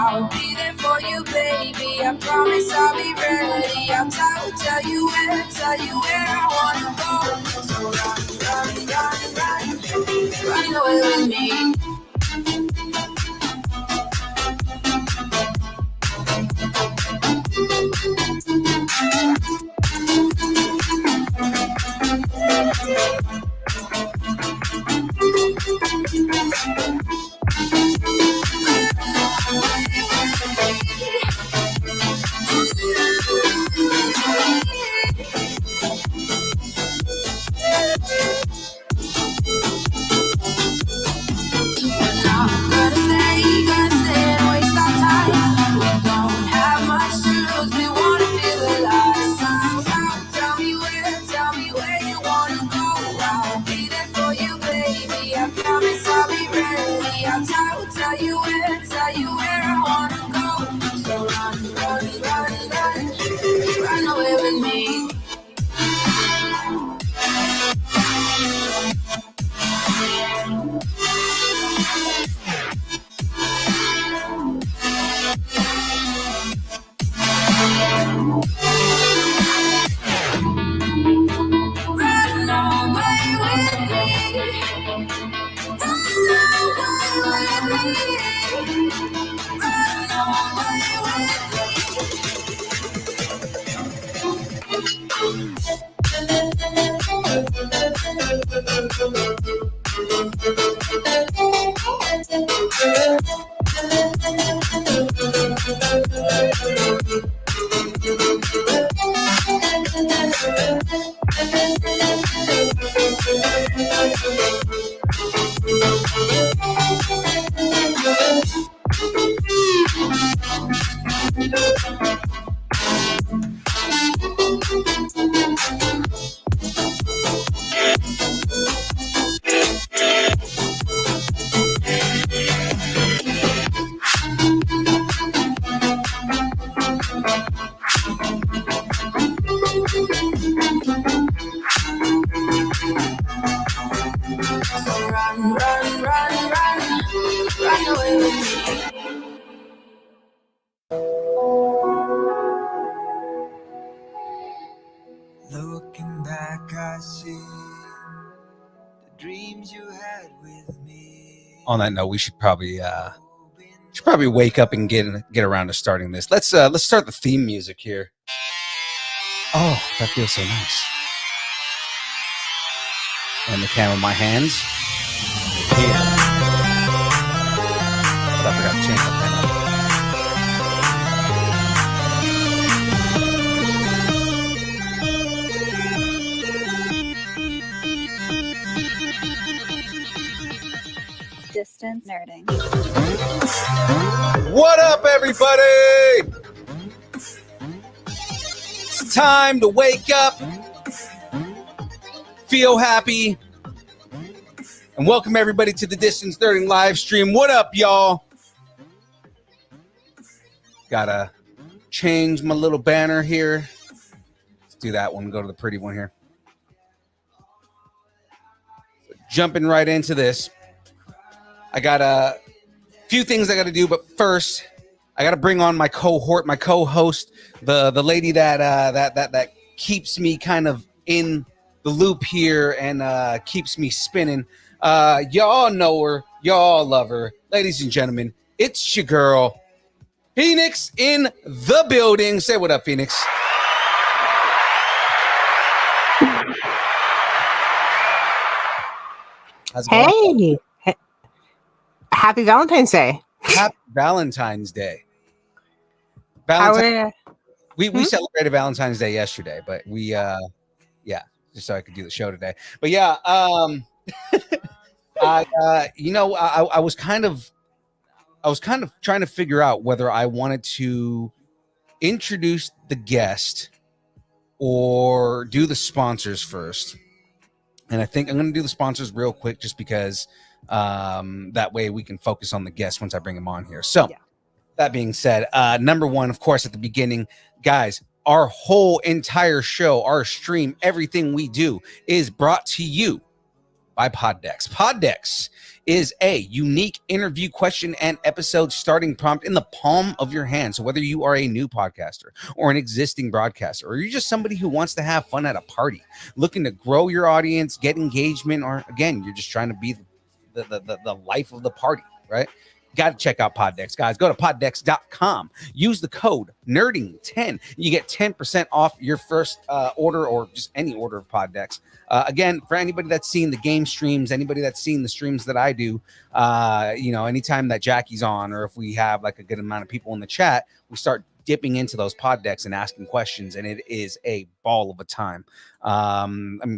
I'll be there for you, baby. I promise I'll be ready. I'll tell you where I wanna go. So run away with me. Looking back, I see the dreams you had with me. On that note, we should probably wake up and get around to starting this. Let's start the theme music here. Oh, that feels so nice. And the can with my hands. Yeah. But I forgot to change my pen up. Distance nerding. What up, everybody? It's time to wake up, feel happy, and welcome everybody to the Distance Nerding live stream. What up, y'all? Gotta change my little banner here. Let's do that one. Go to the pretty one here. So jumping right into this. I got a few things I got to do, but first, I got to bring on my cohort, my co-host, the lady that keeps me kind of in the loop here and keeps me spinning. Y'all know her, y'all love her, ladies and gentlemen. It's your girl, Phoenix, in the building. Say what up, Phoenix. How's it going? Hey. Happy Valentine's Day. Happy Valentine's Day. We celebrated Valentine's Day yesterday, but we just so I could do the show today. But yeah, I was kind of trying to figure out whether I wanted to introduce the guest or do the sponsors first. And I think I'm going to do the sponsors real quick just because that way we can focus on the guest once I bring him on here. So that being said, number one, of course, at the beginning, guys, our whole entire show, our stream, everything we do is brought to you by Poddex. Poddex is a unique interview question and episode starting prompt in the palm of your hand. So whether you are a new podcaster or an existing broadcaster, or you're just somebody who wants to have fun at a party, looking to grow your audience, get engagement, or again, you're just trying to be the life of the party, right? Got to check out Poddex, guys. Go to poddex.com. Use the code NERDING10. You get 10% off your first order, or just any order of Poddex. Again, for anybody that's seen the game streams, anybody that's seen the streams that I do, anytime that Jackie's on, or if we have like a good amount of people in the chat, we start dipping into those pod decks and asking questions, and it is a ball of a time.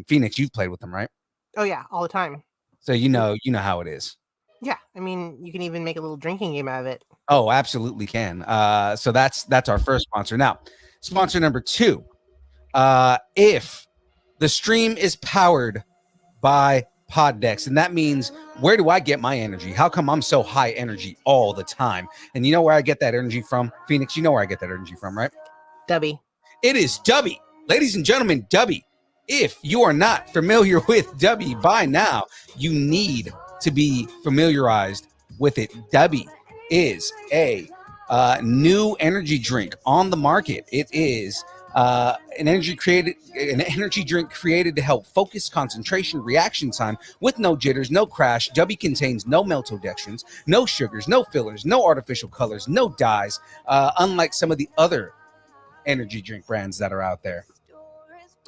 Phoenix, you've played with them, right? Oh yeah, all the time. So you know how it is. Yeah, you can even make a little drinking game out of it. Oh, absolutely can. So that's our first sponsor. Now, sponsor number 2. If the stream is powered by Poddex, and that means, where do I get my energy? How come I'm so high energy all the time? And you know where I get that energy from? Phoenix, you know where I get that energy from, right? DUBBY. It is DUBBY. Ladies and gentlemen, DUBBY. If you are not familiar with DUBBY by now, you need to be familiarized with it. DUBBY is a new energy drink on the market. It is an energy drink created to help focus, concentration, reaction time with no jitters, no crash. DUBBY contains no maltodextrins, no sugars, no fillers, no artificial colors, no dyes, unlike some of the other energy drink brands that are out there.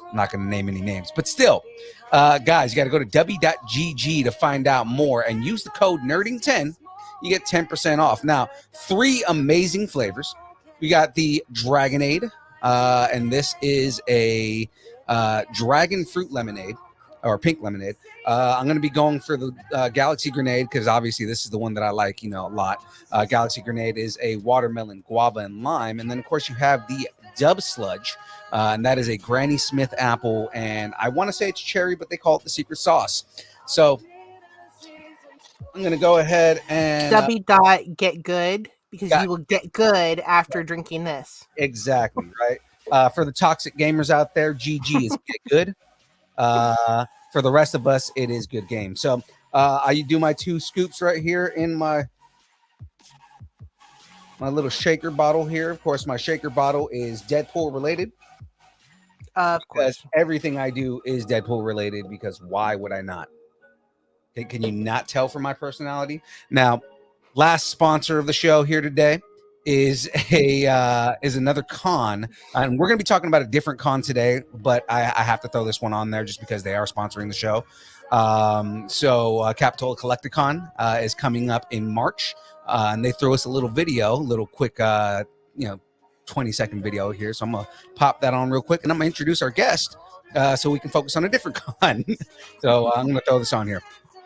I'm not going to name any names, but still, guys, you got to go to dubby.gg to find out more and use the code NERDING10. You get 10% off. Now, 3 amazing flavors. We got the Dragonade, and this is a dragon fruit lemonade, or pink lemonade. I'm going to be going for the Galaxy Grenade, because obviously this is the one that I like, a lot. Galaxy Grenade is a watermelon, guava, and lime. And then, of course, you have the Dub Sludge, and that is a Granny Smith apple, and I want to say it's cherry, but they call it the secret sauce. So I'm going to go ahead and Dubby.get good, because you will get good after drinking this. Exactly, right? For the toxic gamers out there, GG is get good. For the rest of us, it is good game. So I do my 2 scoops right here in my little shaker bottle here. Of course, my shaker bottle is Deadpool related. Of course. Everything I do is Deadpool related, because why would I not? Can you not tell from my personality? Now, last sponsor of the show here today is another con, and we're going to be talking about a different con today, but I have to throw this one on there just because they are sponsoring the show. Capitola Collecticon is coming up in March, and they throw us a little video, quick 20-second video here. So I'm going to pop that on real quick, and I'm going to introduce our guest so we can focus on a different con. So I'm going to throw this on here.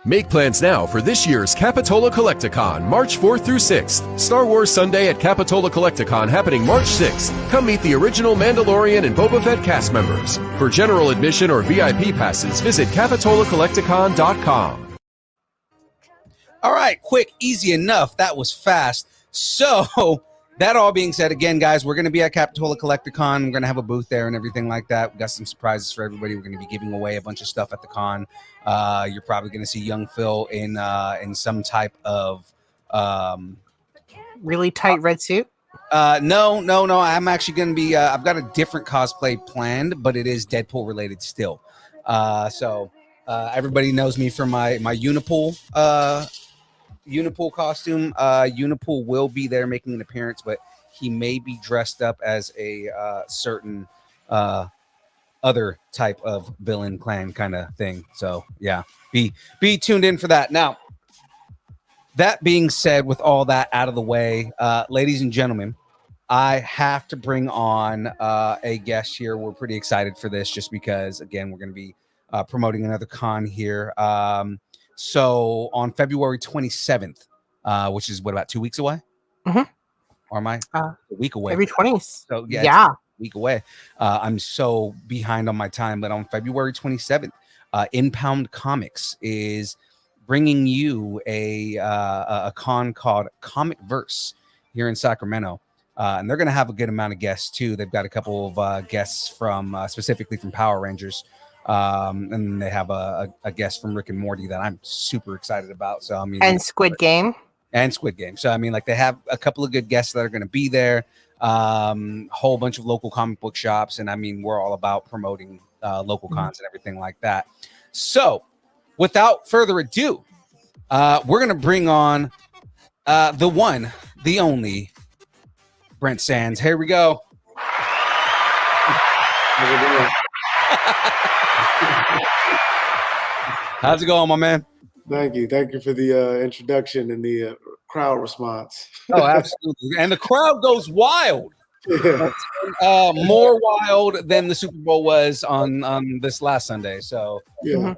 Make plans now for this year's Capitola Collecticon, March 4th through 6th. Star Wars Sunday at Capitola Collecticon happening March 6th. Come meet the original Mandalorian and Boba Fett cast members. For general admission or VIP passes, visit CapitolaCollecticon.com. All right, quick, easy enough. That was fast. So that all being said, again, guys, we're going to be at Capitola Collecticon. We're going to have a booth there and everything like that. We got some surprises for everybody. We're going to be giving away a bunch of stuff at the con. You're probably going to see young Phil in some type of really tight red suit. No. I'm actually going to be. I've got a different cosplay planned, but it is Deadpool related still. So everybody knows me for my Unipool costume. Unipool will be there making an appearance, but he may be dressed up as a certain other type of villain clan kind of thing. So yeah, be tuned in for that. Now, that being said, with all that out of the way, ladies and gentlemen, I have to bring on a guest here. We're pretty excited for this just because, again, we're going to be promoting another con here. So on February 27th, which is about 2 weeks away? Mm-hmm. Or am I a week away? Every 20th. So yeah. A week away. I'm so behind on my time, but on February 27th, Impound Comics is bringing you a con called Comic Verse here in Sacramento. And they're going to have a good amount of guests too. They've got a couple of guests from specifically from Power Rangers And they have a guest from Rick and Morty that I'm super excited about. So I mean, And Squid Game. And Squid Game. So I mean, like they have a couple of good guests that are going to be there. Whole bunch of local comic book shops, and I mean, we're all about promoting local cons and everything like that. So, without further ado, we're going to bring on the one, the only Brent Sands. Here we go. How's it going, my man? Thank you for the introduction and the crowd response. Oh, absolutely. And the crowd goes wild. Yeah. More wild than the Super Bowl was on this last Sunday. So Yeah,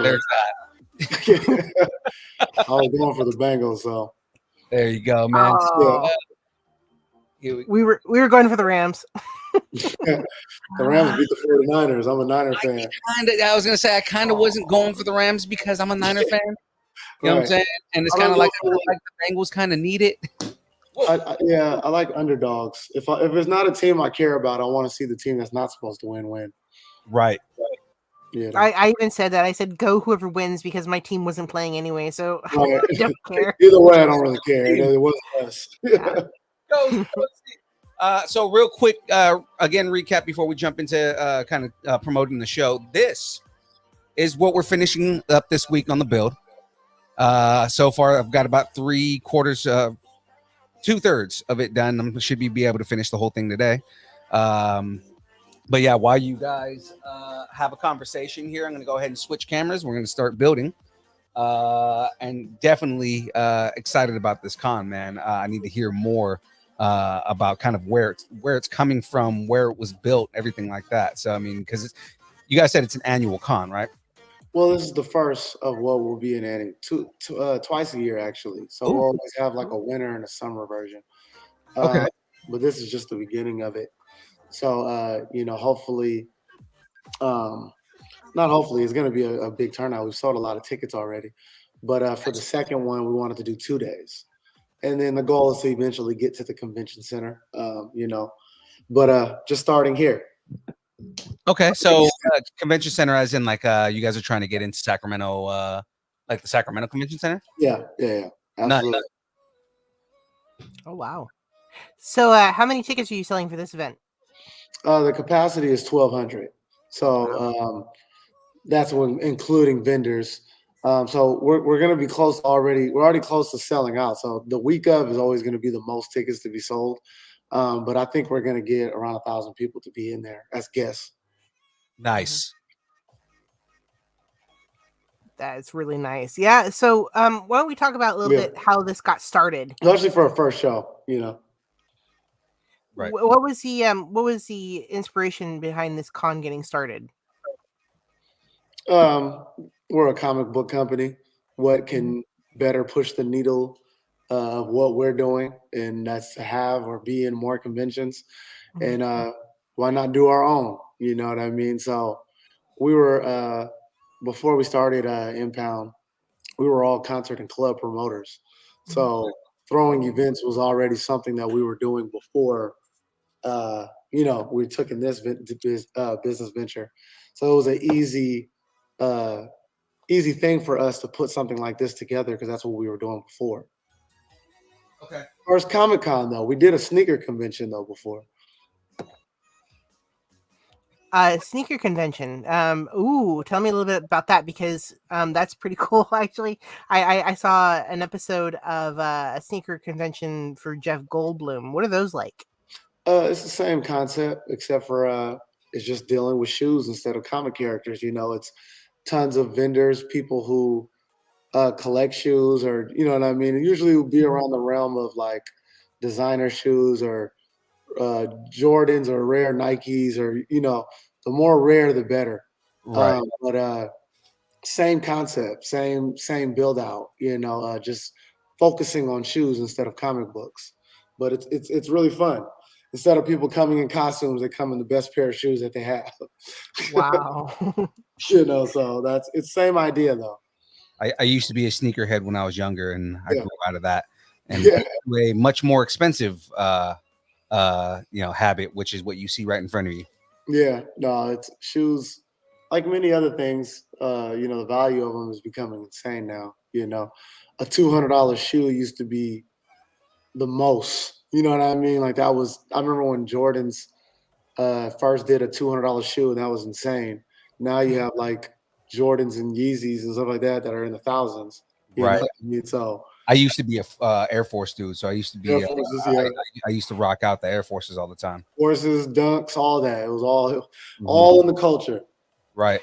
there's that. I was going for the Bengals, so There you go, man. We were going for the Rams. the Rams beat the 49ers. I'm a Niner fan. I was gonna say I kind of wasn't going for the Rams because I'm a Niner fan. You know what I'm saying? And it's kind of like the Bengals kind of need it. I like underdogs. If it's not a team I care about, I want to see the team that's not supposed to win. Right. Yeah. I even said that. I said go whoever wins because my team wasn't playing anyway, so Right. I don't care. Either way, I don't really care. It wasn't us. So real quick, again, recap before we jump into kind of promoting the show. This is what we're finishing up this week on the build. So far, I've got about 2/3 of it done. I should be able to finish the whole thing today. But yeah, while you guys have a conversation here, I'm going to go ahead and switch cameras. We're going to start building. And definitely excited about this con, man. I need to hear more about kind of where it's coming from, where it was built, everything like that. So I mean, because you guys said it's an annual con, right? Well, this is the first of what will be an annual, twice a year actually. So we'll always have like a winter and a summer version. Okay. But this is just the beginning of it. So hopefully, not hopefully, it's going to be a big turnout. We've sold a lot of tickets already. But for the second one, we wanted to do 2 days. And then the goal is to eventually get to the convention center, but just starting here. Okay, so convention center, as in like you guys are trying to get into Sacramento, like the Sacramento Convention Center. Yeah, absolutely. Nice. Oh wow! So how many tickets are you selling for this event? The capacity is 1,200. So that's when including vendors. So we're going to be close already. We're already close to selling out. So the week of is always going to be the most tickets to be sold. But I think we're going to get around 1,000 people to be in there as guests. Nice. That's really nice. Yeah. So why don't we talk about a little bit how this got started? Especially for a first show, Right. What was the inspiration behind this con getting started? We're a comic book company. What can better push the needle of what we're doing? And that's to have or be in more conventions. And why not do our own? You know what I mean? So we were, before we started Impound, we were all concert and club promoters. So throwing events was already something that we were doing before, we took in this business venture. So it was an easy thing for us to put something like this together because that's what we were doing before. Okay. First Comic-Con, though. We did a sneaker convention, though, before. Sneaker convention. Tell me a little bit about that because that's pretty cool. Actually, I saw an episode of a sneaker convention for Jeff Goldblum. What are those like? It's the same concept, except for it's just dealing with shoes instead of comic characters. It's tons of vendors, people who collect shoes, or you know what I mean. It usually will be around the realm of like designer shoes or Jordans or rare Nikes, or the more rare the better. Right. But same concept, same build out. Just focusing on shoes instead of comic books. But it's really fun. Instead of people coming in costumes, they come in the best pair of shoes that they have. Wow. So it's the same idea though. I used to be a sneakerhead when I was younger, and I grew out of that and a much more expensive habit, which is what you see right in front of you. Yeah, no, it's shoes. like many other things, the value of them is becoming insane now. A $200 shoe used to be the most. You know what I mean? Like that was. I remember when Jordans first did a $200 shoe, and that was insane. Now you have like Jordans and Yeezys and stuff like that are in the thousands. You know Right. what I mean? So I used to be a Air Force dude, so I used to be. Air Forces, yeah. I used to rock out the Air Forces all the time. Horses, dunks, all that. It was Mm-hmm. all in the culture. Right.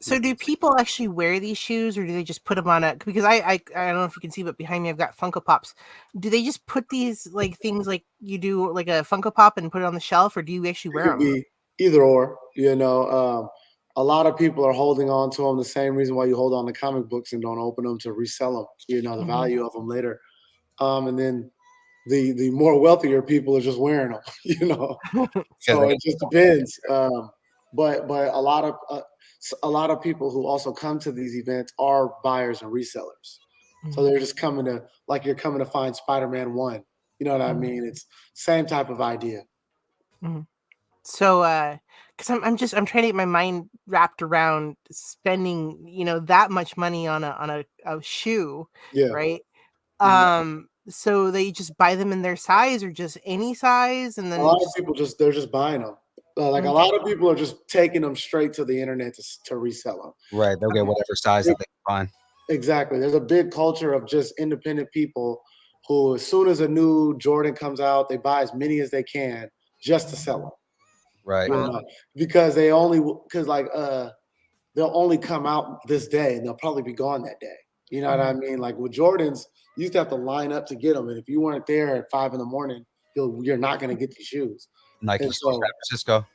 So do people actually wear these shoes, or do they just put them on because I don't know if you can see, but behind me I've got Funko Pops. Do they just put these like things like you do like a Funko Pop and put it on the shelf, or do you actually wear It could them? be either or. A lot of people are holding on to them the same reason why you hold on to comic books and don't open them to resell them. The value of them later. And then the more wealthier people are just wearing them. So it just depends. But a lot of people who also come to these events are buyers and resellers. So they're just coming to, like you're coming to find Spider-Man 1. You know what I mean? It's same type of idea. So because I'm trying to get my mind wrapped around spending that much money on a shoe, Yeah. right? Mhm. So they just buy them in their size or just any size, and then A lot of people they're just buying them. Like a lot of people are just taking them straight to the internet to resell them. Right. They'll get whatever size that they can find. Exactly. There's a big culture of just independent people who, as soon as a new Jordan comes out, they buy as many as they can just to sell them. Right. Because they'll only come out this day and they'll probably be gone that day. You know what I mean? Like with Jordans, you used to have to line up to get them, and if you weren't there at 5 a.m, you're not going to get these shoes. Nike And San Francisco.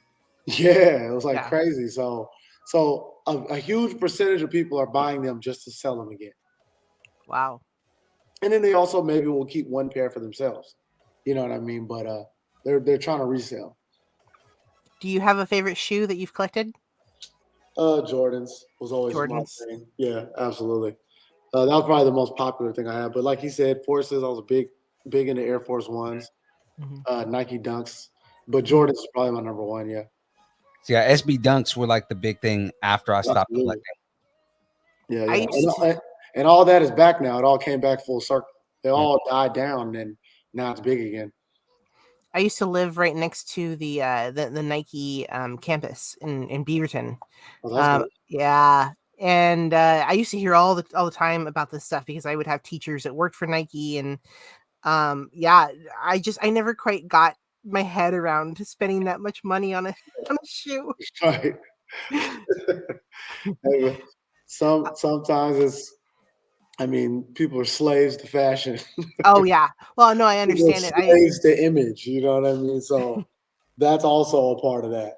Yeah, it was like crazy. So a huge percentage of people are buying them just to sell them again. Wow. And then they also maybe will keep one pair for themselves. You know what I mean? But they're trying to resell. Do you have a favorite shoe that you've collected? Jordans was always my thing. Yeah, absolutely. That was probably the most popular thing I had. But like he said, Forces, I was big into Air Force Ones, Nike Dunks. But Jordans is probably my number one, yeah. So yeah, SB Dunks were like the big thing after I stopped collecting. Yeah. And all that is back now. It all came back full circle. They all died down, and now it's big again. I used to live right next to the Nike campus in Beaverton. Oh, that's good. Yeah, and I used to hear all the time about this stuff because I would have teachers that worked for Nike, and I never quite got my head around spending that much money on a shoe. Right. Sometimes people are slaves to fashion. Oh yeah. Well, no, I understand it. Slaves to image. You know what I mean? So that's also a part of that.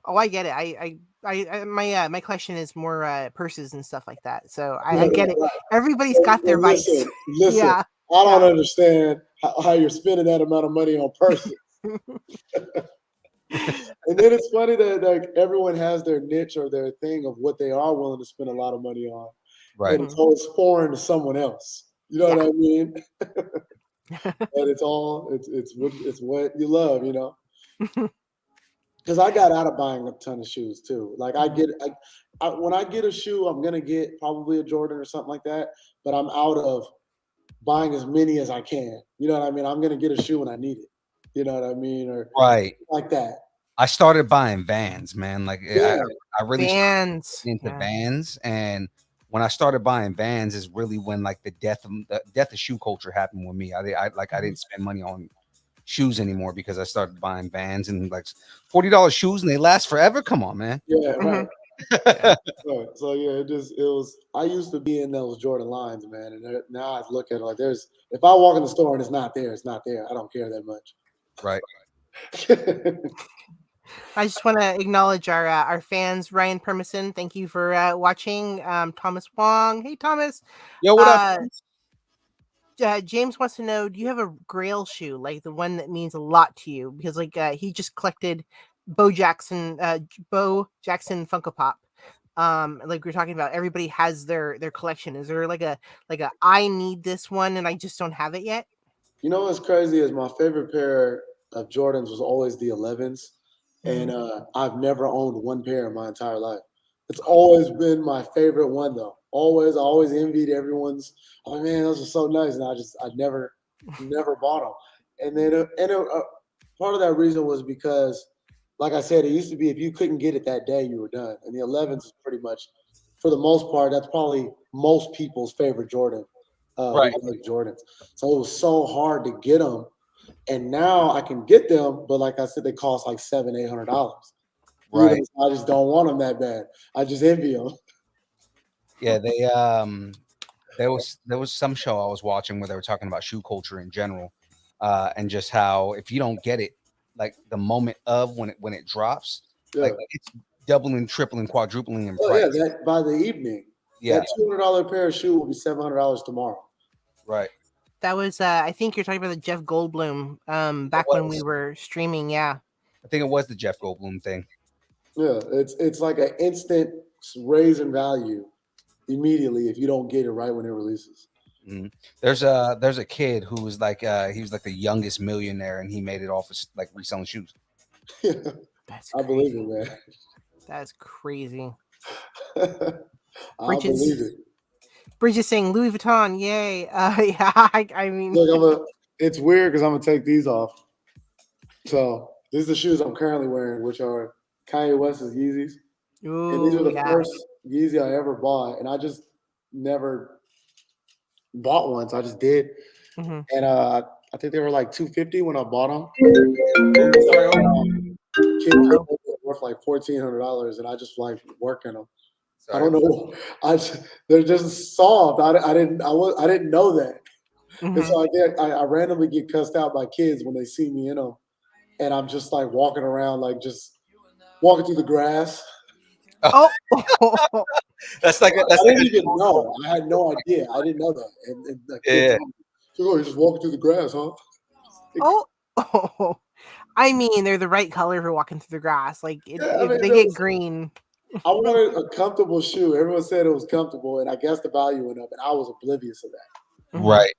Oh, I get it. My question is more purses and stuff like that. So I get it. Everybody's got their vice. Listen, yeah. I don't understand how you're spending that amount of money on purses. And then it's funny that like everyone has their niche or their thing of what they are willing to spend a lot of money on. Right. And it's always foreign to someone else. You know what I mean? And it's what you love, Because I got out of buying a ton of shoes too. Like when I get a shoe, I'm gonna get probably a Jordan or something like that. But I'm out of buying as many as I can. You know what I mean? I'm gonna get a shoe when I need it. You know what I mean? Or like that. I started buying Vans, man. Like I really Vans. started into Vans, and when I started buying Vans is really when like the death of shoe culture happened with me. I didn't spend money on shoes anymore because I started buying Vans and like $40 shoes and they last forever. Come on, man. Yeah, right. So yeah, it was. I used to be in those Jordan lines, man, and now I look at it like if I walk in the store and it's not there, it's not there. I don't care that much. Right. I just want to acknowledge our fans. Ryan Permison, thank you for watching. Thomas Wong, hey Thomas. Yo, what up? James wants to know, do you have a Grail shoe, like the one that means a lot to you? Because like he just collected Bo Jackson Funko Pop. Like we were talking about, everybody has their collection. Is there like a I need this one and I just don't have it yet? You know what's crazy is my favorite pair of Jordans was always the 11s. and I've never owned one pair in my entire life. It's always been my favorite one though. I always envied everyone's. Oh man, those are so nice, and I never bought them. And then part of that reason was because, like I said, it used to be if you couldn't get it that day, you were done. And the 11s is pretty much, for the most part, that's probably most people's favorite Jordan. Right. Who like Jordans. So it was so hard to get them. And now I can get them, but like I said, they cost like $700-800. Right. I just don't want them that bad. I just envy them. Yeah, there was some show I was watching where they were talking about shoe culture in general, and just how if you don't get it like the moment of when it drops, like it's doubling, tripling, quadrupling in price. Yeah, that by the evening. Yeah. That $200 pair of shoe will be $700 tomorrow. Right. That was I think you're talking about the Jeff Goldblum back when we were streaming. Yeah, I think it was the Jeff Goldblum thing. Yeah, it's like an instant raise in value immediately if you don't get it right when it releases. Mm-hmm. There's a kid who was like he was like the youngest millionaire, and he made it off of like reselling shoes. That's I believe it, man. That's crazy. I believe it. Bridget's saying Louis Vuitton, yay! Yeah, I mean, look, it's weird because I'm gonna take these off. So these are the shoes I'm currently wearing, which are Kanye West's Yeezys. Ooh, and these are the first Yeezy I ever bought, and I just never bought one, so I just did. Mm-hmm. And I think they were like $250 when I bought them. Worth like $1,400, and I just like working them. Sorry. I don't know. They're just soft. I didn't know that. Mm-hmm. And so I randomly get cussed out by kids when they see me in them, and I'm just like walking around, like just walking through the grass. Oh, that's like I didn't even know. I had no idea. I didn't know that. And the kid told me, "Oh, you're just walking through the grass, huh?" Oh. I mean, they're the right color for walking through the grass. Like if they get green. I wanted a comfortable shoe. Everyone said it was comfortable, and I guess the value went up, and I was oblivious of that. Right.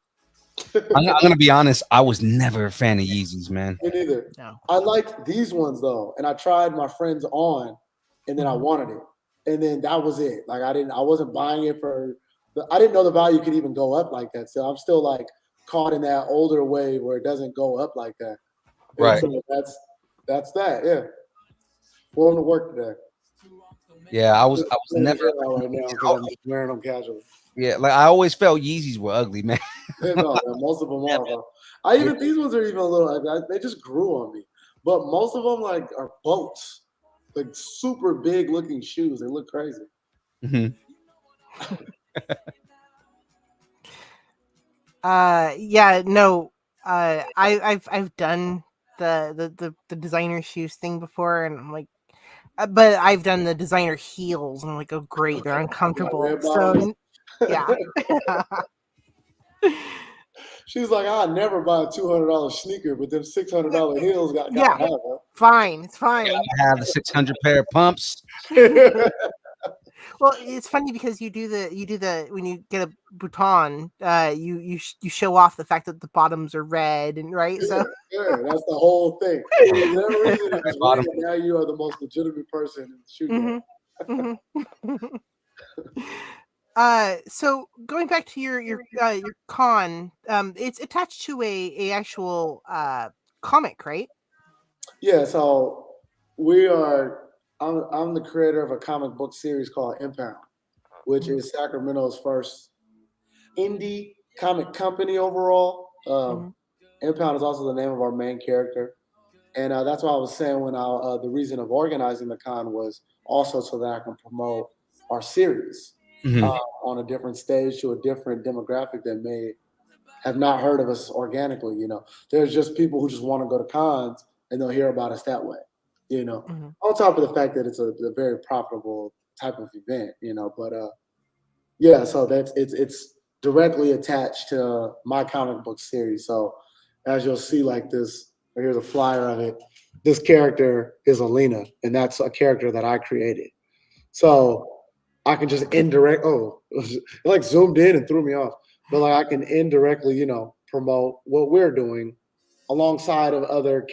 I'm gonna be honest. I was never a fan of Yeezys, man. Me neither. No. I liked these ones though, and I tried my friends on, and then I wanted it, and then that was it. Like I wasn't buying it for. I didn't know the value could even go up like that. So I'm still like caught in that older wave where it doesn't go up like that. Right. So that's that. Yeah. Going to work today. Yeah, I was never right now because I'm wearing them casually. Yeah, like I always felt Yeezys were ugly, man. No, most of them are. Bro. These ones are even a little. They just grew on me, but most of them like are boats, like super big looking shoes. They look crazy. Mm-hmm. Yeah, no. I've done the designer shoes thing before, and I'm like, but I've done the designer heels, and I'm like, oh great, they're uncomfortable. So yeah. She's like, I'll never buy a $200 sneaker, but them $600 heels got yeah, have, huh? Fine, it's fine. I have the 600 pair of pumps. Well, it's funny because you do the when you get a bouton, you show off the fact that the bottoms are red, and right. So that's the whole thing. For whatever reason, it was red, now you are the most legitimate person in the shoe. So going back to your con, it's attached to a actual comic, right? Yeah. So we are. I'm the creator of a comic book series called Impound, which is Sacramento's first indie comic company overall. Impound is also the name of our main character, and that's why I was saying when the reason of organizing the con was also so that I can promote our series on a different stage to a different demographic that may have not heard of us organically. There's just people who just want to go to cons and they'll hear about us that way. On top of the fact that it's a very profitable type of event, but yeah, so it's directly attached to my comic book series. So as you'll see, like this, here's a flyer of it. This character is Alina, and that's a character that I created. So I can just it like zoomed in and threw me off. But like I can indirectly, promote what we're doing alongside of other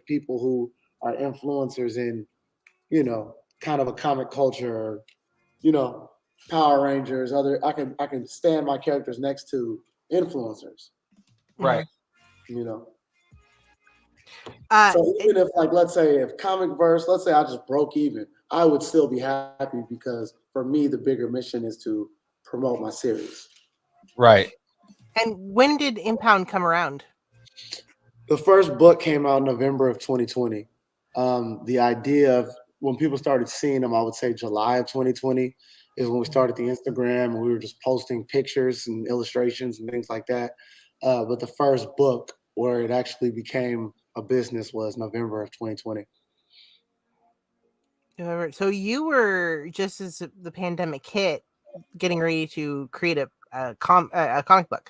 people who are influencers in, kind of a comic culture, or, Power Rangers, I can stand my characters next to influencers, Right. you know. Uh, So even if, like, let's say if comic verse, let's say I just broke even, I would still be happy, because for me the bigger mission is to promote my series. Right. and when did Impound come around? The first book came out in November of 2020. The idea of when people started seeing them, I would say July of 2020 is when we started the Instagram, and we were just posting pictures and illustrations and things like that. But the first book where it actually became a business was November of 2020. So you were, just as the pandemic hit, getting ready to create a comic book.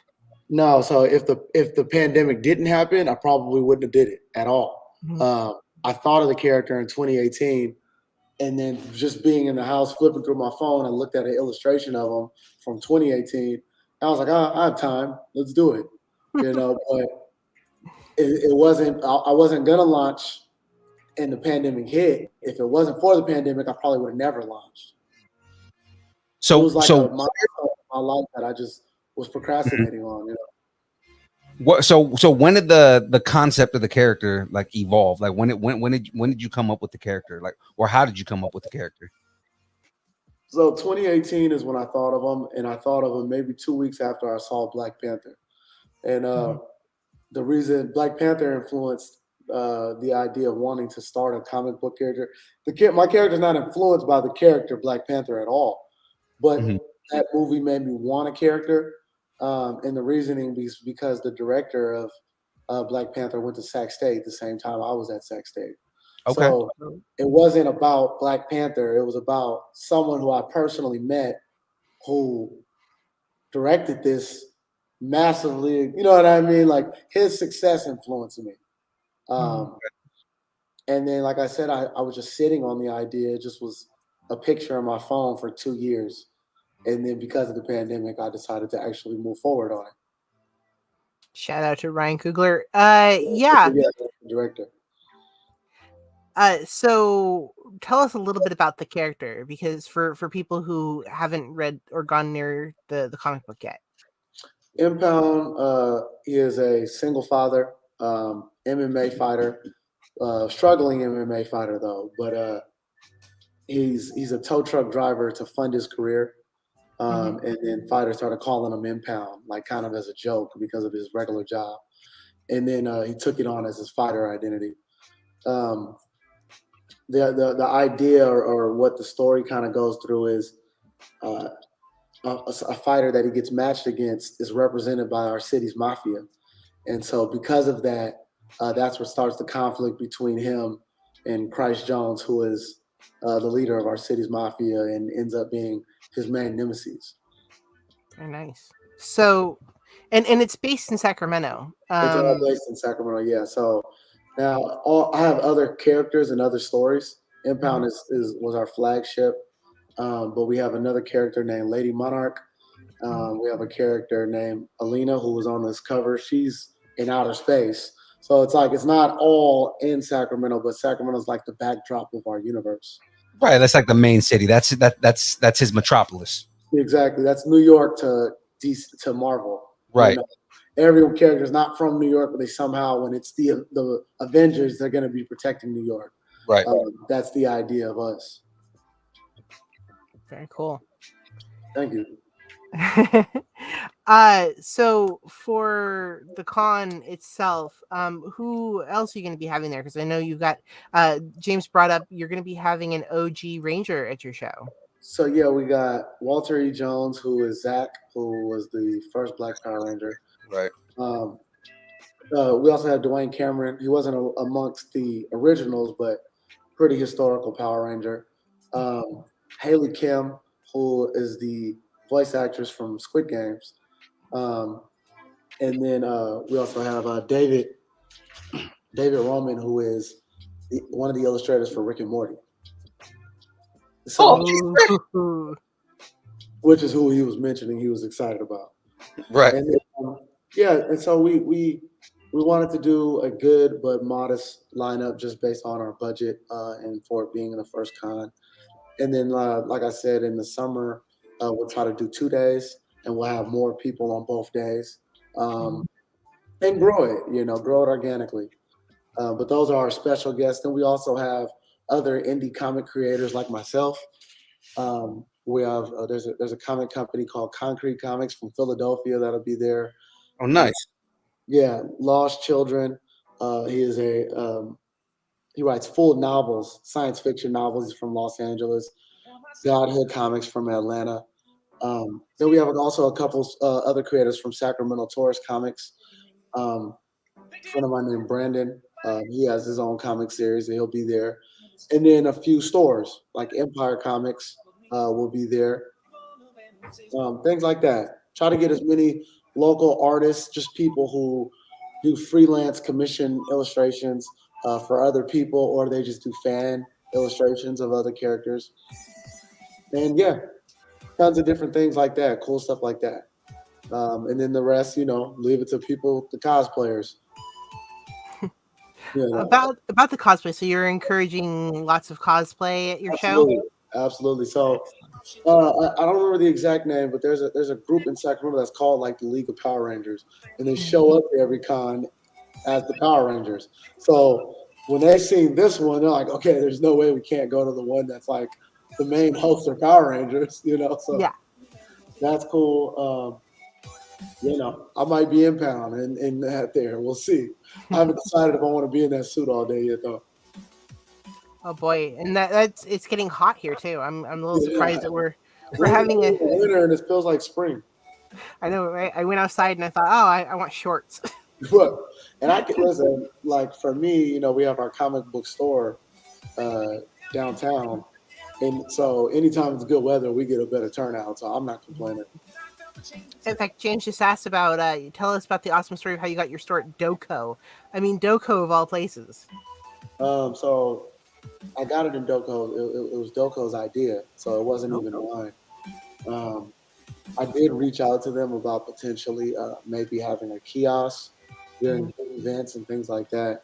No, so if the pandemic didn't happen, I probably wouldn't have did it at all. Mhm. I thought of the character in 2018, and then just being in the house flipping through my phone, I looked at an illustration of him from 2018. I was like, oh, I have time, let's do it. But it wasn't. I wasn't gonna launch, and the pandemic hit. If it wasn't for the pandemic, I probably would have never launched. It was like a milestone in my life that I just was procrastinating on. What? So when did the concept of the character like evolve? Like when did you come up with the character? Like, or how did you come up with the character? So 2018 is when I thought of him, and I thought of him maybe 2 weeks after I saw Black Panther. And the reason Black Panther influenced the idea of wanting to start a comic book character. My character is not influenced by the character Black Panther at all, but that movie made me want a character, and the reasoning is because the director of Black Panther went to Sac State the same time I was at Sac State. Okay. So it wasn't about Black Panther. It was about someone who I personally met who directed this massively. You know what I mean? Like, his success influenced me. And then, like I said, I was just sitting on the idea. It just was a picture on my phone for 2 years. And then because of the pandemic, I decided to actually move forward on it. Shout out to Ryan Coogler. Yeah. Director. So tell us a little bit about the character, because for people who haven't read or gone near the comic book yet. Impound, he is a single father, MMA fighter, struggling MMA fighter though, but he's a tow truck driver to fund his career. And then fighters started calling him Impound, like kind of as a joke because of his regular job. And then he took it on as his fighter identity. The idea or what the story kind of goes through is a fighter that he gets matched against is represented by our city's mafia. And so because of that, that's what starts the conflict between him and Christ Jones, who is the leader of our city's mafia and ends up being his main nemesis. Very nice. So, and it's based in Sacramento. It's all based in Sacramento, yeah. So now I have other characters and other stories. Impound was our flagship, but we have another character named Lady Monarch. We have a character named Alina who was on this cover. She's in outer space. So it's like it's not all in Sacramento, but Sacramento's like the backdrop of our universe. Right, that's like the main city. That's his metropolis. Exactly. That's New York to DC, to Marvel. Right. Every character is not from New York, but they somehow, when it's the Avengers, they're going to be protecting New York. Right. That's the idea of us. Very cool. Thank you. So for the con itself, who else are you going to be having there? Because I know you've got James brought up you're going to be having an OG Ranger at your show. So yeah, we got Walter E. Jones, who is Zach, who was the first Black Power Ranger. Right. We also have Dwayne Cameron. He wasn't amongst the originals, but pretty historical Power Ranger. Haley Kim, who is the voice actress from Squid Games. And then we also have David Roman, who is one of the illustrators for Rick and Morty. So, which is who he was mentioning he was excited about. Right. And then, and so we we wanted to do a good but modest lineup just based on our budget and for it being the first con. And then, like I said, in the summer, we'll try to do 2 days, and we'll have more people on both days, and grow it. Grow it organically. But those are our special guests. And we also have other indie comic creators like myself. We have there's a comic company called Concrete Comics from Philadelphia that'll be there. Oh, nice. Yeah, Lost Children. He is he writes full novels, science fiction novels. He's from Los Angeles. Godhood Comics from Atlanta. Then we have also a couple other creators from Sacramento, Tourist Comics. A friend of mine named Brandon. He has his own comic series, and he'll be there. And then a few stores like Empire Comics will be there. Things like that. Try to get as many local artists, just people who do freelance commission illustrations for other people, or they just do fan illustrations of other characters. And yeah, tons of different things like that, cool stuff like that. And then the rest, leave it to people, the cosplayers. About the cosplay, so you're encouraging lots of cosplay at your Absolutely. show? Absolutely. So I don't remember the exact name, but there's a group in Sacramento that's called like the League of Power Rangers, and they show up to every con as the Power Rangers. So when they seen this one, they're like, okay, there's no way we can't go to the one that's like the main host of Power Rangers, So Yeah. that's cool. I might be Impound in that there. We'll see. I haven't decided if I want to be in that suit all day yet, though. Oh boy, and that's it's getting hot here too. I'm a little surprised that we're having a winter and it feels like spring. I know, right? I went outside and I thought, oh, I want shorts. Look, and I can listen. Like for me, we have our comic book store downtown, and so anytime it's good weather, we get a better turnout. So I'm not complaining. In fact, James just asked about tell us about the awesome story of how you got your store at Doko. I mean, Doko of all places. So I got it in Doko. It was Doko's idea, so it wasn't even mine. I did reach out to them about potentially maybe having a kiosk during events and things like that.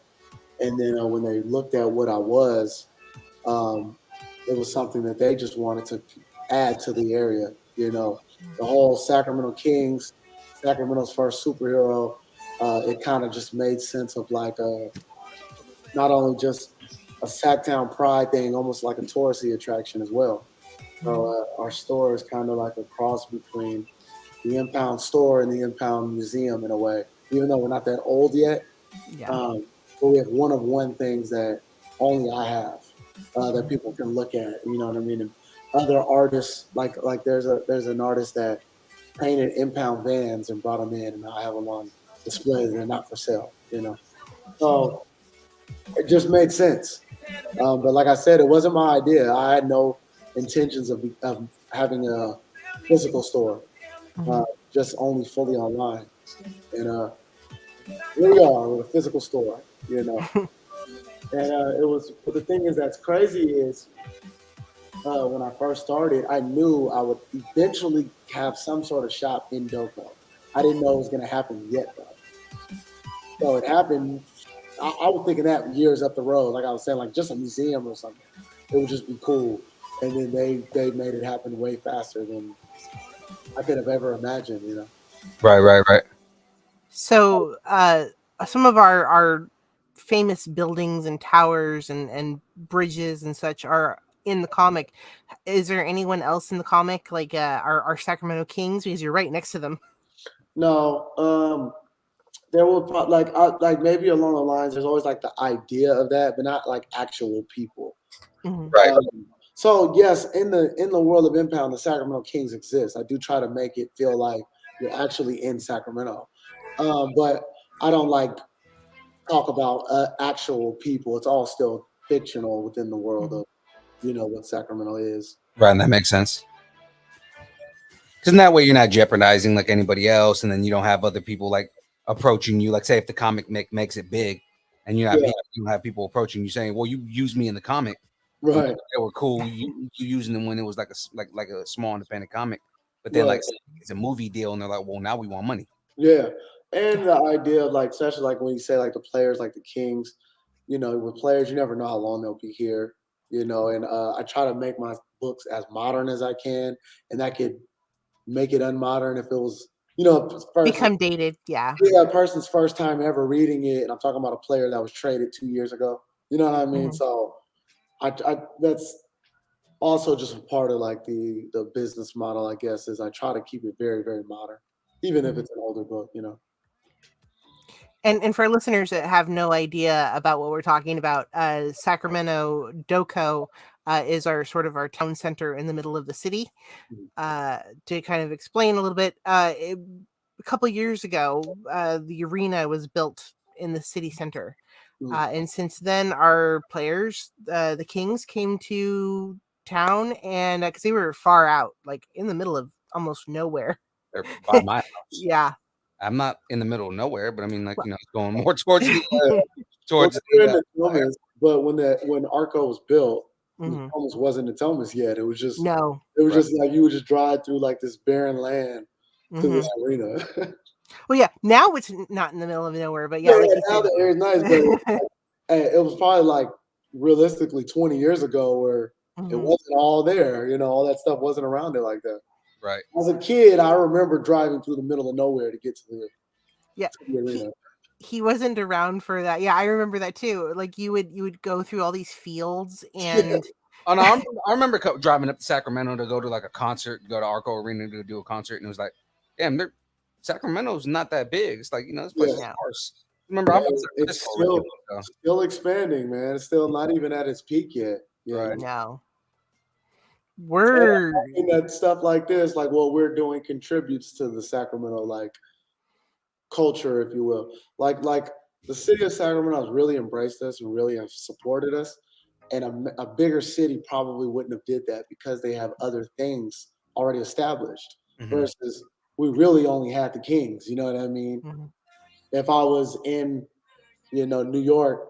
And then when they looked at what I was, it was something that they just wanted to add to the area. The whole Sacramento Kings, Sacramento's first superhero. It kind of just made sense of like not only just a Sacktown Pride thing, almost like a touristy attraction as well. So our store is kind of like a cross between the Impound store and the Impound Museum in a way, even though we're not that old yet. Yeah. But we have one things that only I have that people can look at. You know what I mean? And other artists, like there's an artist that painted Impound vans and brought them in, and I have them on display. They're not for sale. So it just made sense. But like I said, it wasn't my idea. I had no intentions of having a physical store, just only fully online. And here we are with a physical store, And it was. But the thing is, that's crazy is when I first started, I knew I would eventually have some sort of shop in Doko. I didn't know it was going to happen yet, though. So it happened. I was thinking that years up the road, like I was saying, like just a museum or something. It would just be cool. And then they made it happen way faster than I could have ever imagined, Right. So some of our famous buildings and towers and bridges and such are in the comic. Is there anyone else in the comic like our Sacramento Kings? Because you're right next to them. No, there will probably like maybe along the lines. There's always like the idea of that, but not like actual people. Right. So yes, in the world of Impound, the Sacramento Kings exist. I do try to make it feel like you're actually in Sacramento, but I don't like talk about actual people. It's all still fictional within the world of what Sacramento is. Right, and that makes sense. Because in that way, you're not jeopardizing like anybody else, and then you don't have other people like approaching you. Like, say, if the comic makes it big, and you don't have people approaching you saying, "Well, you used me in the comic, right? They were cool. You using them when it was like a small independent comic, but then like it's a movie deal, and they're like, well, now we want money." Yeah, And the idea of like, especially like when you say like the players, like the Kings, with players, you never know how long they'll be here, and I try to make my books as modern as I can, and that could make it unmodern if it was, Become dated. Yeah. a person's first time ever reading it, and I'm talking about a player that was traded 2 years ago. You know what I mean? Mhm. So I that's also just a part of like the business model, I guess, is I try to keep it very, very modern, even if it's an older book. And for listeners that have no idea about what we're talking about, Sacramento Doco is our town center in the middle of the city. To kind of explain a little bit, a couple years ago, the arena was built in the city center. And since then, our players, the Kings, came to town, and because they were far out, like in the middle of almost nowhere. They're by my house. Yeah. I'm not in the middle of nowhere, but I mean, like, it's going more towards the but when Arco was built, Mhm. Thomas wasn't in Thomas yet. It was just No. just like you would just drive through like this barren land to this arena. Well, yeah. Now it's not in the middle of nowhere, but yeah, like you now said, the air is nice, but it was probably like realistically 20 years ago where it wasn't all there. All that stuff wasn't around there like that. Right. As a kid, I remember driving through the middle of nowhere to get to the arena. He wasn't around for that. Yeah, I remember that too. Like you would go through all these fields and. Oh, no, I remember driving up to Sacramento to go to like a concert, go to Arco Arena to do a concert, and it was like, damn, Sacramento's not that big. It's like, this place is sparse. Remember, it's still expanding, man. It's still not even at its peak yet. Right. No. We're that stuff like this, like what we're doing, contributes to the Sacramento like culture, if you will. Like the city of Sacramento has really embraced us and really have supported us. And a bigger city probably wouldn't have did that because they have other things already established. Versus we really only had the Kings. You know what I mean? If I was in, New York,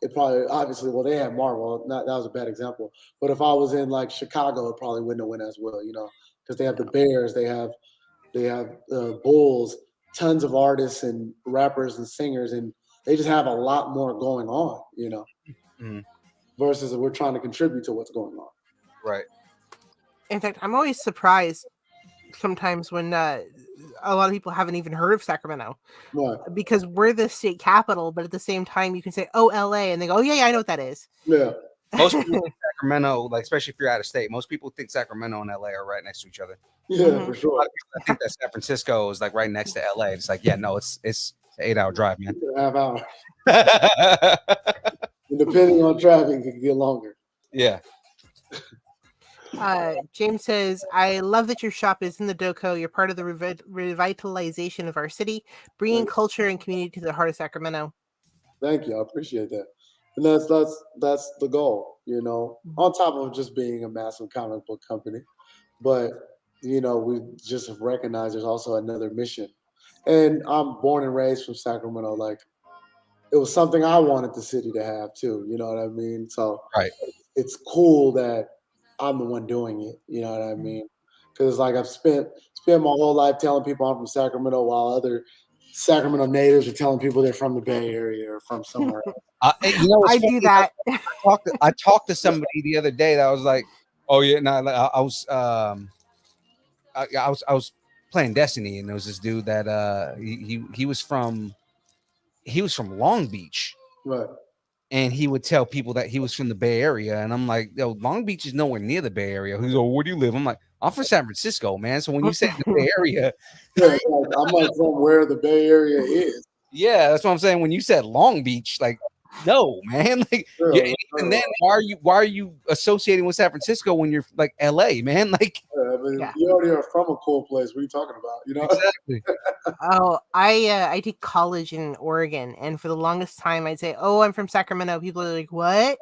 it probably obviously they had Marvel. That was a bad example. But if I was in like Chicago, it probably wouldn't have went as well. Because they have the Bears, they have the Bulls, tons of artists and rappers and singers, and they just have a lot more going on. Versus we're trying to contribute to what's going on. Right. In fact, I'm always surprised sometimes when a lot of people haven't even heard of Sacramento. Right. Because we're the state capital, but at the same time you can say, oh, LA, and they go, oh yeah, I know what that is. Yeah. Most people think Sacramento, like especially if you're out of state, most people think Sacramento and LA are right next to each other. Yeah, for sure. I think that San Francisco is like right next to LA. It's like, yeah, no, it's an 8-hour drive, man. 1.5 hours. Depending on traffic, it can get longer. Yeah. James says, I love that your shop is in the Doco. You're part of the revitalization of our city, bringing culture and community to the heart of Sacramento. Thank you. I appreciate that. And that's the goal, on top of just being a massive comic book company. But, we just have recognized there's also another mission. And I'm born and raised from Sacramento. Like, it was something I wanted the city to have too. You know what I mean? So right. It's cool that I'm the one doing it. You know what I mean? Because like I've spent my whole life telling people I'm from Sacramento, while other Sacramento natives are telling people they're from the Bay Area or from somewhere else. I do that. I talked to somebody the other day that was like, "Oh yeah," no, I was playing Destiny, and there was this dude that he was from Long Beach, right? And he would tell people that he was from the Bay Area, and I'm like, "Yo, Long Beach is nowhere near the Bay Area." He's like, "Where do you live?" I'm like, "I'm from San Francisco, man." So when you say the Bay Area, I'm like from where the Bay Area is. Yeah, that's what I'm saying. When you said Long Beach, like, no, man. Like, and then why are you associating with San Francisco when you're like LA, man? Like, you already are from a cool place. What are you talking about? Exactly. Oh, I did college in Oregon, and for the longest time I'd say, "Oh, I'm from Sacramento." People are like, "What?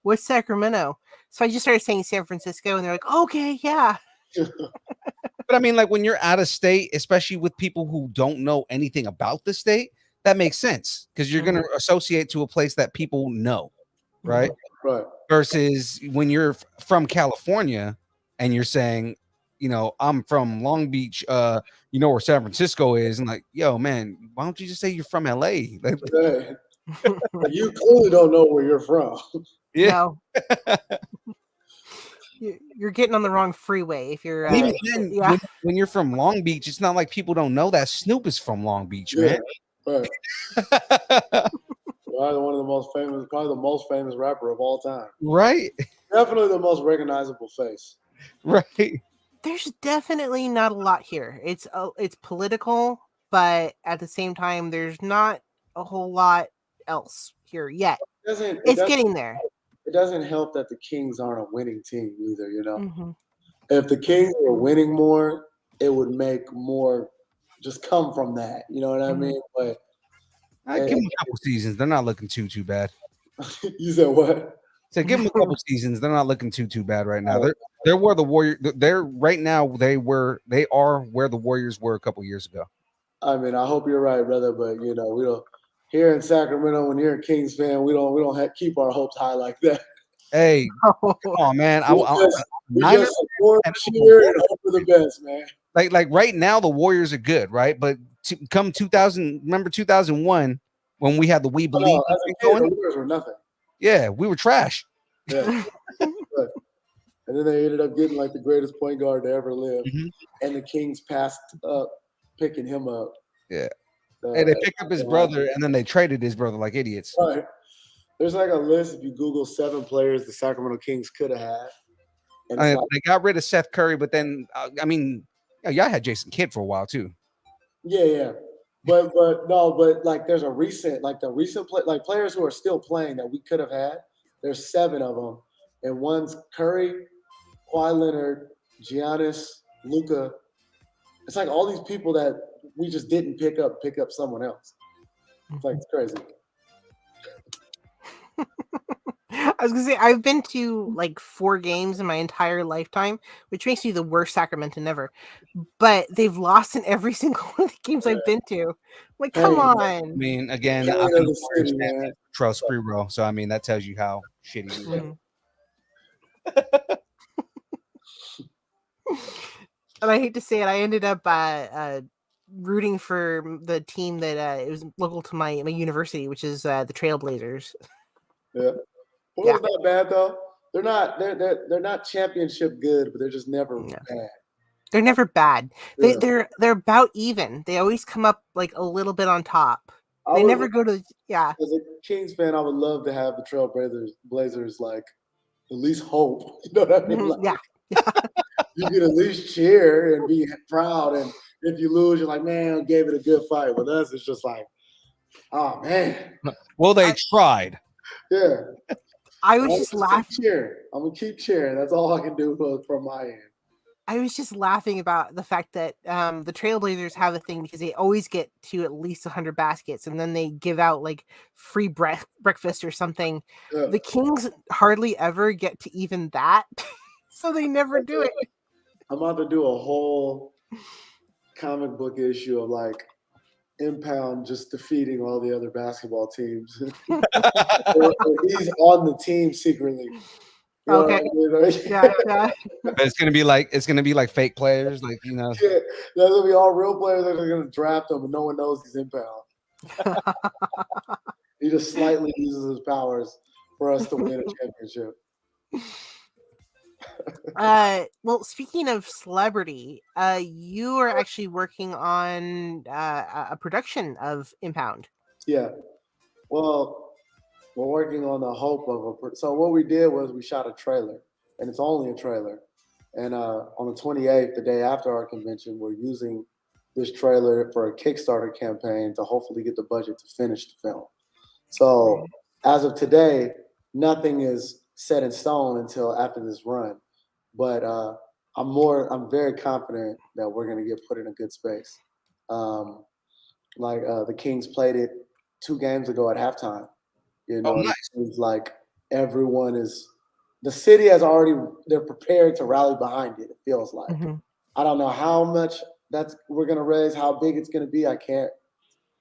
What's Sacramento?" So I just started saying San Francisco, and they're like, "Okay, yeah." But I mean, like when you're out of state, especially with people who don't know anything about the state, that makes sense because you're going to associate to a place that people know, right? Right. Versus when you're from California and you're saying I'm from Long Beach, where San Francisco is, and like, yo, man, why don't you just say you're from LA? Like, Hey, you clearly don't know where you're from. yeah. No. You're getting on the wrong freeway if you're. Even then, when you're from Long Beach, it's not like people don't know that Snoop is from Long Beach, man. Right. One of the most famous, probably the most famous rapper of all time. Right. Definitely the most recognizable face. Right. There's definitely not a lot here. It's political, but at the same time, there's not a whole lot else here yet. It's getting there. It doesn't help that the Kings aren't a winning team either, Mm-hmm. If the Kings were winning more, it would make more just come from that. You know what I mean? But give them a couple seasons. They're not looking too bad. You said what? So give them a couple seasons. They're not looking too bad right now. They're where the Warriors. They're right now. They are where the Warriors were a couple years ago. I mean, I hope you're right, brother. But we don't. Here in Sacramento, when you're a Kings fan, we don't keep our hopes high like that. Hey, come on, man! We just support, cheer, and hope for the best, man. Like right now, the Warriors are good, right? But come 2000, remember 2001 when we had the We Believe going? The Warriors were nothing. Yeah, we were trash. Yeah. And then they ended up getting like the greatest point guard to ever live, and the Kings passed up picking him up. Yeah. And they picked up his brother, and then they traded his brother like idiots. Right. There's like a list, if you Google 7 players the Sacramento Kings could have had. And they got rid of Seth Curry, but then, y'all had Jason Kidd for a while, too. Yeah. But like there's a recent, like the recent players who are still playing that we could have had. There's 7 of them. And one's Curry, Kawhi Leonard, Giannis, Luka. It's like all these people that we just didn't pick up someone else. It's like, it's crazy. I was gonna say I've been to like 4 games in my entire lifetime, which makes me the worst Sacramentan ever. But they've lost in every single one of the games I've been to. Like, come on. I mean, again, I'm a Trust free row, so I mean that tells you how shitty it is. And I hate to say it, I ended up rooting for the team that it was local to my university, which is the Trailblazers. Yeah. Well, it's not bad though. They're not championship good, but they're just never bad. They're never bad. They're about even. They always come up like a little bit on top. They never go to As a Kings fan, I would love to have the Trailblazers like at least hope. You know what I mean? Like, you can at least cheer and be proud. And if you lose, you're like, man, I gave it a good fight. With us, it's just like, oh man. Well, they tried. Yeah. I was just laughing. I'm gonna keep cheering. That's all I can do from my end. I was just laughing about the fact that the Trailblazers have a thing because they always get to at least 100 baskets, and then they give out like free breakfast or something. Yeah. The Kings hardly ever get to even that, so they never do it. I'm about to do a whole comic book issue of like Impound just defeating all the other basketball teams. He's on the team secretly. You okay. I mean? Yeah. It's gonna be like fake players, like Yeah, there's gonna be all real players that are gonna draft him, and no one knows he's Impound. He just slightly uses his powers for us to win a championship. Well, speaking of celebrity, you are actually working on a production of Impound. Yeah. Well, we're working on the hope of so what we did was we shot a trailer, and it's only a trailer. And on the 28th, the day after our convention, we're using this trailer for a Kickstarter campaign to hopefully get the budget to finish the film. So as of today, nothing is set in stone until after this run. But I'm very confident that we're going to get put in a good space. The Kings played it 2 games ago at halftime. You know, nice. It's like everyone is. The city has they're prepared to rally behind it. It feels like. Mm-hmm. I don't know how much we're going to raise, how big it's going to be. I can't,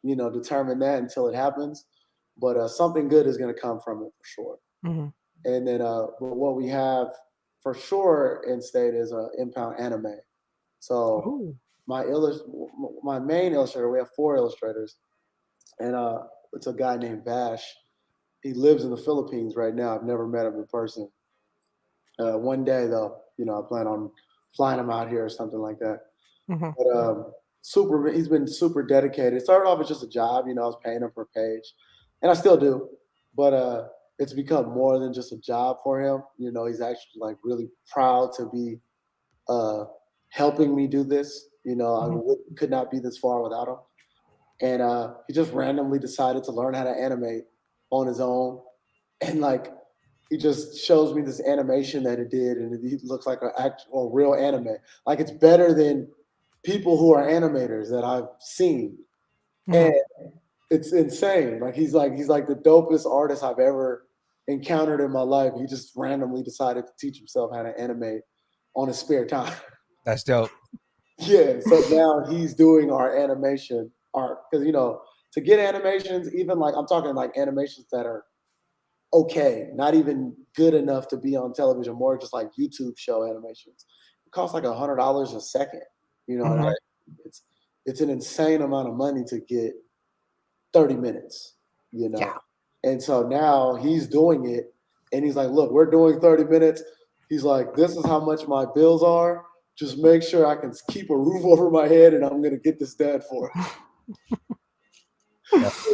determine that until it happens. But something good is going to come from it for sure. Mm-hmm. And then what we have for sure in state is an Impound anime. So Ooh. my main illustrator, we have 4 illustrators, and it's a guy named Vash. He lives in the Philippines right now. I've never met him in person. One day though, I plan on flying him out here or something like that. Mhm. But he's been super dedicated. It started off as just a job, I was paying him per page, and I still do, but it's become more than just a job for him. He's actually like really proud to be helping me do this. Could not be this far without him. And he just randomly decided to learn how to animate on his own, and like he just shows me this animation that it did, and it looks like an actual real anime. Like it's better than people who are animators that I've seen, and it's insane. Like he's like the dopest artist I've ever encountered in my life. He just randomly decided to teach himself how to animate on his spare time. That's dope. Yeah, so now he's doing our animation art because to get animations, even like I'm talking like animations that are okay, not even good enough to be on television, more just like YouTube show animations. It costs like $100 a second. Mhm. It's an insane amount of money to get 30 minutes. Yeah. And so now he's doing it, and he's like, "Look, we're doing 30 minutes." He's like, "This is how much my bills are. Just make sure I can keep a roof over my head, and I'm gonna get this done for it."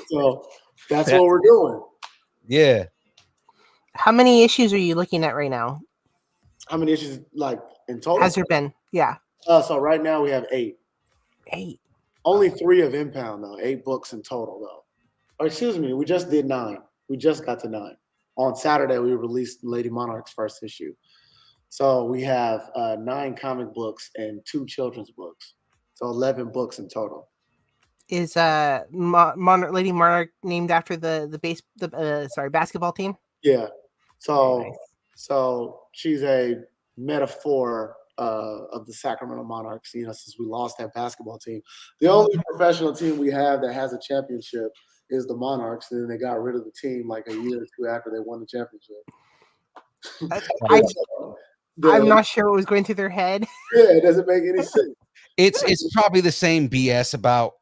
So that's what we're doing. Yeah. How many issues are you looking at right now? How many issues like in total? Has there been? Yeah. So right now we have 8. 8. Only 3 of Impound though. 8 books in total though. Or excuse me, we just did 9. We just got to 9. On Saturday we released Lady Monarch's first issue. So we have 9 comic books and 2 children's books. So 11 books in total. Is Lady Monarch named after the basketball team? Yeah. So Very nice. so she's a metaphor of the Sacramento Monarchs, since we lost that basketball team. The only professional team we have that has a championship is the Monarchs, and then they got rid of the team like a year or 2 after they won the championship. I'm not sure what was going through their head. Yeah, it doesn't make any sense. It's probably the same BS about,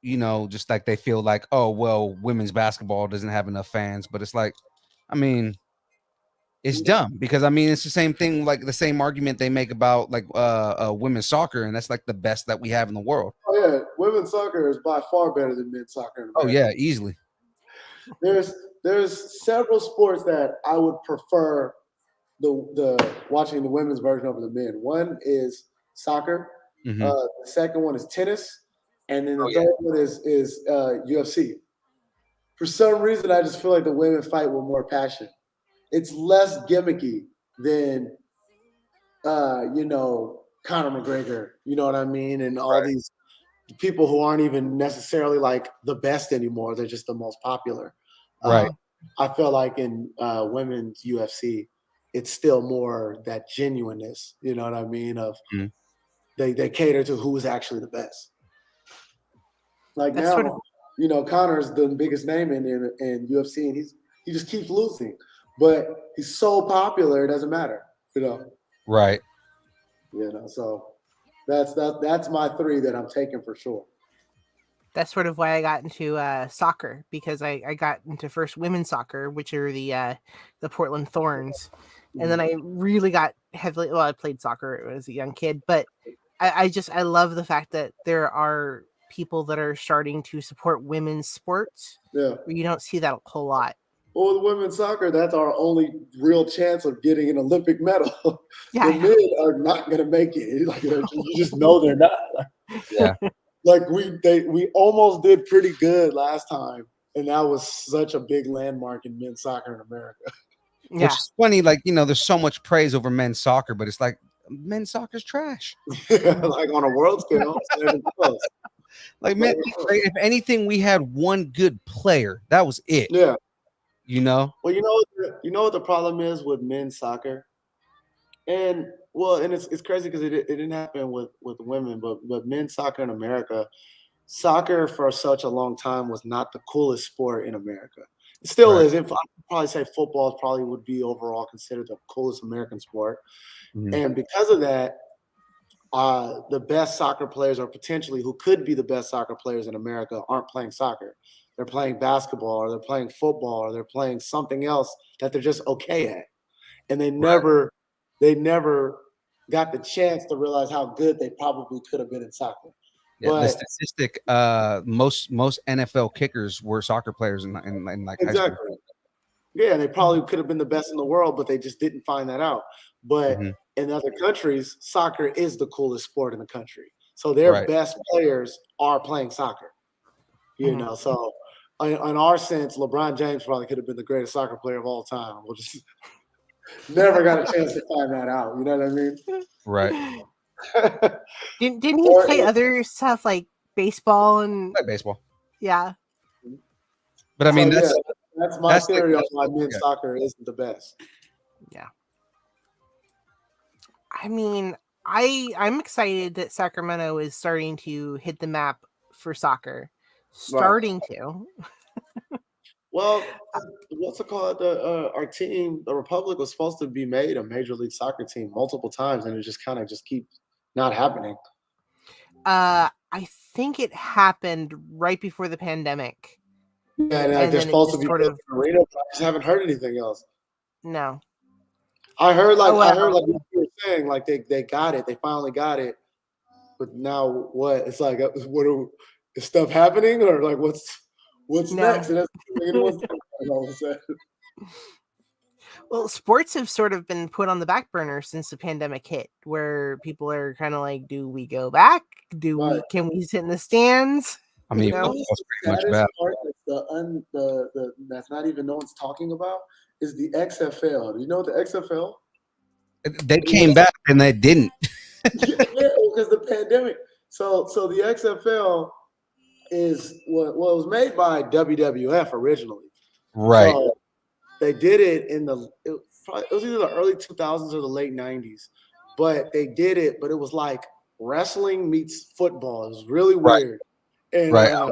just like they feel like, oh, well, women's basketball doesn't have enough fans. But it's like, I mean, it's dumb because, it's the same thing, like the same argument they make about like women's soccer. And that's like the best that we have in the world. Oh, yeah. Women's soccer is by far better than men's soccer. Oh, yeah, easily. There's several sports that I would prefer the watching the women's version over the men. One is soccer. Mhm. The second one is tennis, and then the third one is UFC. For some reason, I just feel like the women fight with more passion. It's less gimmicky than Conor McGregor. You know what I mean? And all these people who aren't even necessarily like the best anymore. They're just the most popular. Right. I feel like in women's UFC, it's still more that genuineness. You know what I mean? Of they cater to who is actually the best. Like That's now, Conor's the biggest name in UFC, and he just keeps losing, but he's so popular it doesn't matter. Right. So that's my 3 that I'm taking for sure. That's sort of why I got into soccer, because I got into first women's soccer, which are the Portland Thorns. And then I really got heavily, I played soccer as a young kid, but I love the fact that there are people that are starting to support women's sports. Yeah. Where you don't see that a whole lot. Well, the women's soccer, that's our only real chance of getting an Olympic medal. Yeah, the men are not going to make it. Like, you just know they're not. Yeah. Like we almost did pretty good last time, and that was such a big landmark in men's soccer in America. Yeah. Which is funny, like, there's so much praise over men's soccer, but it's like men's soccer's trash. Like on a world scale, like, man, if anything, we had one good player. That was it. Yeah. Well, you know what the problem is with men's soccer, and it's crazy because it didn't happen with women, but men's soccer in America, soccer for such a long time was not the coolest sport in America. It still isn't. I'd probably say football probably would be overall considered the coolest American sport, and because of that, the best soccer players, or potentially who could be the best soccer players in America, aren't playing soccer. They're playing basketball, or they're playing football, or they're playing something else that they're just okay at. And they never got the chance to realize how good they probably could have been in soccer. Yeah, but the statistic, most NFL kickers were soccer players in like high exactly. school. Yeah, they probably could have been the best in the world, but they just didn't find that out. But in other countries, soccer is the coolest sport in the country. So their best players are playing soccer. You know, so in our sense, LeBron James probably could have been the greatest soccer player of all time. We'll just never got a chance to find that out. You know what I mean? Right. Didn't he play other stuff like baseball and baseball? Yeah. But I mean, that's my theory on why men's soccer isn't the best. Yeah. I mean, I'm excited that Sacramento is starting to hit the map for soccer. Starting to. Well, what's it called? Our team, the Republic, was supposed to be made a Major League Soccer team multiple times, and it just kind of keeps not happening. I think it happened right before the pandemic. Yeah, and they're supposed to be sort of arena, but I just haven't heard anything else. No. I heard like what you were saying, like they got it, they finally got it, but now what? It's like is stuff happening, or like what's next? And that's all of a sudden. Well, sports have sort of been put on the back burner since the pandemic hit, where people are kind of like, do we go back? Can we sit in the stands? I mean, that's pretty much bad. Part that's not even no one's talking about is the XFL. Do you know what the XFL? They came back and they didn't. Yeah, because the pandemic. So the XFL is what was made by WWF originally. Right. So they did it it was either the early 2000s or the late 90s, but they did it. But it was like wrestling meets football. It was really weird, and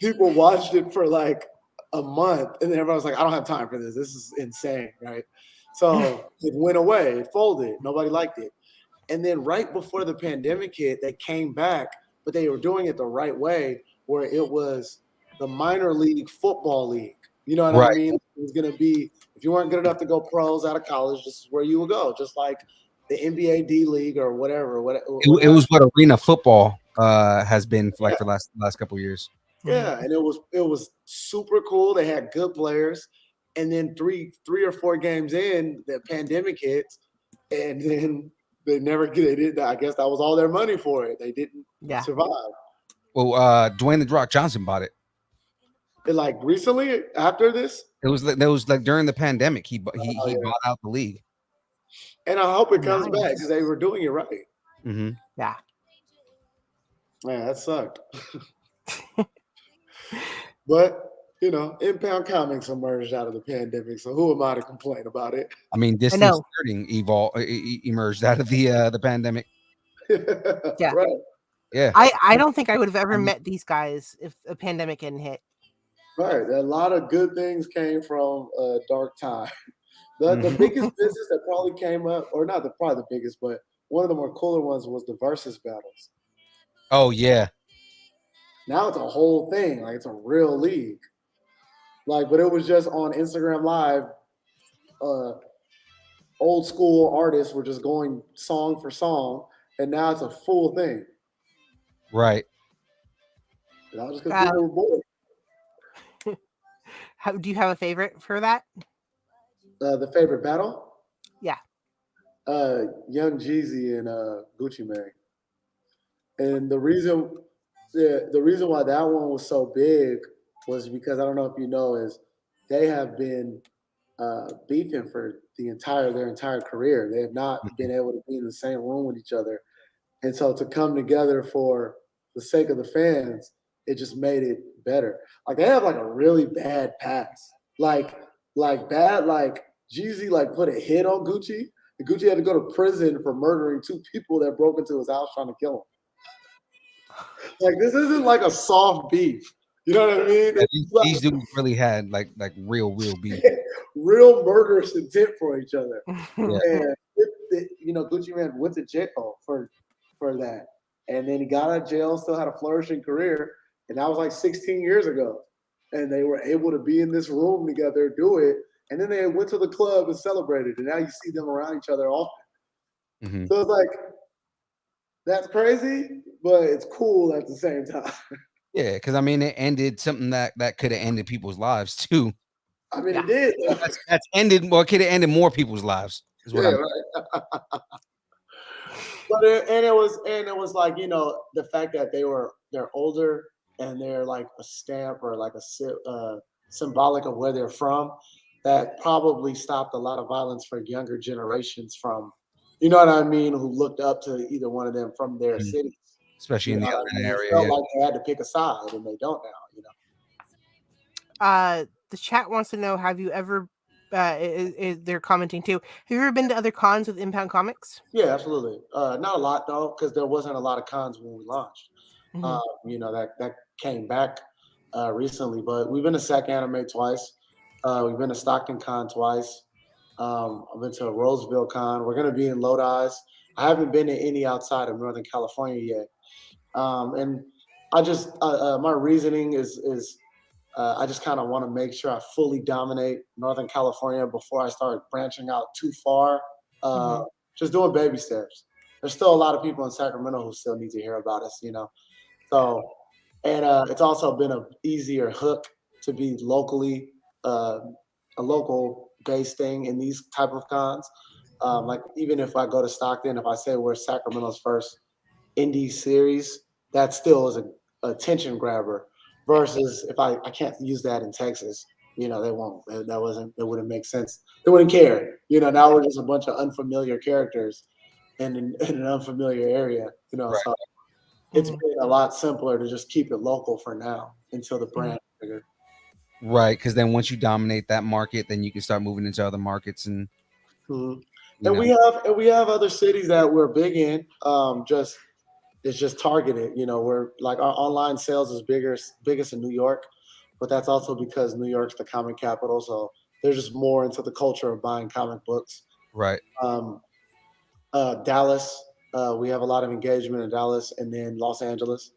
people watched it for like a month, and then everybody was like, "I don't have time for this. This is insane." Right? So it went away. It folded. Nobody liked it. And then right before the pandemic hit, they came back, but they were doing it the right way, where it was the minor league football league. You know what I mean? It was going to be, if you weren't good enough to go pros out of college, this is where you would go, just like the NBA D League or whatever. It was what arena football has been for like for the last couple of years. Yeah, and it was super cool. They had good players, and then three or four games in, the pandemic hits, and then they did. I guess that was all their money for it. They didn't survive. Well, Dwayne the Rock Johnson bought it. Like recently, after this, it was like during the pandemic. He bought out the league, and I hope it comes back because they were doing it right. Mm-hmm. Yeah, man, that sucked. But you know, Impound Comics emerged out of the pandemic, so who am I to complain about it? I mean, distance learning emerged out of the pandemic. Yeah, right. Yeah, I don't think I would have ever met these guys if a pandemic hadn't hit. Right, a lot of good things came from a dark time. The biggest business that probably came up, or not probably the biggest, but one of the more cooler ones was the versus battles. Oh yeah. Now it's a whole thing, like it's a real league. Like, but it was just on Instagram Live. Old school artists were just going song for song, and now it's a full thing. Right. And I was just because people were bored. Do you have a favorite for that? The favorite battle? Yeah. Young Jeezy and Gucci Mane. And the reason why that one was so big was because, I don't know if you know, is they have been beefing for their entire career. They have not been able to be in the same room with each other. And so to come together for the sake of the fans, it just made it better. Like they have like a really bad past. Like Jeezy like put a hit on Gucci. And Gucci had to go to prison for murdering two people that broke into his house trying to kill him. Like this isn't like a soft beef. You know what I mean? Yeah, these dudes really had like real beef. Real murderous intent for each other. Yeah. And Gucci Mane went to jail for for that. And then he got out of jail, still had a flourishing career. And that was like 16 years ago. And they were able to be in this room together, do it. And then they went to the club and celebrated. And now you see them around each other often. Mhm. So it's like, that's crazy, but it's cool at the same time. Yeah, because I mean, it ended something that could have ended people's lives too. I mean, it did. That's ended. Well, it could have ended more people's lives. Is what I'm. Right. But it was like, you know, the fact that they're older and they're like a stamp or like a symbolic of where they're from, that probably stopped a lot of violence for younger generations from, you know what I mean, who looked up to either one of them from their cities. Especially You in the know, urban it area. felt Yeah. like they had to pick a side, and they don't now. You know. The chat wants to know: have you ever? They're commenting too. Have you ever been to other cons with Impound Comics? Yeah, absolutely. Not a lot though, because there wasn't a lot of cons when we launched. You know, that came back recently, but we've been to SAC Anime twice. We've been to Stockton Con twice. I've been to Roseville Con. We're going to be in Lodi's. I haven't been to any outside of Northern California yet. And I just, my reasoning is I just kind of want to make sure I fully dominate Northern California before I start branching out too far. Just doing baby steps. There's still a lot of people in Sacramento who still need to hear about us, you know. So, and it's also been an easier hook to be locally, a local based thing in these type of cons. Like even if I go to Stockton, if I say we're Sacramento's first indie series, that still is a attention grabber. Versus if I can't use that in Texas, you know, they won't. It wouldn't make sense. They wouldn't care. You know, now we're just a bunch of unfamiliar characters in an unfamiliar area. You know, so it's been a lot simpler to just keep it local for now until the brand is bigger. Right, because then once you dominate that market, then you can start moving into other markets and. And we have other cities that we're big in. It's just targeted. You know, we're like our online sales is biggest in New York, but that's also because New York's the comic capital. So there's just more into the culture of buying comic books. Right. Dallas, we have a lot of engagement in Dallas, and then Los Angeles.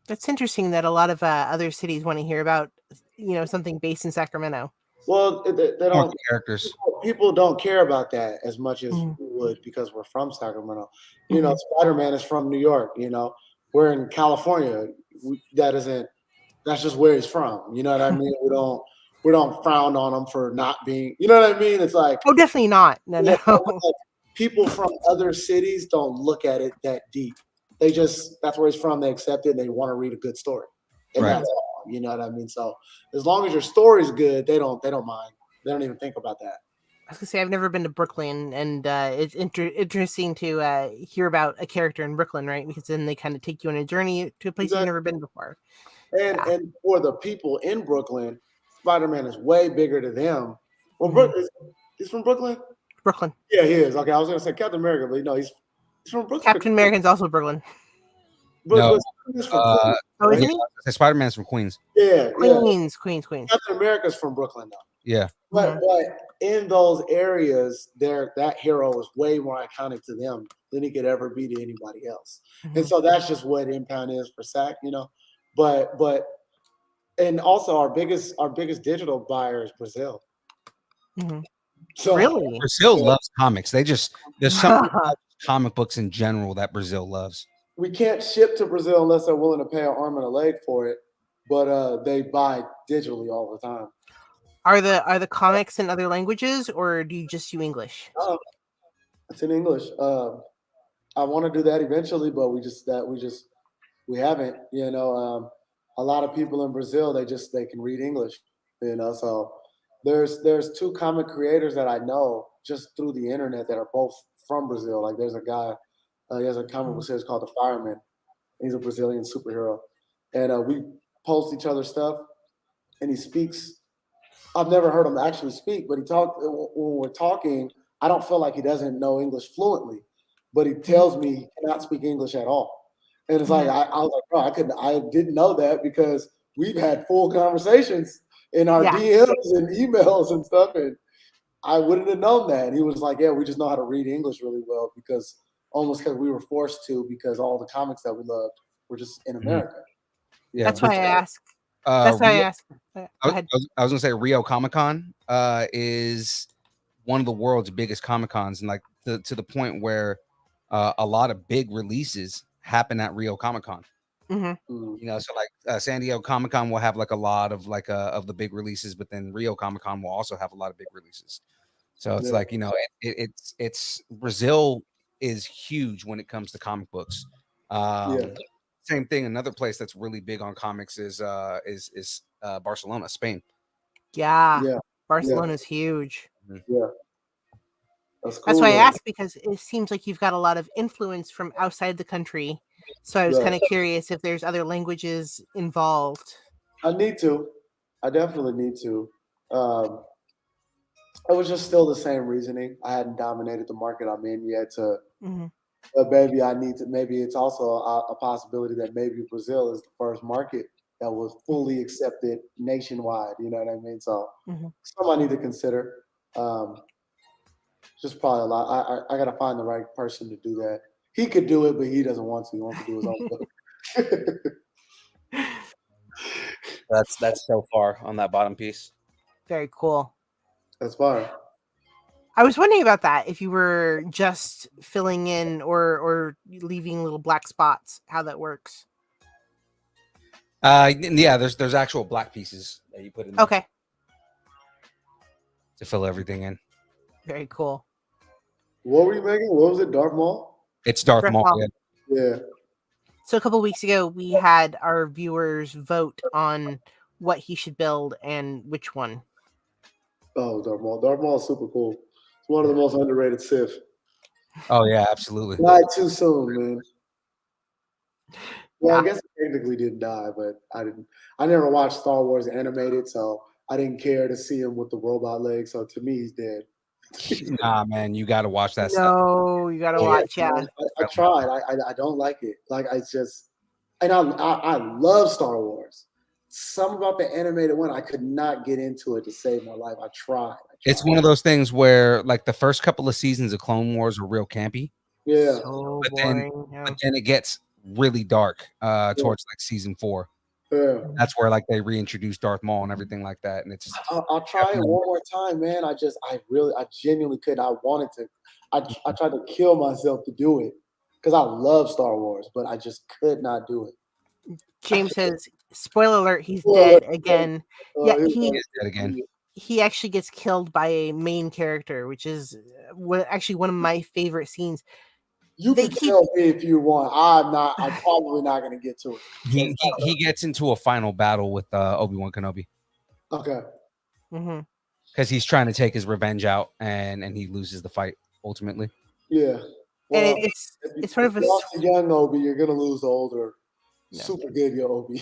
That's interesting that a lot of other cities want to hear about, you know, something based in Sacramento. Well, they don't. Characters. People don't care about that as much as we would because we're from Sacramento. You know, Spider-Man is from New York. You know, we're in California. That's just where he's from. You know what I mean? We don't frown on him for not being. You know what I mean? It's like, oh, definitely not. No. Like, people from other cities don't look at it that deep. They just that's where he's from. They accept it. And they want to read a good story, and that's all. You know what I mean? So as long as your story's good, they don't mind. They don't even think about that. I was gonna say I've never been to Brooklyn, and it's interesting to hear about a character in Brooklyn, right? Because then they kind of take you on a journey to a place you've never been before. And for the people in Brooklyn, Spider-Man is way bigger to them. Well, he's from Brooklyn. Brooklyn. Yeah, he is. Okay, I was gonna say Captain America, but no, he's from Brooklyn. Captain American's also Brooklyn. But he's from Queens. Oh, isn't he? Spider-Man's from Queens. Yeah, Queens. Captain America's from Brooklyn, though. Yeah. But in those areas, that hero is way more iconic to them than he could ever be to anybody else. And so that's just what Impound is for SAC, you know. But and also our biggest digital buyer is Brazil. So really, Brazil loves comics. There's some comic books in general that Brazil loves. We can't ship to Brazil unless they're willing to pay an arm and a leg for it. But they buy digitally all the time. Are the comics in other languages, or do you just do English? It's in English. I want to do that eventually, but we haven't. You know, a lot of people in Brazil they can read English. You know, so there's two comic creators that I know just through the internet that are both from Brazil. Like there's a guy, he has a comic book series called The Fireman. He's a Brazilian superhero, and we post each other's stuff, and he speaks. I've never heard him actually speak, but when we're talking, I don't feel like he doesn't know English fluently, but he tells me he cannot speak English at all. And it's like, I was like, bro, I didn't know that because we've had full conversations in our DMs and emails and stuff. And I wouldn't have known that. And he was like, yeah, we just know how to read English really well because almost because we were forced to, because all the comics that we loved were just in America. Yeah, That's why I asked. That's why I asked. Go ahead. I was gonna say Rio Comic Con is one of the world's biggest Comic Cons, and like to the point where a lot of big releases happen at Rio Comic Con. Mm-hmm. You know, so like San Diego Comic Con will have like a lot of like of the big releases, but then Rio Comic Con will also have a lot of big releases. So it's like, you know, it's Brazil is huge when it comes to comic books. Same thing. Another place that's really big on comics is Barcelona, Spain. Yeah. Barcelona's huge. Yeah. That's cool. That's why I asked, because it seems like you've got a lot of influence from outside the country. So I was kind of curious if there's other languages involved. I need to. I definitely need to. It was just still the same reasoning. I hadn't dominated the market I'm in yet but maybe I need to, maybe it's also a possibility that maybe Brazil is the first market that was fully accepted nationwide. You know what I mean? So something I need to consider. Just probably a lot. I got to find the right person to do that. He could do it, but he doesn't want to. He wants to do his own book. That's so far on that bottom piece. Very cool. That's fine. I was wondering about that, if you were just filling in or leaving little black spots, how that works. Yeah, there's actual black pieces that you put in there. Okay. To fill everything in. Very cool. What were you making? What was it? Darth Maul? It's Darth Maul. Yeah. So a couple of weeks ago, we had our viewers vote on what he should build and which one. Oh, Darth Maul. Darth Maul is super cool. It's one of the most underrated Sith. Oh yeah, absolutely. Died too soon, man. Well, I guess he technically didn't die, but I never watched Star Wars animated, so I didn't care to see him with the robot legs. So to me, he's dead. Nah, man, you got to watch that stuff. No, you got to watch. Yeah, I tried. I don't like it. Like I just, and I love Star Wars. Something about the animated one, I could not get into it to save my life. I tried. It's one of those things where, like, the first couple of seasons of Clone Wars are real campy. Yeah, so but boring. then it gets really dark towards like season 4. Yeah. That's where like they reintroduce Darth Maul and everything like that, and it's. I'll try it one more time, man. I genuinely couldn't. I wanted to. I tried to kill myself to do it because I love Star Wars, but I just could not do it. James says, spoiler alert, he's dead again. Yeah, he is dead again. He actually gets killed by a main character, which is actually one of my favorite scenes. You can tell me if you want. I'm probably not going to get to it. He gets into a final battle with Obi-Wan Kenobi. Okay. Because he's trying to take his revenge out, and he loses the fight ultimately. Yeah. Well, and it's sort of a young Obi. You're going to lose the older. Yeah. Super good, yo, Obi.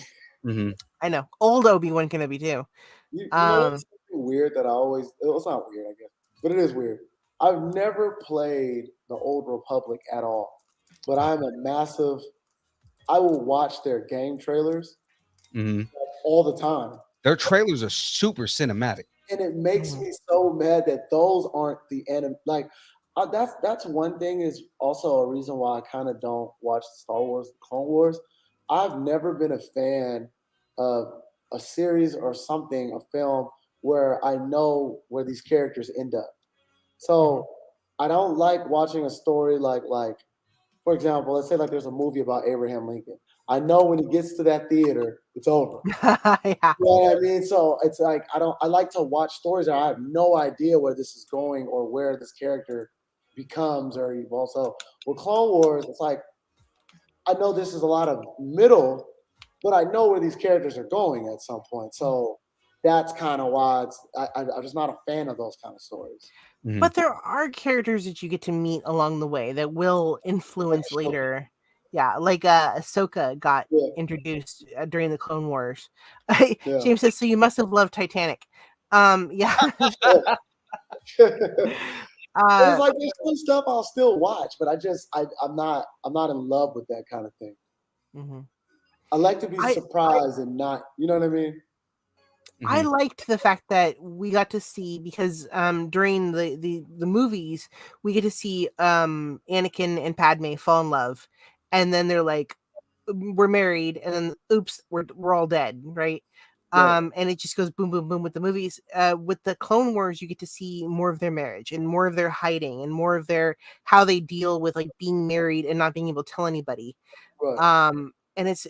I know. Old Obi-Wan Kenobi too. You know something weird that it's not weird, I guess, but it is weird. I've never played the Old Republic at all, but I'm a massive. I will watch their game trailers all the time. Their trailers are super cinematic, and it makes me so mad that those aren't the anime. Like that's one thing. Is also a reason why I kind of don't watch Star Wars, Clone Wars. I've never been a fan of a series or something, a film where I know where these characters end up. So I don't like watching a story like, for example, let's say like there's a movie about Abraham Lincoln. I know when he gets to that theater, it's over. Yeah. You know what I mean? So it's like I like to watch stories that I have no idea where this is going or where this character becomes or evolves. So with Clone Wars, it's like I know this is a lot of middle, but I know where these characters are going at some point. So that's kind of why I'm just not a fan of those kind of stories. But there are characters that you get to meet along the way that will influence later. Yeah, like Ahsoka got introduced during the Clone Wars. James says, so you must have loved Titanic. Yeah. It's like there's some stuff I'll still watch, but I'm not in love with that kind of thing. I like to be surprised and not, you know what I mean? I liked the fact that we got to see, because during the movies we get to see Anakin and Padme fall in love, and then they're like, we're married, and then oops, we're all dead, right? Right. And it just goes boom, boom, boom with the movies. With the Clone Wars, you get to see more of their marriage and more of their hiding and more of their how they deal with like being married and not being able to tell anybody. Right. And it's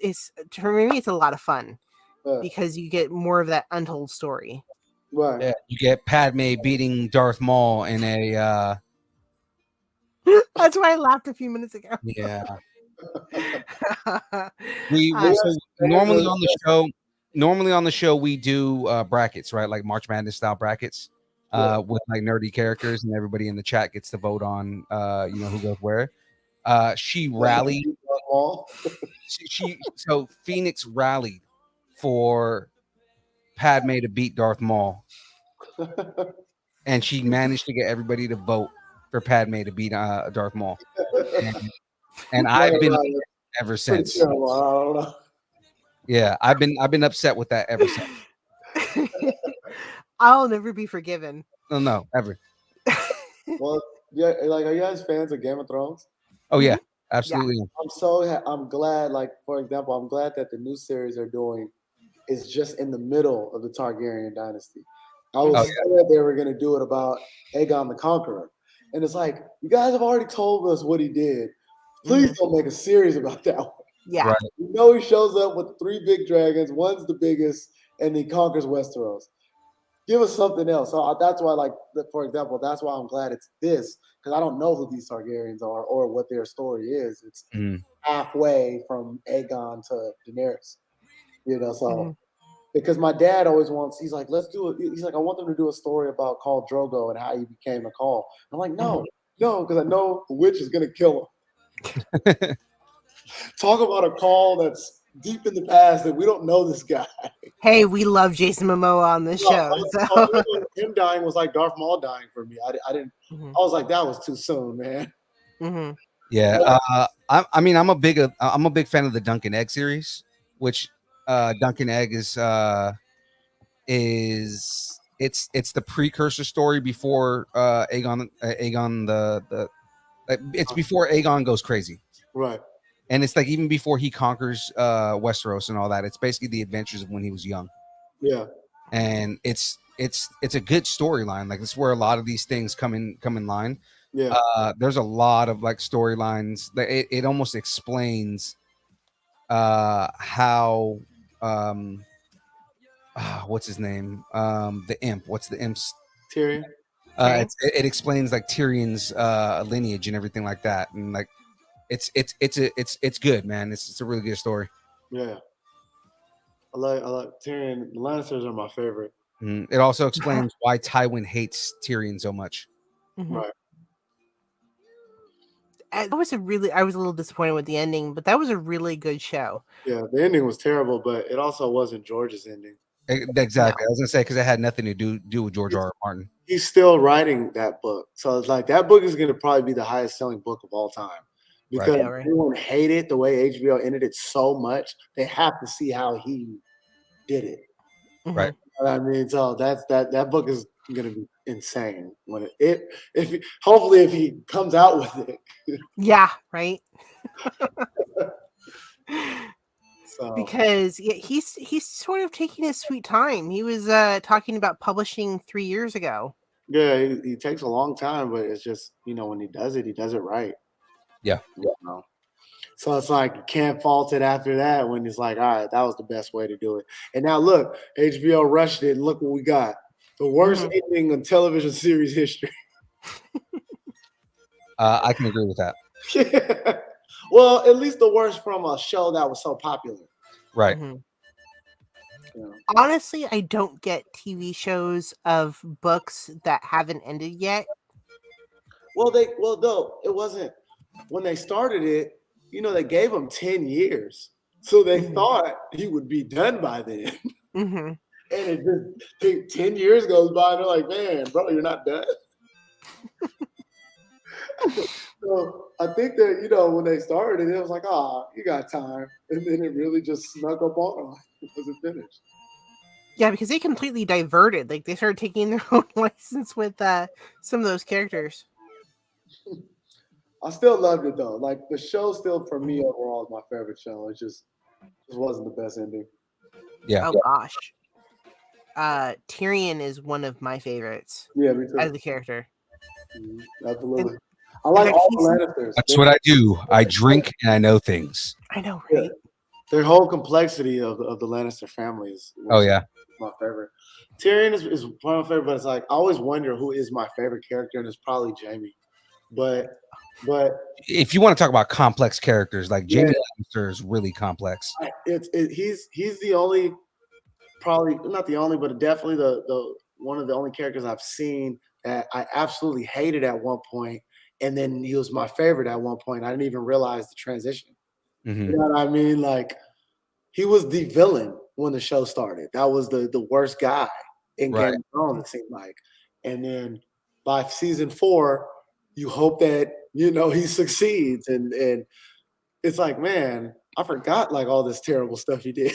for me, it's a lot of fun Right. because you get more of that untold story. Right. Yeah, you get Padme beating Darth Maul in a That's why I laughed a few minutes ago. yeah. Uh, So normally on the show we do brackets, right? Like March Madness style brackets with like nerdy characters, and everybody in the chat gets to vote on who goes where. She rallied. So Phoenix rallied for Padme to beat Darth Maul, and she managed to get everybody to vote for Padme to beat Darth Maul. And I've been ever since. Yeah, I've been upset with that ever since. I'll never be forgiven. No, ever. Well, yeah, like, are you guys fans of Game of Thrones? Oh yeah, absolutely. Yeah. I'm glad, like, for example, I'm glad that the new series they're doing is just in the middle of the Targaryen dynasty. I was scared they were going to do it about Aegon the Conqueror. And it's like, you guys have already told us what he did. Please don't make a series about that one. Yeah. Right. You know he shows up with 3 big dragons. One's the biggest, and he conquers Westeros. Give us something else. So that's why, like, for example, that's why I'm glad it's this, because I don't know who these Targaryens are or what their story is. It's halfway from Aegon to Daenerys. So because my dad always wants, he's like, let's do it. He's like, I want them to do a story about Khal Drogo and how he became a Khal. I'm like, no, because I know the witch is gonna kill him. Talk about a Khal that's deep in the past that we don't know this guy. Hey, we love Jason Momoa on this show. So. Him dying was like Darth Maul dying for me. I didn't. I was like, that was too soon, man. Yeah, I'm a big fan of the Duncan Egg series, which Duncan Egg is it's the precursor story before Aegon it's before Aegon goes crazy. Right. And it's like even before he conquers Westeros and all that. It's basically the adventures of when he was young. Yeah. And it's a good storyline. Like, it's where a lot of these things come in line. Yeah. There's a lot of like storylines that it almost explains how what's his name? The imp. What's the imp's? Tyrion. It explains like Tyrion's lineage and everything like that. And like it's good, man. It's a really good story. Yeah. I like Tyrion. The Lannisters are my favorite. It also explains why Tywin hates Tyrion so much. Right. I was a little disappointed with the ending, but that was a really good show. Yeah, the ending was terrible, but it also wasn't George's ending. Exactly. I was gonna say, because it had nothing to do with George R.R. Martin. He's still writing that book, so it's like that book is going to probably be the highest selling book of all time because everyone hated the way HBO ended it so much. They have to see how he did it. Right. I mean, so that book is going to be insane when hopefully if he comes out with it. Yeah. Right. So. Because he's sort of taking his sweet time. He was talking about publishing 3 years ago. Yeah, he takes a long time, but it's just, when he does it right. Yeah. So it's like you can't fault it after that when it's like, all right, that was the best way to do it. And now look, HBO rushed it and look what we got. The worst ending in television series history. I can agree with that. Yeah. Well, at least the worst from a show that was so popular. Right. Yeah. Honestly, I don't get TV shows of books that haven't ended yet. Well, no, it wasn't. When they started it, they gave him 10 years. So they thought he would be done by then. And it just 10 years goes by and they're like, man, bro, you're not done. So I think that, when they started it was like, you got time. And then it really just snuck up on him. It wasn't finished. Yeah, because they completely diverted. Like they started taking their own license with some of those characters. I still loved it though. Like the show still for me overall is my favorite show. It just wasn't the best ending. Yeah. Oh gosh. Tyrion is one of my favorites Yeah, me too. as a character. Absolutely. And, I like fact, all the he's- Lannisters. That's what I do. I drink and I know things. I know, Yeah. right? Their whole complexity of the Lannister family is Oh yeah. my favorite. Tyrion is one of my favorite, but it's like I always wonder who is my favorite character, and it's probably Jaime. But If you want to talk about complex characters, like Yeah. Jaime Lannister is really complex. he's the only, probably not the only, but definitely the one of the only characters I've seen that I absolutely hated at one point, and then he was my favorite at one point. I didn't even realize the transition. Mhm. You know what I mean? Like he was the villain when the show started. That was the worst guy in Right. Game of Thrones, it seemed like. And then by season 4, you hope that he succeeds, and it's like, man, I forgot like all this terrible stuff he did.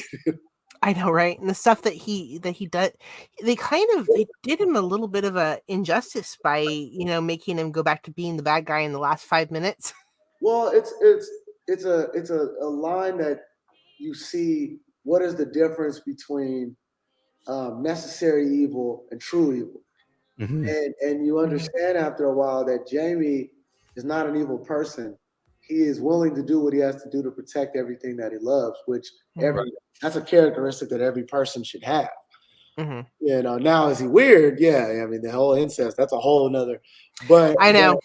I know, right? And the stuff that he does, they did him a little bit of a injustice by making him go back to being the bad guy in the last 5 minutes. Well, it's a line that you see. What is the difference between necessary evil and true evil? Mhm. And you understand after a while that Jaime is not an evil person. He is willing to do what he has to do to protect everything that he loves, which that's a characteristic that every person should have. Mm-hmm. Now is he weird? Yeah, I mean the whole incest, that's a whole nother. But I know.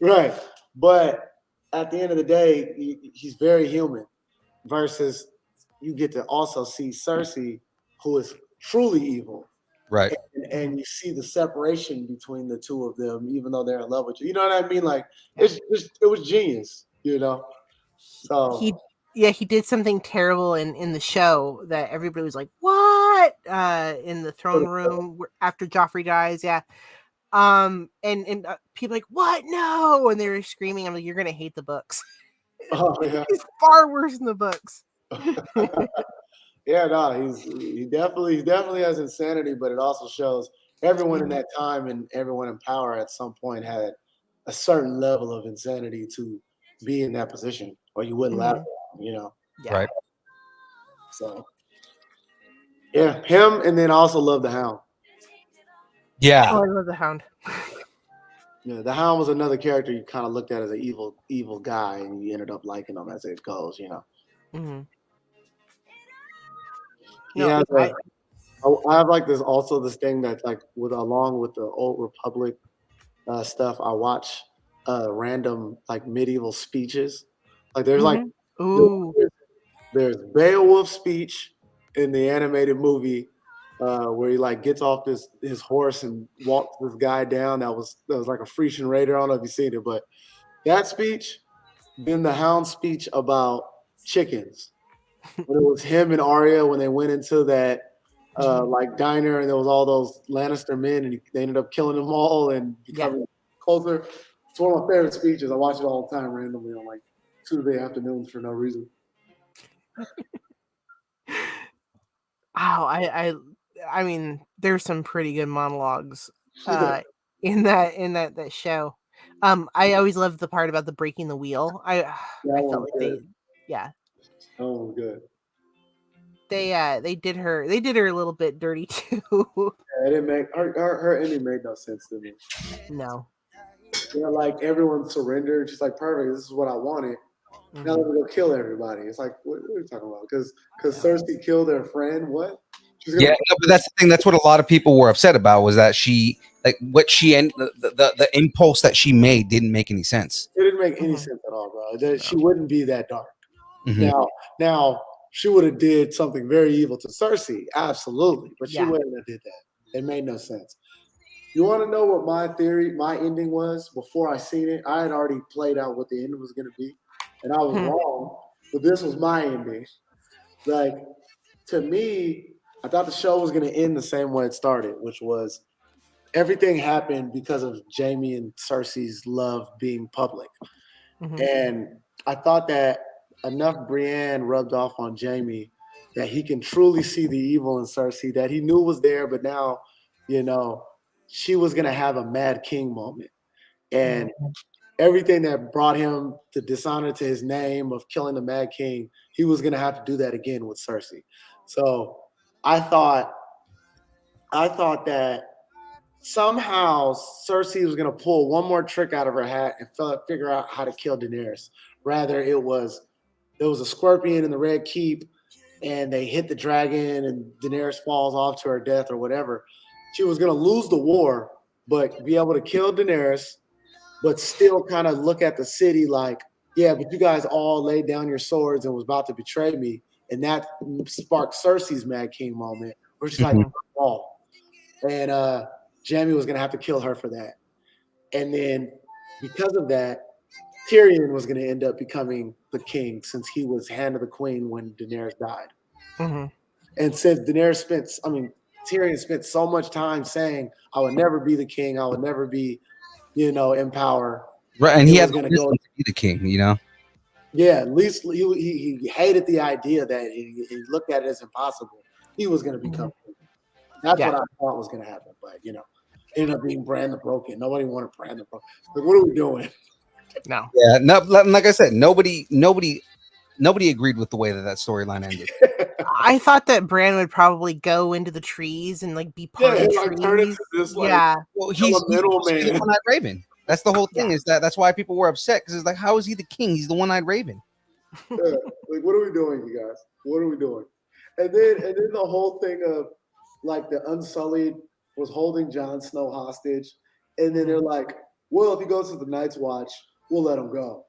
right. But at the end of the day, he's very human. Versus, you get to also see Cersei, who is truly evil. Right. And you see the separation between the two of them, even though they're in love with you. You know what I mean? Like it was genius. So he did something terrible in the show that everybody was like, "What?" In the throne room after Joffrey dies. Yeah. And people like, "What? No!" And they were screaming. I'm like, "You're gonna hate the books." oh yeah. It's far worse than the books. Yeah, no, he definitely has insanity, but it also shows everyone in that time and everyone in power at some point had a certain level of insanity to be in that position, or you wouldn't laugh at them, Yeah. Right. So yeah, him, and then I also love the Hound. Yeah. Oh, I love the Hound. Yeah, the Hound was another character you kind of looked at as an evil guy, and you ended up liking him as it goes, Mm-hmm. Yeah, I have like this thing that's like along with the Old Republic stuff. I watch random like medieval speeches. Like there's like Ooh. there's Beowulf's speech in the animated movie where he like gets off his horse and walks this guy down. That was like a Frisian raider. I don't know if you've seen it, but that speech. Then the Hound speech about chickens. When it was him and Arya when they went into that like diner, and there was all those Lannister men, and they ended up killing them all and becoming closer. It's one of my favorite speeches. I watch it all the time randomly on like Tuesday afternoons for no reason. Wow, I mean, there's some pretty good monologues in that show. I always loved the part about the breaking the wheel. I felt like good. yeah. Oh, good. They did her a little bit dirty too. Yeah, it didn't make her ending made no sense to me. No. Like everyone surrendered, just like perfect. This is what I wanted. Now they're gonna kill everybody. It's like, what are you talking about? Because Cersei killed their friend. What? Yeah, no, but that's the thing. That's what a lot of people were upset about, was that she, like, the impulse that she made didn't make any sense. It didn't make any sense at all, bro. She wouldn't be that dark. Mhm. Now she would have did something very evil to Cersei, absolutely, but she wouldn't have did that. It made no sense. You want to know what my ending was before I seen it? I had already played out what the ending was going to be, and I was wrong. But this was my ending. Like, to me, I thought the show was going to end the same way it started, which was everything happened because of Jaime and Cersei's love being public. And I thought that enough Brienne rubbed off on Jaime that he can truly see the evil in Cersei that he knew was there, but now, you know, she was going to have a Mad King moment. And everything that brought him to dishonor to his name of killing the Mad King, he was going to have to do that again with Cersei. So I thought that somehow Cersei was going to pull one more trick out of her hat and figure out how to kill Daenerys. Rather, there was a scorpion in the Red Keep, and they hit the dragon, and Daenerys falls off to her death or whatever. She was going to lose the war, but be able to kill Daenerys, but still kind of look at the city like, yeah, but you guys all laid down your swords and was about to betray me. And that sparked Cersei's Mad King moment, where she's like, oh. And Jaime was going to have to kill her for that. And then because of that, Tyrion was going to end up becoming the king since he was Hand of the Queen when Daenerys died. Mm-hmm. And since Tyrion spent so much time saying, I would never be the king, I would never be, in power. Right, and he had going to go to be the king, Yeah, at least he hated the idea that he looked at it as impossible. He was going to become king. That's what I thought was going to happen, but ended up being Bran the Broken. Nobody wanted Bran the Broken. Like, what are we doing? No. Yeah, no, like I said, nobody agreed with the way that storyline ended. I thought that Bran would probably go into the trees and like be part of the trees. Turn into this, well, he's the one-eyed raven. That's the whole thing. Is that's why people were upset, because it's like, how is he the king? He's the one-eyed raven. Like, what are we doing, you guys? What are we doing? And then the whole thing of like the Unsullied was holding Jon Snow hostage, and then they're like, well, if he goes to the Night's Watch, we'll let him go.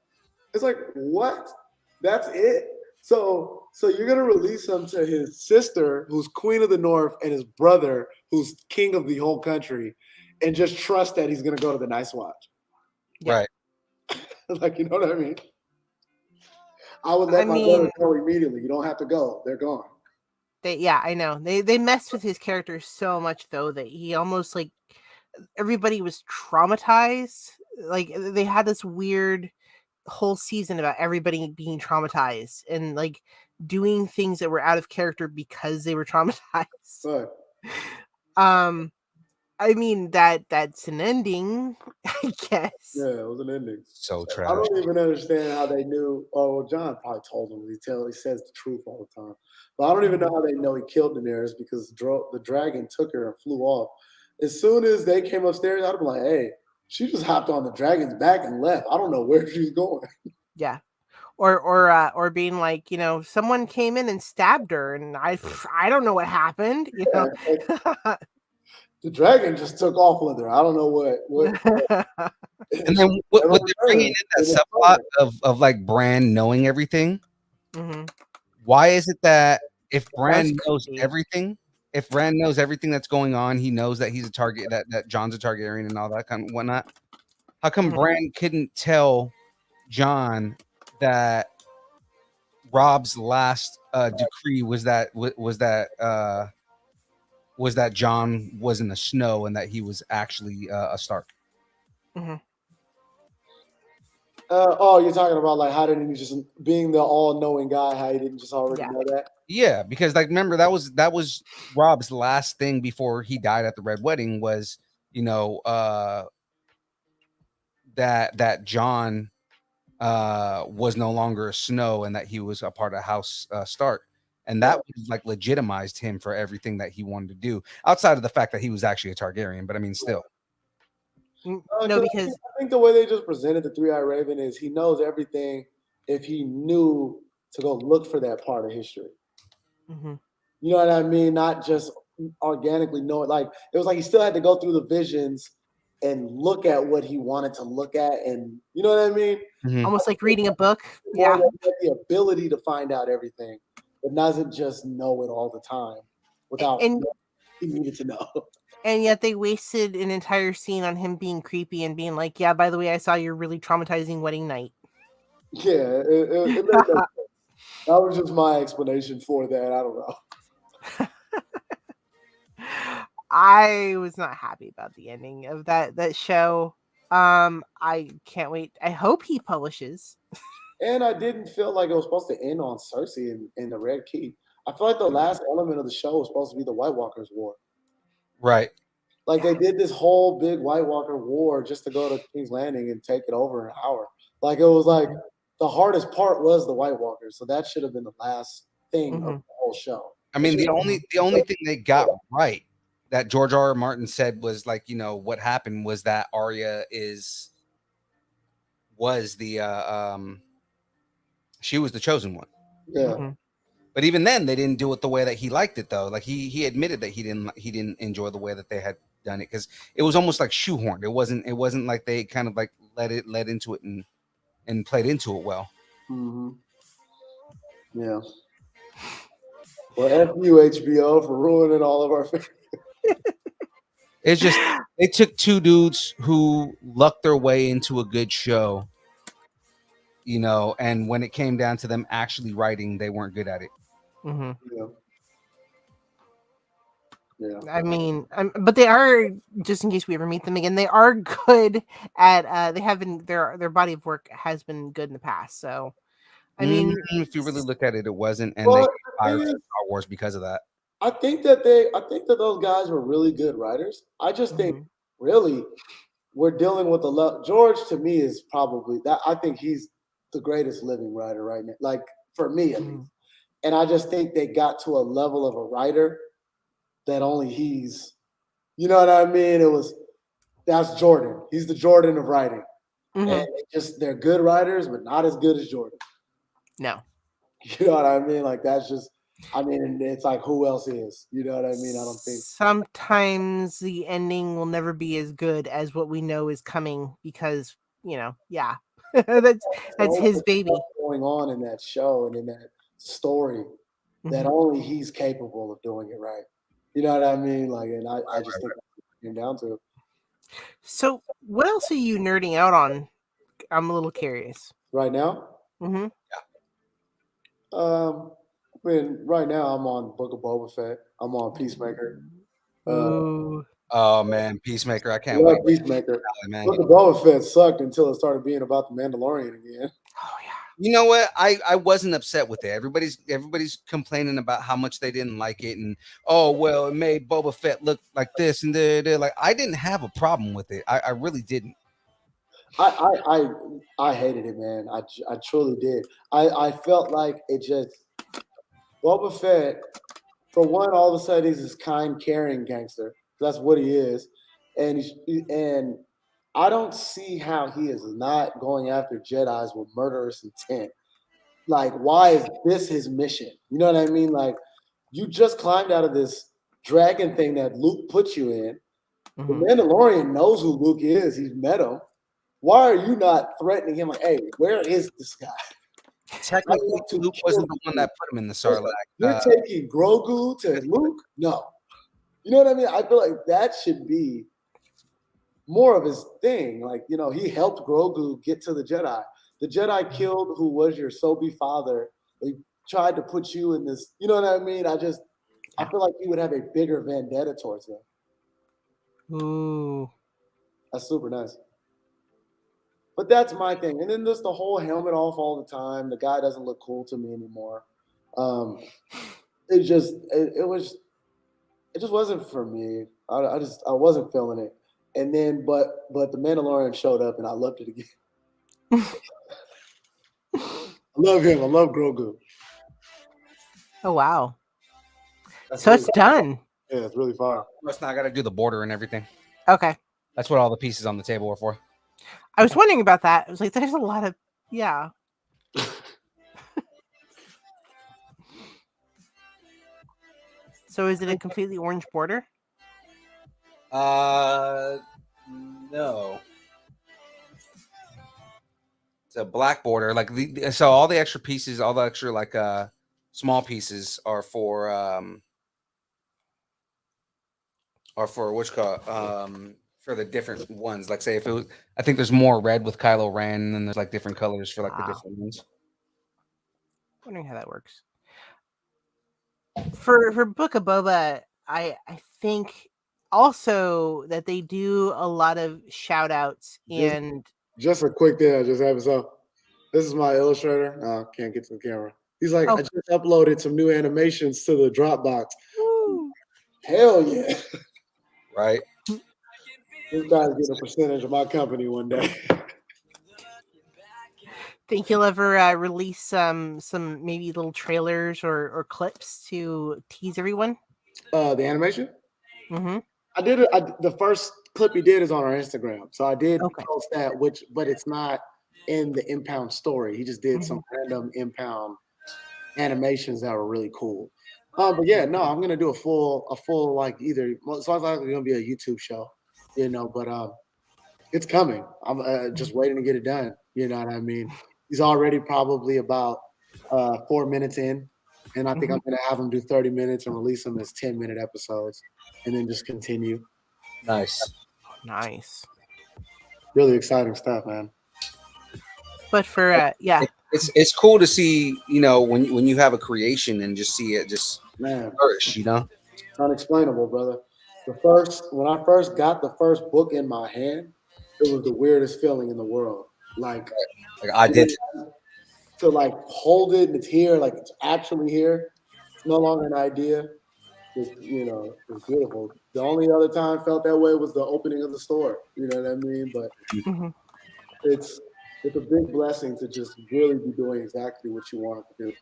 It's like, what? That's it? So you're gonna release him to his sister, who's Queen of the North, and his brother, who's king of the whole country, and just trust that he's gonna go to the Night's Watch. Right. Like, you know what I mean? I would let my brother go immediately. You don't have to go. They're gone. I know. They messed with his character so much, though, that he almost, like, everybody was traumatized. Like, they had this weird whole season about everybody being traumatized and, like, doing things that were out of character because they were traumatized. Right. I mean, that's an ending, I guess. Yeah, it was an ending. So trash. I don't even understand how they knew. Oh, well, John probably told them. He says the truth all the time. But I don't even know how they know he killed Daenerys, because the dragon took her and flew off. As soon as they came upstairs, I'd be like, hey, she just hopped on the dragon's back and left. I don't know where she's going. Yeah. Or being like, someone came in and stabbed her, and I don't know what happened. The dragon just took off with her. I don't know what. And then what they're bringing in that subplot of like Bran knowing everything. Mm-hmm. Why is it that if Bran knows everything, that's going on, he knows that he's a target, that Jon's a Targaryen and all that kind of whatnot? How come Bran couldn't tell Jon that Robb's last decree was that Jon was in the snow and that he was actually a Stark? Mm-hmm. You're talking about like how didn't he just, being the all-knowing guy, how he didn't just already know that? Yeah, because like remember that was Robb's last thing before he died at the Red Wedding was that Jon was no longer a Snow and that he was a part of House Stark. And that was like legitimized him for everything that he wanted to do, outside of the fact that he was actually a Targaryen. But I mean, still. No, because I think the way they just presented the Three-Eyed Raven is he knows everything if he knew to go look for that part of history. Mm-hmm. You know what I mean? Not just organically know it. Like, it was like he still had to go through the visions and look at what he wanted to look at, and you know what I mean? Mm-hmm. Almost like reading a book. Yeah. The ability to find out everything, but doesn't just know it all the time without he needed to know. And yet they wasted an entire scene on him being creepy and being like, yeah, by the way, I saw your really traumatizing wedding night. Yeah, it made no sense. That was just my explanation for that. I don't know. I was not happy about the ending of that show. I can't wait. I hope he publishes. And I didn't feel like it was supposed to end on Cersei in the Red Keep. I feel like the last element of the show was supposed to be the White Walkers war. Right. Like they did this whole big White Walker war just to go to King's Landing and take it over in an hour. Like it was like the hardest part was the White Walkers, so that should have been the last thing of the whole show. I mean, the only thing they got right that George R. R. Martin said was like, you know, what happened was that Arya was the she was the chosen one. Yeah. But even then, they didn't do it the way that he liked it, though. Like he admitted that he didn't enjoy the way that they had done it because it was almost like shoehorned. It wasn't like they kind of like led into it and played into it well. Yeah. Well, F you HBO for ruining all of our. It's just they took two dudes who lucked their way into a good show, you know, and when it came down to them actually writing, they weren't good at it. Yeah. I mean, but they are, just in case we ever meet them again, they are good at. They have been their body of work has been good in the past. So, I mean, if you really look at it, it wasn't, and Well, they fired Star Wars because of that. I think that those guys were really good writers. I just think really we're dealing with George to me is probably that. I think he's the greatest living writer right now, like for me at least. And I just think they got to a level of a writer that only he's, you know what I mean? That's Jordan. He's the Jordan of writing. And they're good writers, but not as good as Jordan. No. You know what I mean? Like that's just, I mean, it's like who else is? You know what I mean? I don't think sometimes the ending will never be as good as what we know is coming because, you know, yeah. that's his baby. Going on in that show and in that story that only he's capable of doing it right. You know what I mean? Like, and I just think that's what it came down to. So, what else are you nerding out on? I'm a little curious. Right now? I mean, right now I'm on Book of Boba Fett. I'm on Peacemaker. Oh man, Peacemaker! I can't wait. Peacemaker. Book of Boba Fett sucked until it started being about the Mandalorian again. Oh yeah. You know what? I wasn't upset with it. Everybody's complaining about how much they didn't like it, and oh well, it made Boba Fett look like this and like I didn't have a problem with it. I really didn't. I hated it, man. I truly did. I felt like it just Boba Fett, for one, all of a sudden he's this kind, caring gangster. That's what he is, and I don't see how he is not going after Jedis with murderous intent. Like, why is this his mission? You know what I mean? Like, you just climbed out of this dragon thing that Luke put you in. The Mandalorian knows who Luke is. He's met him. Why are you not threatening him? Like, hey, where is this guy? Technically, Luke wasn't the one that put him in the Sarlacc. You're taking Grogu to Luke? No. You know what I mean? I feel like that should be more of his thing. Like, you know, he helped Grogu get to the Jedi. The Jedi killed who was your Sobe father. They tried to put you in this. You know what I mean? I feel like he would have a bigger vendetta towards him. Ooh. That's super nice. But that's my thing. And then just the whole helmet off all the time. The guy doesn't look cool to me anymore. It just wasn't for me. I wasn't feeling it. And then, but the Mandalorian showed up, and I loved it again. I love him. I love Grogu. Oh wow! So it's done. Yeah, it's really far. Plus, now I got to do the border and everything. Okay, that's what all the pieces on the table are for. I was wondering about that. I was like, there's a lot of So is it a completely orange border? No. It's a black border. Like so all the extra pieces, all the extra like small pieces are for for the different ones. Like say if it was, I think there's more red with Kylo Ren, and then there's like different colors for like the different ones. Wondering how that works. For Book of Boba, I think also that they do a lot of shout outs and just a quick thing I just have. So this is my illustrator. No, can't get to the camera. He's like, Oh. I just uploaded some new animations to the Dropbox. Woo. Hell yeah. Right. This guy's getting a percentage of my company one day. Think you'll ever release some maybe little trailers or clips to tease everyone? The animation? Mm-hmm. I did it. The first clip he did is on our Instagram. So I did Okay. post that, but it's not in the Impound story. He just did some random Impound animations that were really cool. But yeah, no, I'm gonna do a full like either. Well, it's likely gonna be a YouTube show, But it's coming. I'm just waiting to get it done. You know what I mean? He's already probably about 4 minutes in, and I think I'm gonna have him do 30 minutes and release them as 10-minute episodes, and then just continue. Nice. Nice. Really exciting stuff, man. But for yeah, It's cool to see, when you have a creation and just see it just Man, flourish, it's unexplainable, brother. When I first got the first book in my hand, it was the weirdest feeling in the world. Like I did. to like hold it and it's here, like it's actually here. It's no longer an idea. It's beautiful. The only other time I felt that way was the opening of the store. You know what I mean? But it's a big blessing to just really be doing exactly what you wanted to do.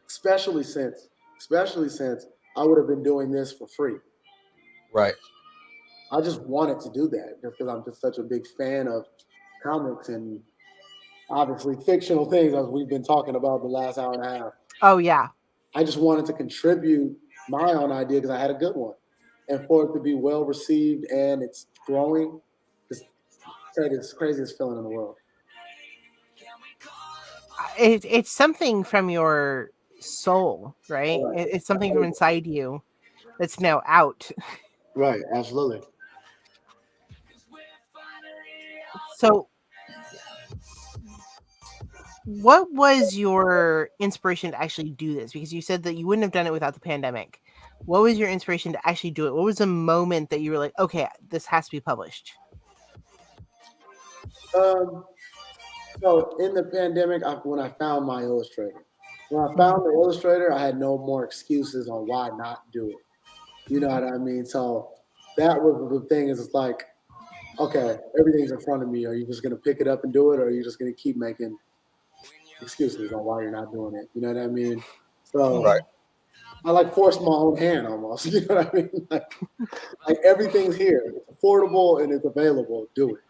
Especially since I would have been doing this for free. Right. I just wanted to do that just because I'm just such a big fan of comics and obviously fictional things, as we've been talking about the last hour and a half. oh yeah, I just wanted to contribute my own idea because I had a good one. And for it to be well received and it's growing, it's the craziest feeling in the world. it's something from your soul, right? Right. It's something from inside you that's now out. Right, absolutely. So, what was your inspiration to actually do this? Because you said that you wouldn't have done it without the pandemic. What was your inspiration to actually do it? What was the moment that you were like, okay, this has to be published? So in the pandemic, when I found my illustrator, I had no more excuses on why not do it. You know what I mean? So that was the thing. Is it's like, okay, everything's in front of me. Are you just gonna pick it up and do it, or are you just gonna keep making excuses on why you're not doing it? You know what I mean? So Right. I like forced my own hand almost. You know what I mean? Like everything's here. It's affordable and it's available. Do it.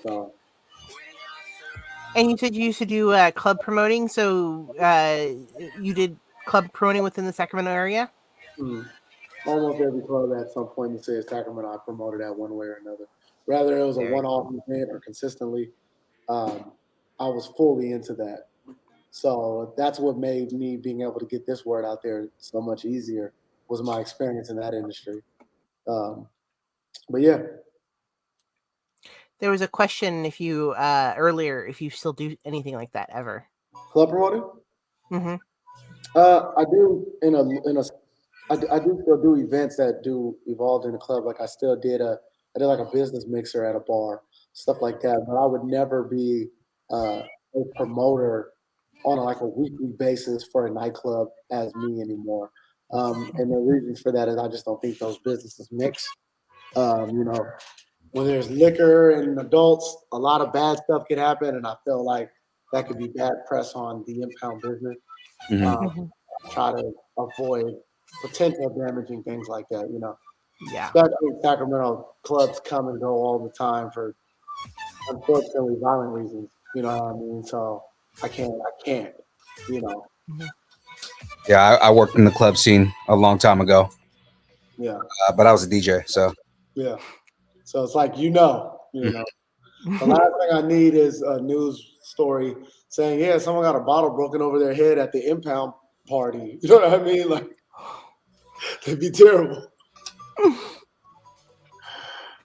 So. And you said you used to do club promoting, so you did club promoting within the Sacramento area? Almost every club at some point in the city of Sacramento, I promoted that one way or another. Whether it was a one-off event or consistently, I was fully into that. So that's what made me being able to get this word out there so much easier, was my experience in that industry. But yeah. There was a question if you earlier if you still do anything like that ever. Club promoting? Mm-hmm. I do I do still do events that do evolve in a club. Like I did like a business mixer at a bar, stuff like that. But I would never be a promoter on like a weekly basis for a nightclub as me anymore. And the reasons for that is I just don't think those businesses mix. When there's liquor and adults, a lot of bad stuff could happen, and I feel like that could be bad press on the impound business. Try to avoid potential damaging things like that, Yeah. Especially in Sacramento, clubs come and go all the time for unfortunately violent reasons. You know what I mean? So I can't. Yeah, I worked in the club scene a long time ago. Yeah. But I was a DJ, so. Yeah. So it's like The last thing I need is a news story saying, yeah, someone got a bottle broken over their head at the impound party. You know what I mean? Like, it'd be terrible.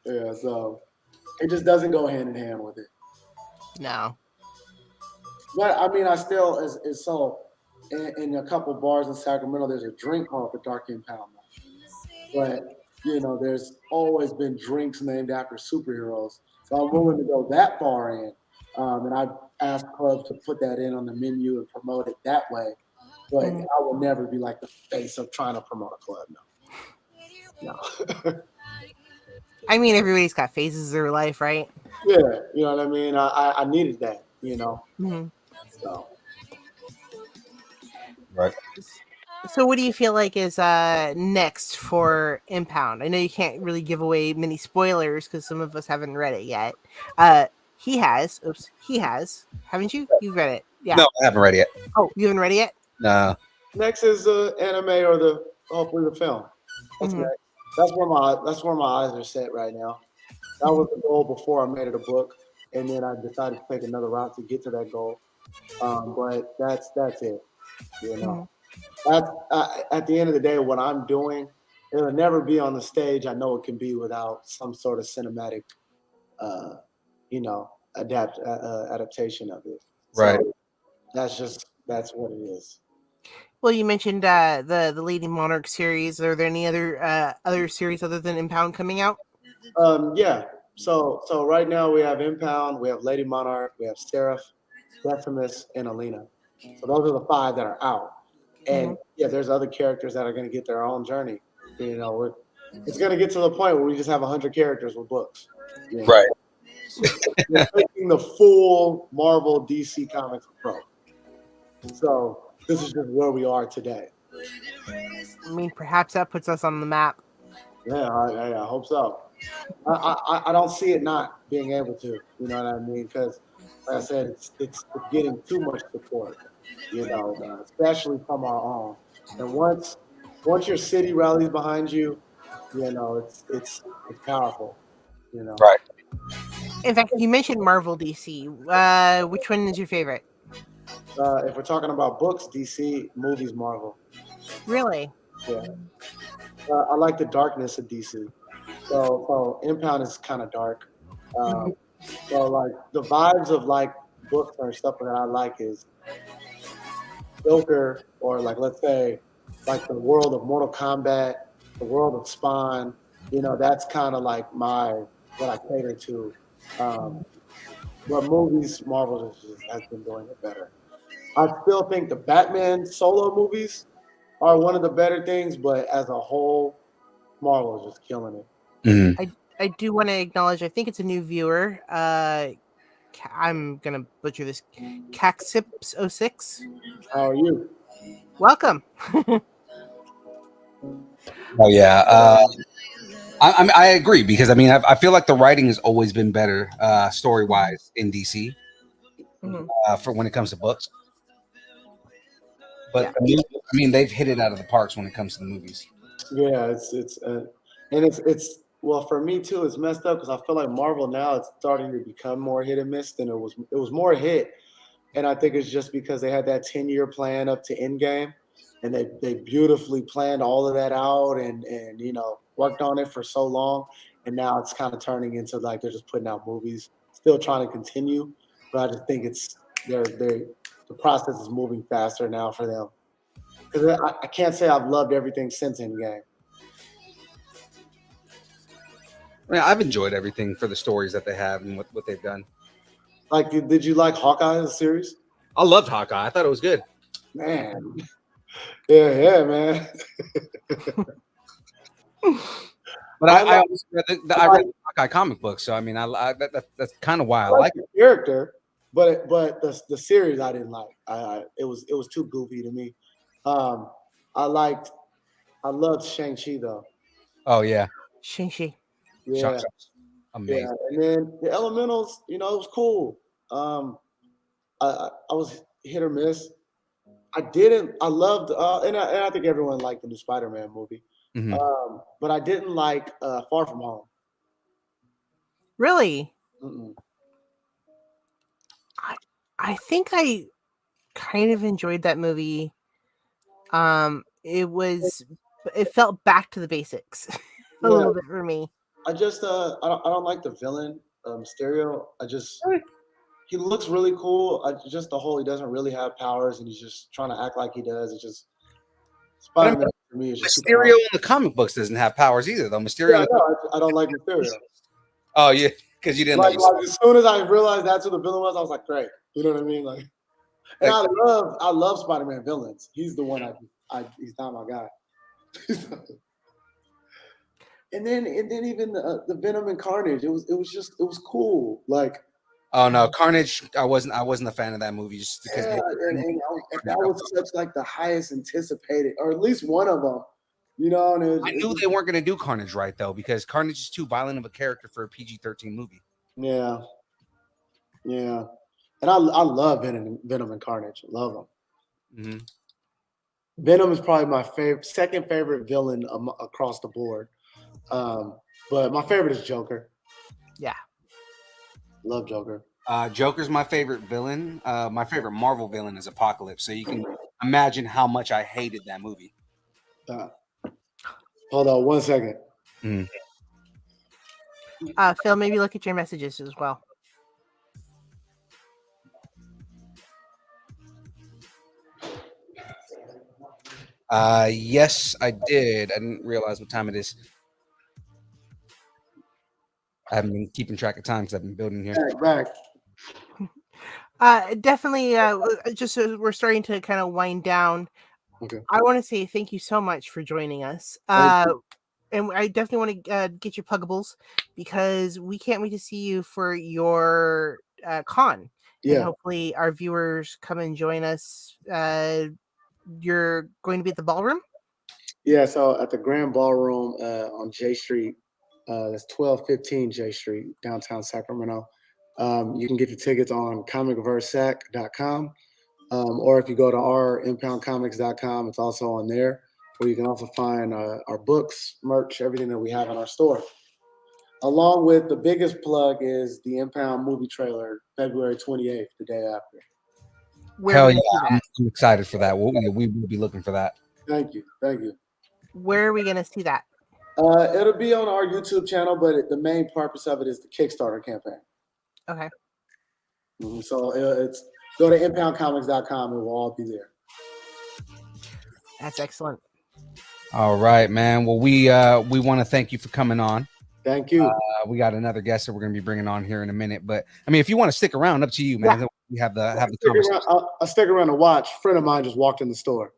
Yeah, so it just doesn't go hand in hand with it. No. But I mean, I still is so in a couple bars in Sacramento, there's a drink called the Dark Impound. But there's always been drinks named after superheroes. So I'm willing to go that far in. And I've asked clubs to put that in on the menu and promote it that way. But Mhm. I will never be like the face of trying to promote a club. No. I mean, everybody's got phases of their life, right? Yeah, you know what I mean? I needed that, Mhm. So Right. So, what do you feel like is next for Impound? I know you can't really give away many spoilers because some of us haven't read it yet. He has. Oops, he has. Haven't you? You've read it. Yeah. No, I haven't read it yet. Oh, you haven't read it yet? No. next is the anime or hopefully the film. That's Mhm. next. That's where my eyes are set right now. That was the goal before I made it a book, and then I decided to take another route to get to that goal. But that's it. You know, Mhm. that's at the end of the day, what I'm doing, it'll never be on the stage. I know it can be without some sort of cinematic, uh, adaptation of it. Right. So that's what it is. Well, you mentioned the Lady Monarch series. Are there any other series other than Impound coming out? Yeah. So right now we have Impound, we have Lady Monarch, we have Seraph, Decimus, and Alina. So those are the 5 that are out. And Mhm. yeah, there's other characters that are going to get their own journey. It's going to get to the point where we just have 100 characters with books. Right. We're taking the full Marvel DC Comics approach. So this is just where we are today. I mean, perhaps that puts us on the map. Yeah, I hope so. I don't see it not being able to. You know what I mean? Because, like I said, it's getting too much support. Especially from our own. And once your city rallies behind you, it's powerful. Right. In fact, you mentioned Marvel DC. Which one is your favorite? If we're talking about books, DC, movies, Marvel. Really? Yeah, I like the darkness of DC. So Impound is kind of dark. Um, so like the vibes of like books or stuff that I like is Joker, or like let's say like the world of Mortal Kombat, the world of Spawn. That's kind of like what I cater to. But movies, Marvel has been doing it better. I still think the Batman solo movies are one of the better things, but as a whole, Marvel is just killing it. Mhm. I do want to acknowledge. I think it's a new viewer. I'm gonna butcher this. Caxips06. How are you? Welcome. Oh yeah. I agree because I feel like the writing has always been better story wise in DC Mhm. for when it comes to books. But Yeah. they've hit it out of the parks when it comes to the movies. Yeah, and it's well for me too. It's messed up because I feel like Marvel now it's starting to become more hit and miss than it was. It was more hit, and I think it's just because they had that 10-year plan up to Endgame, and they beautifully planned all of that out and worked on it for so long, and now it's kind of turning into like they're just putting out movies, still trying to continue, but I just think it's the process is moving faster now for them. Because I can't say I've loved everything since Endgame. I've enjoyed everything for the stories that they have and what they've done. Like, did you like Hawkeye the series? I loved Hawkeye. I thought it was good. Man, yeah, man. But I like, always read I read the Hawkeye comic book, so that's kind of why I like the it. character, but the series I didn't like. It was too goofy to me. Um, I loved Shang-Chi though. Oh yeah, Shang-Chi. Yeah, amazing. and then the Elementals, it was cool. I was hit or miss. I loved, and I think everyone liked the new Spider-Man movie. Mhm. But I didn't like Far From Home. Really? Mm-mm. I think I kind of enjoyed that movie. It felt back to the basics a Yeah, little bit for me. I just I don't like the villain, Mysterio. He looks really cool. Just the whole he doesn't really have powers and he's just trying to act like he does. It's just Spider-Man for me is just super Mysterio awesome. in the comic books doesn't have powers either, though. Mysterio. Yeah, no, I don't like Mysterio. Oh yeah. Because you didn't like as soon as I realized that's who the villain was, I was like, great. You know what I mean? Like, and I love Spider-Man villains. He's the one he's not my guy. and then even the Venom and Carnage, it was cool. Like, oh no, Carnage! I wasn't a fan of that movie just because and that was such like the highest anticipated, or at least one of them. You know, and I knew they weren't going to do Carnage right though, because Carnage is too violent of a character for a PG-13 movie. Yeah, yeah, and I love Venom and Carnage. I love them. Mm-hmm. Venom is probably my second favorite villain across the board. But my favorite is Joker. Yeah, love Joker. Joker's my favorite villain. My favorite Marvel villain is Apocalypse. So you can imagine how much I hated that movie. Hold on 1 second. Phil, maybe look at your messages as well. Yes, I did. I didn't realize what time it is. I haven't been keeping track of time because I've been building here. Back. Definitely. Just as we're starting to kind of wind down. Okay. I want to say thank you so much for joining us. And I definitely want to get your pluggables, because we can't wait to see you for your con. Yeah. And hopefully our viewers come and join us. You're going to be at the ballroom? Yeah, so at the Grand Ballroom on J Street, that's 1215 J Street, downtown Sacramento. You can get your tickets on comicversac.com, or if you go to our impoundcomics.com, it's also on there, where you can also find our books, merch, everything that we have in our store. Along with the biggest plug is the Impound movie trailer, February 28th, the day after. Hell yeah, I'm excited for that. We will be looking for that. Thank you. Where are we going to see that? It'll be on our YouTube channel, but the main purpose of it is the Kickstarter campaign. Okay. So it's go to impoundcomics.com. It will all be there. That's excellent. All right, man. Well, we want to thank you for coming on. Thank you. We got another guest that we're going to be bringing on here in a minute, but I mean, if you want to stick around, up to you, man. Yeah. We have the conversation. I'll stick around to watch. A friend of mine just walked in the store.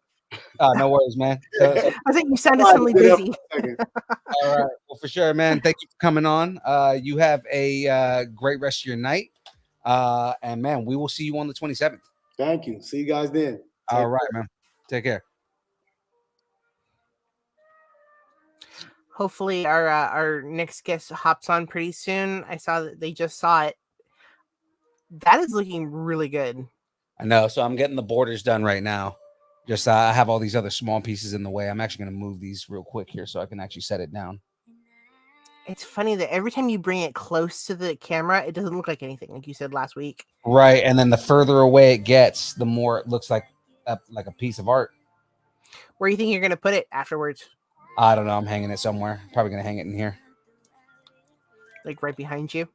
No worries, man. I think you sounded suddenly busy. All right. Well, for sure, man. Thank you for coming on. You have a great rest of your night. And man, we will see you on the 27th. Thank you. See you guys then. All right, man. Take care. Hopefully our next guest hops on pretty soon. I saw that they just saw it. That is looking really good. I know. So I'm getting the borders done right now. Just I have all these other small pieces in the way. I'm actually going to move these real quick here so I can actually set it down. It's funny that every time you bring it close to the camera, it doesn't look like anything, like you said last week. Right. And then the further away it gets, the more it looks like a piece of art. Where do you think you're going to put it afterwards? I don't know. I'm hanging it somewhere. Probably going to hang it in here. Like right behind you?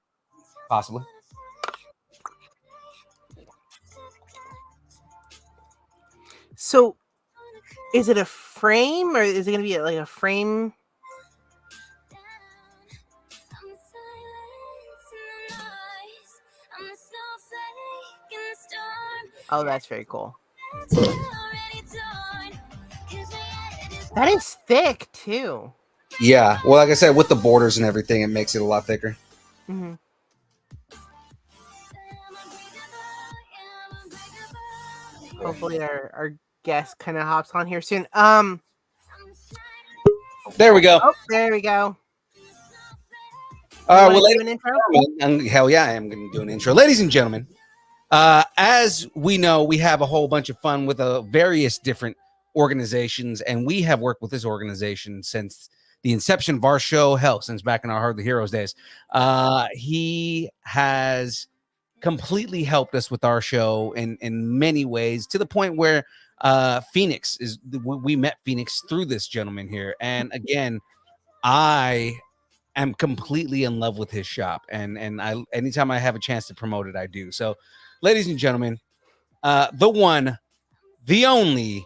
Possibly. So, is it a frame, or is it going to be like a frame? Oh, that's very cool. That is thick, too. Yeah. Well, like I said, with the borders and everything, it makes it a lot thicker. Mm-hmm. Hopefully our guest kind of hops on here soon. There we go. Oh, there we go. Well, do an intro? Hell yeah, I am going to do an intro. Ladies and gentlemen, as we know, we have a whole bunch of fun with various different organizations, and we have worked with this organization since the inception of our show, hell, since back in our Heart of the Heroes days. He has completely helped us with our show in many ways, to the point where Phoenix we met Phoenix through this gentleman here. And again, I am completely in love with his shop, and anytime I have a chance to promote it, I do. So, ladies and gentlemen, the one, the only,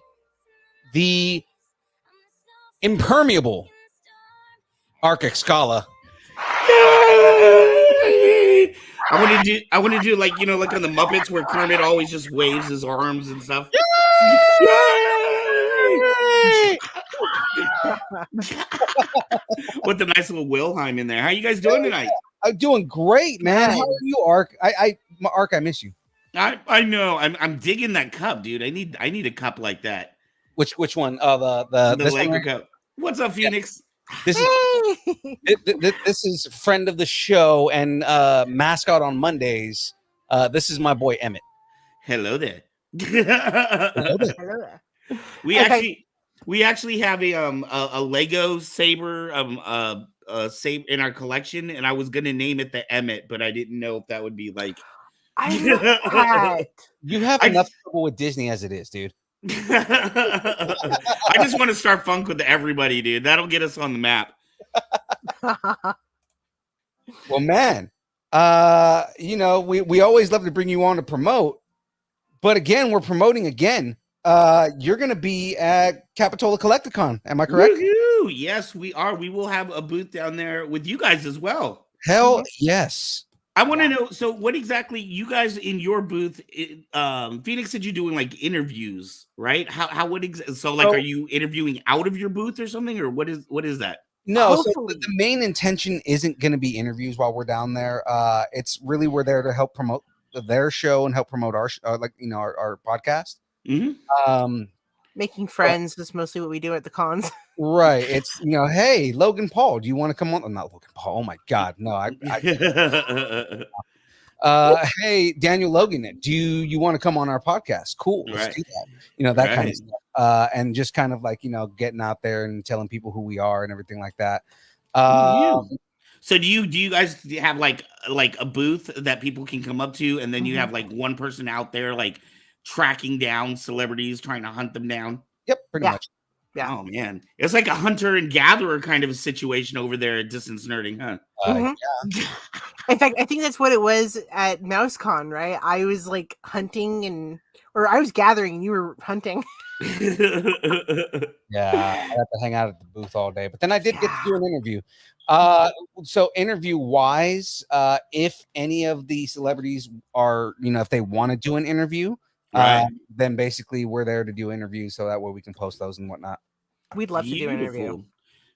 the impermeable Excala. I want to do like like on the Muppets where Kermit always just waves his arms and stuff. Yay! With the nice little Wilhelm in there. How you guys doing tonight? I'm doing great, man. How are you, Ark? Ark, I miss you. I know. I'm digging that cup, dude. I need a cup like that. Which one? The Lego cup. What's up, Phoenix? This is friend of the show and mascot on Mondays. This is my boy Emmett. Hello there. Hello there. We actually have a Lego saber saber in our collection, and I was gonna name it the Emmett, but I didn't know if that would be like. You have enough trouble with Disney as it is, dude. I just want to start funk with everybody, dude. That'll get us on the map. Well, man, we always love to bring you on to promote, but again, we're promoting again. You're going to be at Capitola Collecticon. Am I correct? Woo-hoo! Yes, we are. We will have a booth down there with you guys as well. Hell yes. I want to know. So, what exactly you guys in your booth? Phoenix said you're doing like interviews, right? Are you interviewing out of your booth or something, or what is that? No, so the main intention isn't going to be interviews while we're down there. It's really we're there to help promote their show and help promote our our podcast. Mm-hmm. Making friends is mostly what we do at the cons. Right. It's hey, Logan Paul, do you want to come on? Not Logan Paul. Oh my God, no. Hey, Daniel Logan, do you want to come on our podcast? Cool, let's do that. That kind of stuff. And just kind of like getting out there and telling people who we are and everything like that. So do you guys have like a booth that people can come up to, and then you have like one person out there like tracking down celebrities, trying to hunt them down? Yep, pretty much. Yeah. Oh man, it's like a hunter and gatherer kind of a situation over there at Distance Nerding, huh? Yeah. In fact, I think that's what it was at MouseCon, right? I was like hunting or I was gathering, and you were hunting. Yeah, I had to hang out at the booth all day, but then I did get to do an interview. So interview wise, if any of the celebrities are, if they want to do an interview, then basically we're there to do interviews, so that way we can post those and whatnot. We'd love to do an interview.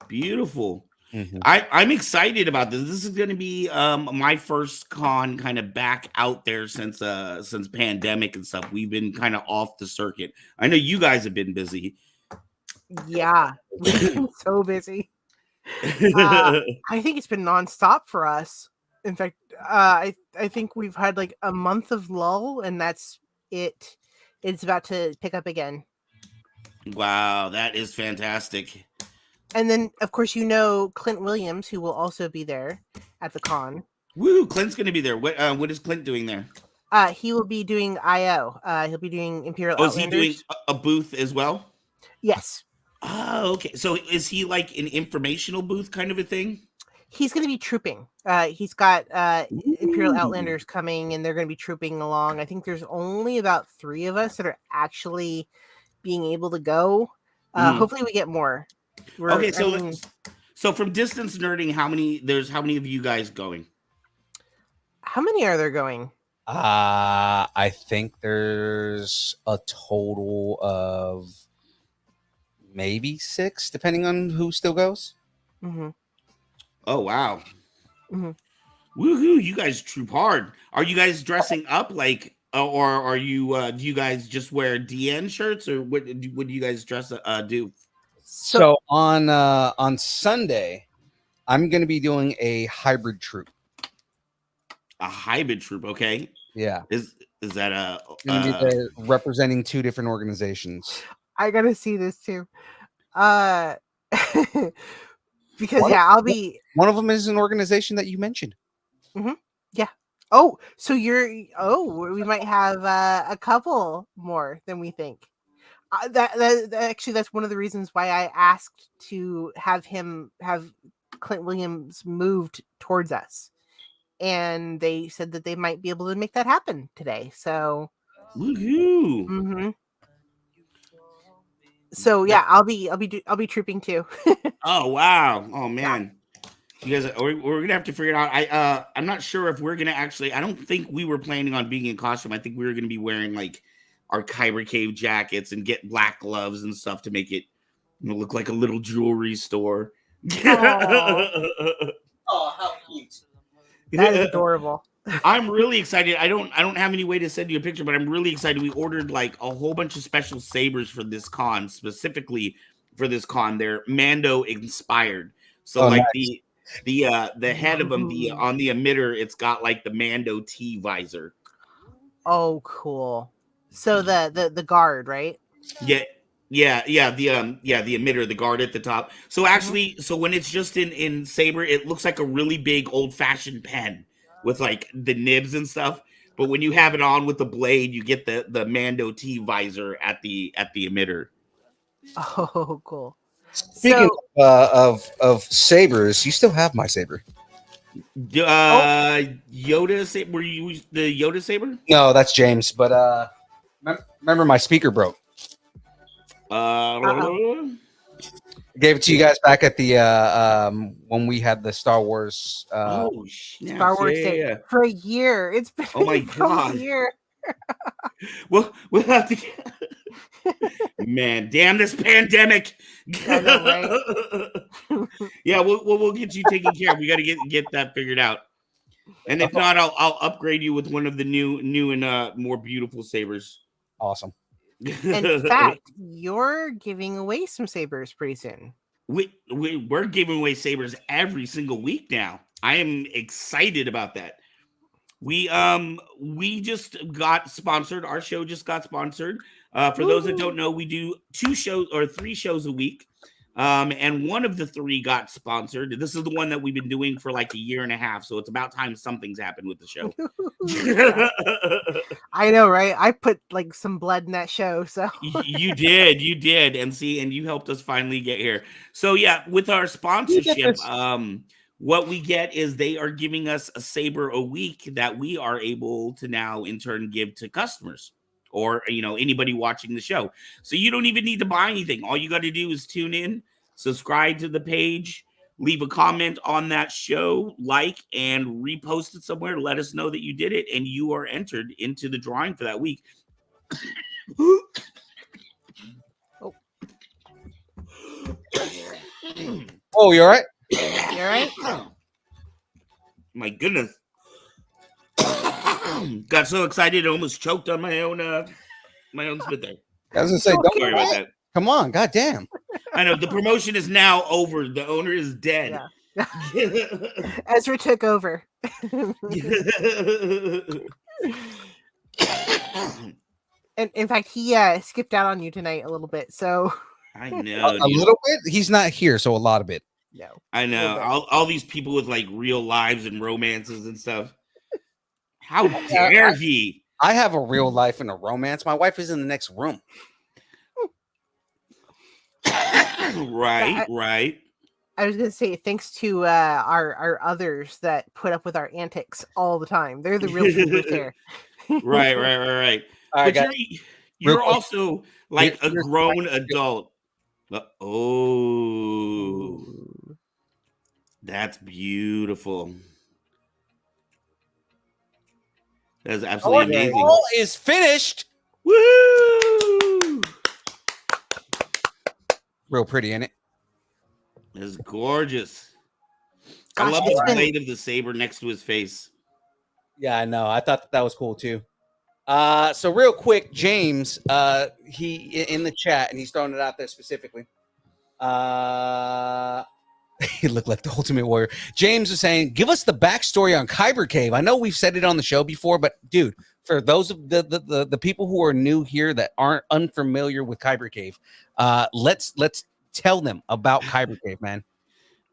Beautiful. Mm-hmm. I'm excited about this. This is going to be my first con kind of back out there since pandemic and stuff. We've been kind of off the circuit. I know you guys have been busy. Yeah, we've been so busy. I think it's been nonstop for us. In fact, I think we've had like a month of lull, and that's it. It's about to pick up again. Wow, that is fantastic. And then, of course, Clint Williams, who will also be there at the con. Woo! Clint's going to be there. What is Clint doing there? He will be doing IO. He'll be doing Imperial Outlanders. Outlanders. Is he doing a booth as well? Yes. Oh, okay. So is he like an informational booth kind of a thing? He's going to be trooping. He's got Imperial Outlanders coming, and they're going to be trooping along. I think there's only about 3 of us that are actually being able to go. Hopefully we get more. Okay, so from Distance Nerding, how many of you guys going? How many are there going? I think there's a total of maybe 6, depending on who still goes. Mm-hmm. Oh wow! Mm-hmm. Woohoo! You guys troop hard. Are you guys dressing up like, or are you? Do you guys just wear DN shirts, or what do you guys do? So on Sunday, I'm going to be doing a hybrid troop. A hybrid troop, okay? Yeah. Is that representing 2 different organizations? I gotta see this too. Because I'll be. One of them is an organization that you mentioned. Mm-hmm. Yeah. Oh, so we might have a couple more than we think. That's one of the reasons why I asked to have Clint Williams moved towards us, and they said that they might be able to make that happen today. So, woohoo! Mm-hmm. So yeah, I'll be trooping too. Oh wow! Oh man! You guys, we're gonna have to figure it out. I'm not sure if we're gonna actually. I don't think we were planning on being in costume. I think we were gonna be wearing like our Kyber Cave jackets and get black gloves and stuff to make it look like a little jewelry store. Aw. Oh, how cute! That is adorable. I'm really excited. I don't have any way to send you a picture, but I'm really excited. We ordered like a whole bunch of special sabers for this con, specifically for this con. They're Mando inspired. So like nice. the head of them, on the emitter, it's got like the Mando T visor. Oh, cool. So the guard, right? Yeah. The emitter, the guard at the top. So actually, so when it's just in saber, it looks like a really big old-fashioned pen with like the nibs and stuff. But when you have it on with the blade, you get the Mando T visor at the emitter. Oh, cool. Speaking of sabers, you still have my saber. Yoda saber? Were you the Yoda saber? No, that's James. But remember my speaker broke. Gave it to you guys back at the when we had the Star Wars. Star Wars Day for a year. It's been my god, a year. We'll have to. Man, damn this pandemic. I know, right? Yeah, we'll get you taken care of. We got to get that figured out. And if not, I'll upgrade you with one of the new and more beautiful sabers. Awesome. In fact, you're giving away some sabers pretty soon. We're giving away sabers every single week now. I am excited about that. We just got sponsored. Our show just got sponsored. For those that don't know, we do 2 shows or 3 shows a week. And one of the 3 got sponsored. This is the one that we've been doing for like a year and a half. So it's about time something's happened with the show. I know, right? I put like some blood in that show. So you did. And you helped us finally get here. So yeah, with our sponsorship, what we get is they are giving us a saber a week that we are able to now in turn give to customers or, anybody watching the show. So you don't even need to buy anything. All you got to do is tune in, subscribe to the page, leave a comment on that show, like, and repost it somewhere. Let us know that you did it, and you are entered into the drawing for that week. Oh, you all right? You all right? My goodness. Got so excited, I almost choked on my own spit there. I was gonna say, don't sorry about that. Come on, goddamn. I know the promotion is now over. The owner is dead. Yeah. Ezra took over. And in fact, he skipped out on you tonight a little bit. So I know a little bit. He's not here, so a lot of it. No, I know all these people with like real lives and romances and stuff. How dare he? I have a real life and a romance. My wife is in the next room. Right. I was going to say, thanks to our others that put up with our antics all the time. They're the real troopers there. Right. All right, but you're also like a grown adult. Oh, that's beautiful. That's absolutely amazing. All is finished. Woo! Real pretty, ain't it? It's gorgeous. Gosh, I love the blade of the saber next to his face. Yeah, I know. I thought that was cool too. So real quick, James, he in the chat, and he's throwing it out there specifically. He looked like the Ultimate Warrior. James is saying, give us the backstory on Kyber Cave. I know we've said it on the show before, but dude, for those of the people who are new here that aren't unfamiliar with Kyber Cave, let's tell them about Kyber Cave, man.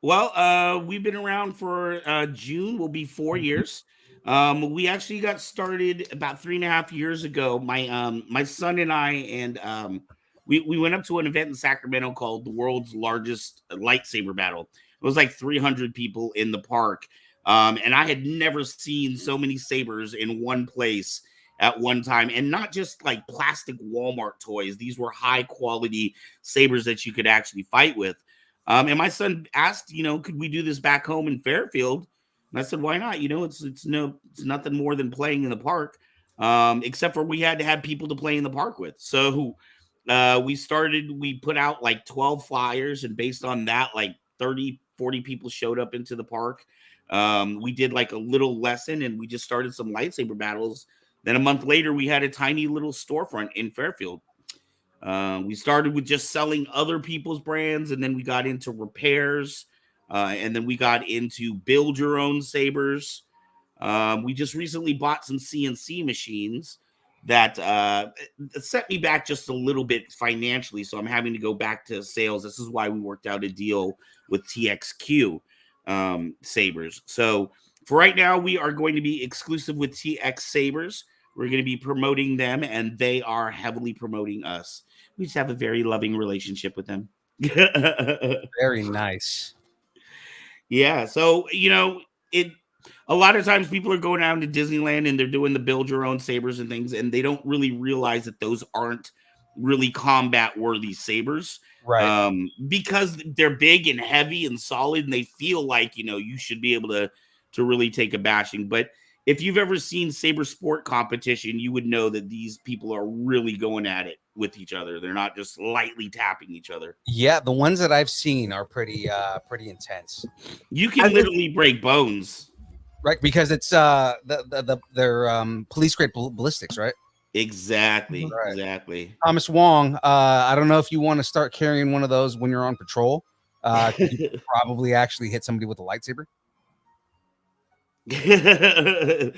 Well, we've been around for June will be 4 years. We actually got started about 3.5 years ago. My son and I and we went up to an event in Sacramento called the world's largest lightsaber battle. It was like 300 people in the park. And I had never seen so many sabers in one place at one time, and not just like plastic Walmart toys. These were high quality sabers that you could actually fight with. And my son asked, could we do this back home in Fairfield? And I said, why not? It's nothing more than playing in the park, except for we had to have people to play in the park with. So we put out like 12 flyers, and based on that, like 30, 40 people showed up into the park. We did like a little lesson, and we just started some lightsaber battles. Then a month later, we had a tiny little storefront in Fairfield. We started with just selling other people's brands, and then we got into repairs, and then we got into build your own sabers. We just recently bought some CNC machines that set me back just a little bit financially, so I'm having to go back to sales. This is why we worked out a deal with TXQ sabers. So for right now, we are going to be exclusive with TX sabers. We're going to be promoting them, and they are heavily promoting us. We just have a very loving relationship with them. Very nice. Yeah. So, a lot of times people are going down to Disneyland and they're doing the build your own sabers and things, and they don't really realize that those aren't really combat worthy sabers. Right. Because they're big and heavy and solid, and they feel like, you should be able to really take a bashing. But if you've ever seen saber sport competition, you would know that these people are really going at it with each other. They're not just lightly tapping each other. Yeah, the ones that I've seen are pretty intense. You can literally break bones, right? Because it's they're police grade ballistics, right? Exactly. Right. Exactly. Thomas Wong, I don't know if you want to start carrying one of those when you're on patrol. You probably actually hit somebody with a lightsaber.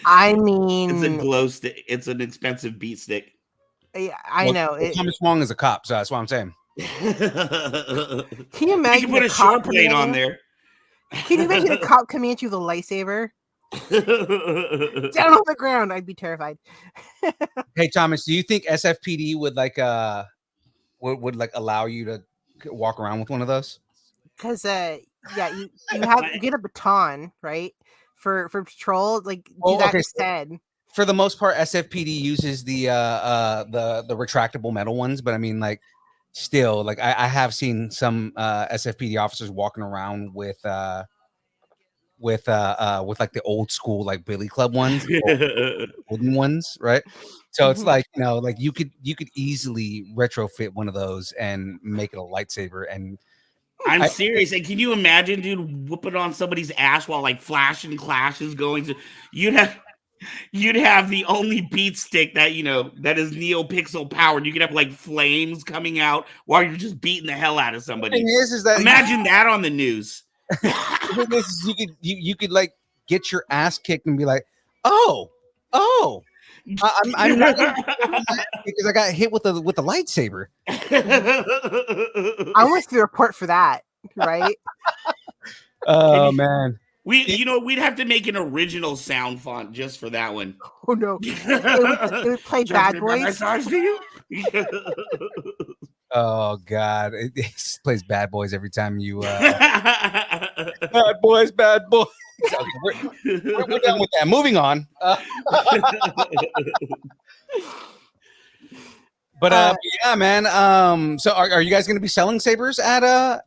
I mean, it's a glow stick. It's an expensive beat stick. I know. Thomas Wong is a cop, so that's what I'm saying. Can you imagine? You can put a short blade on there. Can you imagine a cop coming at you with a lightsaber? Down on the ground, I'd be terrified. Hey Thomas, do you think SFPD would would allow you to walk around with one of those? Because you get a baton, right? For patrol, instead. For the most part, SFPD uses the retractable metal ones, but I mean, still, I have seen some SFPD officers walking around with the old school Billy Club ones, wooden ones, right? So it's you could easily retrofit one of those and make it a lightsaber. And I'm serious. And can you imagine, dude, whooping on somebody's ass while flashing clashes going? You'd have the only beat stick that that is NeoPixel powered. You could have flames coming out while you're just beating the hell out of somebody. Imagine that on the news. The thing is, you could get your ass kicked and be like, oh, I'm not because I got hit with a lightsaber. I want to report for that, right? Oh man. We'd have to make an original sound font just for that one. Oh no. It would play Bad Boys. Oh god. It plays Bad Boys every time you Bad Boys. We're done with that. Moving on. But yeah, man. So are you guys going to be selling sabers at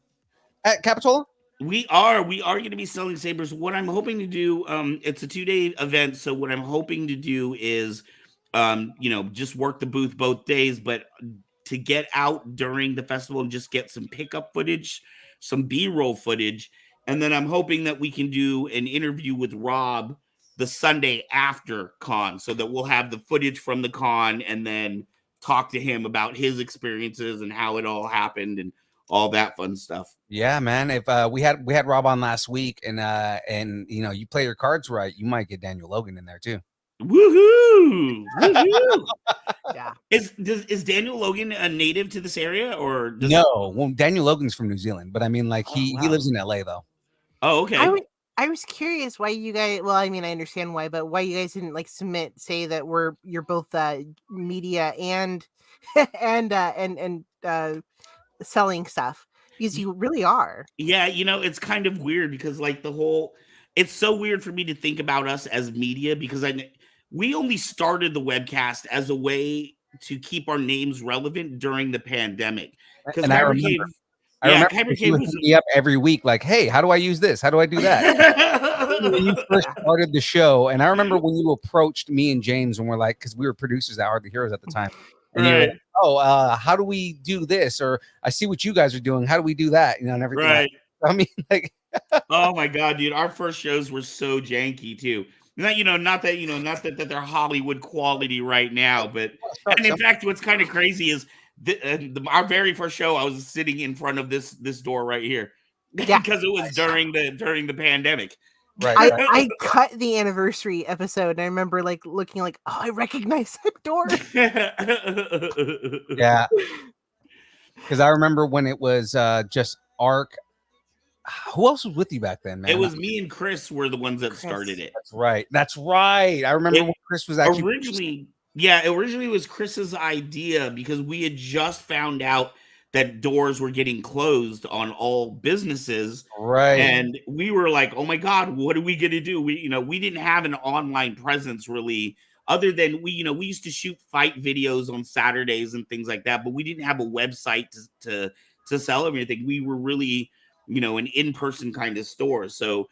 Capitola? We are going to be selling sabers. What I'm hoping to do, it's a 2-day event. So what I'm hoping to do is, just work the booth both days, but to get out during the festival and just get some pickup footage, some B-roll footage. And then I'm hoping that we can do an interview with Rob the Sunday after con, so that we'll have the footage from the con and then talk to him about his experiences and how it all happened and all that fun stuff. Yeah, man. If we had Rob on last week, and you play your cards right, you might get Daniel Logan in there too. Woohoo! Woohoo! Yeah. Is Daniel Logan a native to this area, or no? Well, Daniel Logan's from New Zealand, but I mean, he lives in LA though. Oh, okay. I was curious why you guys. Well, I mean, I understand why, but why you guys didn't say that you're both media and selling stuff, because you really are. Yeah, it's kind of weird because it's so weird for me to think about us as media, because we only started the webcast as a way to keep our names relevant during the pandemic. Because I remember you would hit me up every week, like, "Hey, how do I use this? How do I do that?" When you first started the show, and I remember when you approached me and James, and we're like, because we were producers at Hardly Heroes at the time, and you were like, "Oh, how do we do this?" Or "I see what you guys are doing. How do we do that?" You know, and everything. Right. I mean, like, oh my god, dude, our first shows were so janky too. Not that they're Hollywood quality right now, but and in fact, what's kind of crazy is our very first show, I was sitting in front of this door right here because it was during the pandemic. Right. I cut the anniversary episode, and I remember like looking like, oh, I recognize that door. Yeah, because I remember when it was just Arc. Who else was with you back then, man? It was me and Chris were the ones that started it. That's right. I remember when Chris was actually originally it was Chris's idea because we had just found out that doors were getting closed on all businesses. Right. And we were like, oh my God, what are we going to do? We didn't have an online presence really, other than we used to shoot fight videos on Saturdays and things like that, but we didn't have a website to sell everything. We were really, an in-person kind of store. So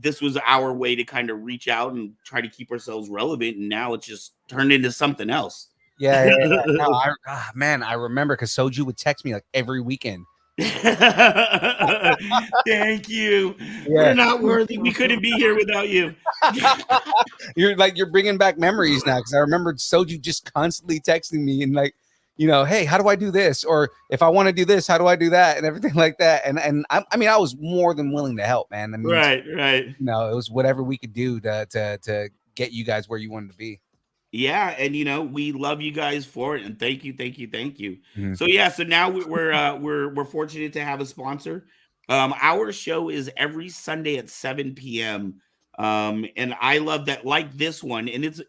this was our way to kind of reach out and try to keep ourselves relevant. And now it's just turned into something else. Yeah. No, I remember because Soju would text me like every weekend. Thank you. Yeah. We're not worthy. We couldn't be here without you. You're bringing back memories now, because I remember Soju just constantly texting me and like, hey, how do I do this? Or if I want to do this, how do I do that? And everything like that. And I was more than willing to help, man. I mean, right. It was whatever we could do to get you guys where you wanted to be. Yeah, and we love you guys for it, and thank you. Mm-hmm. So yeah, so now we're fortunate to have a sponsor. Our show is every Sunday at 7 p.m. And I love that, like this one, and it's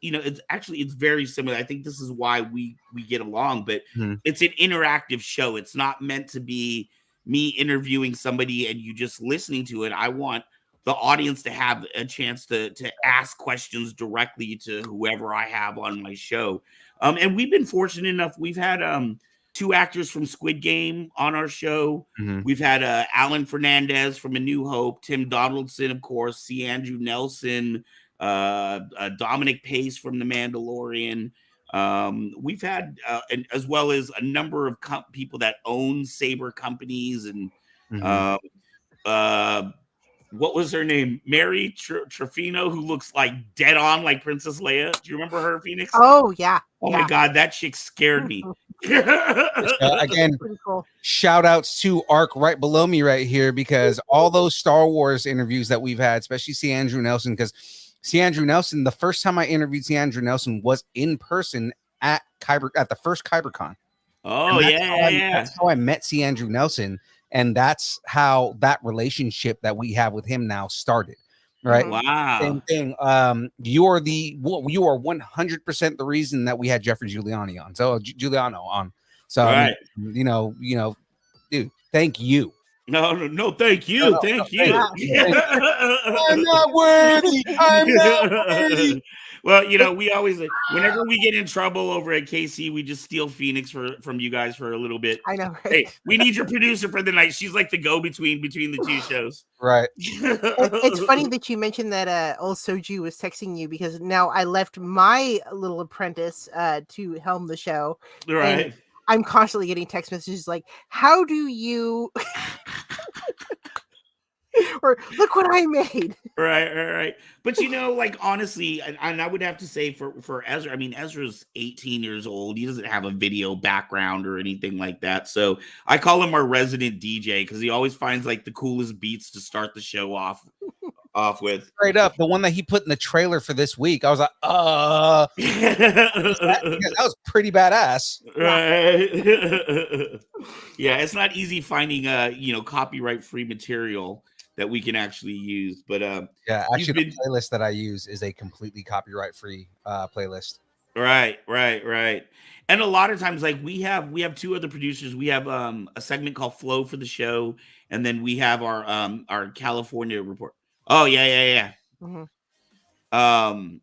very similar. I think this is why we get along, but it's an interactive show. It's not meant to be me interviewing somebody and you just listening to it. I want the audience to have a chance to ask questions directly to whoever I have on my show. And we've been fortunate enough. We've had 2 actors from Squid Game on our show. Mm-hmm. We've had Alan Fernandez from A New Hope, Tim Donaldson, of course, C. Andrew Nelson, Dominic Pace from The Mandalorian. We've had, and as well as a number of people that own Saber companies and what was her name? Mary Trefino, who looks like dead on like Princess Leia. Do you remember her, Phoenix? Oh, yeah. Oh, my God. That chick scared me. Again, cool. Shout outs to Arc right below me right here, because all those Star Wars interviews that we've had, especially C. Andrew Nelson, because C. Andrew Nelson, the first time I interviewed C. Andrew Nelson was in person at Kyber, at the first KyberCon. Oh, yeah. That's how I met C. Andrew Nelson. And that's how that relationship that we have with him now started, right? Wow. Same thing. You are 100% the reason that we had Jeffrey Giuliano on. So, right. Dude, thank you. No, thank you. Thank you. I'm not worthy. I'm not worthy. Well, we always, whenever we get in trouble over at KC, we just steal Phoenix from you guys for a little bit. I know, right? Hey, we need your producer for the night. She's like the go-between between the 2 shows. Right. It's funny that you mentioned that old Soju was texting you, because now I left my little apprentice to helm the show. Right. And I'm constantly getting text messages like, how do you... or look what I made. Right. But honestly, and I would have to say for Ezra, I mean, Ezra's 18 years old. He doesn't have a video background or anything like that. So I call him our resident DJ, because he always finds like the coolest beats to start the show off with. Straight up, the one that he put in the trailer for this week, I was like, that was pretty badass. Right. Yeah, it's not easy finding copyright free material that we can actually use, but actually the playlist that I use is a completely copyright free playlist. Right. And a lot of times, like we have 2 other producers. We have a segment called Flow for the show, and then we have our California report. Oh yeah. Mm-hmm.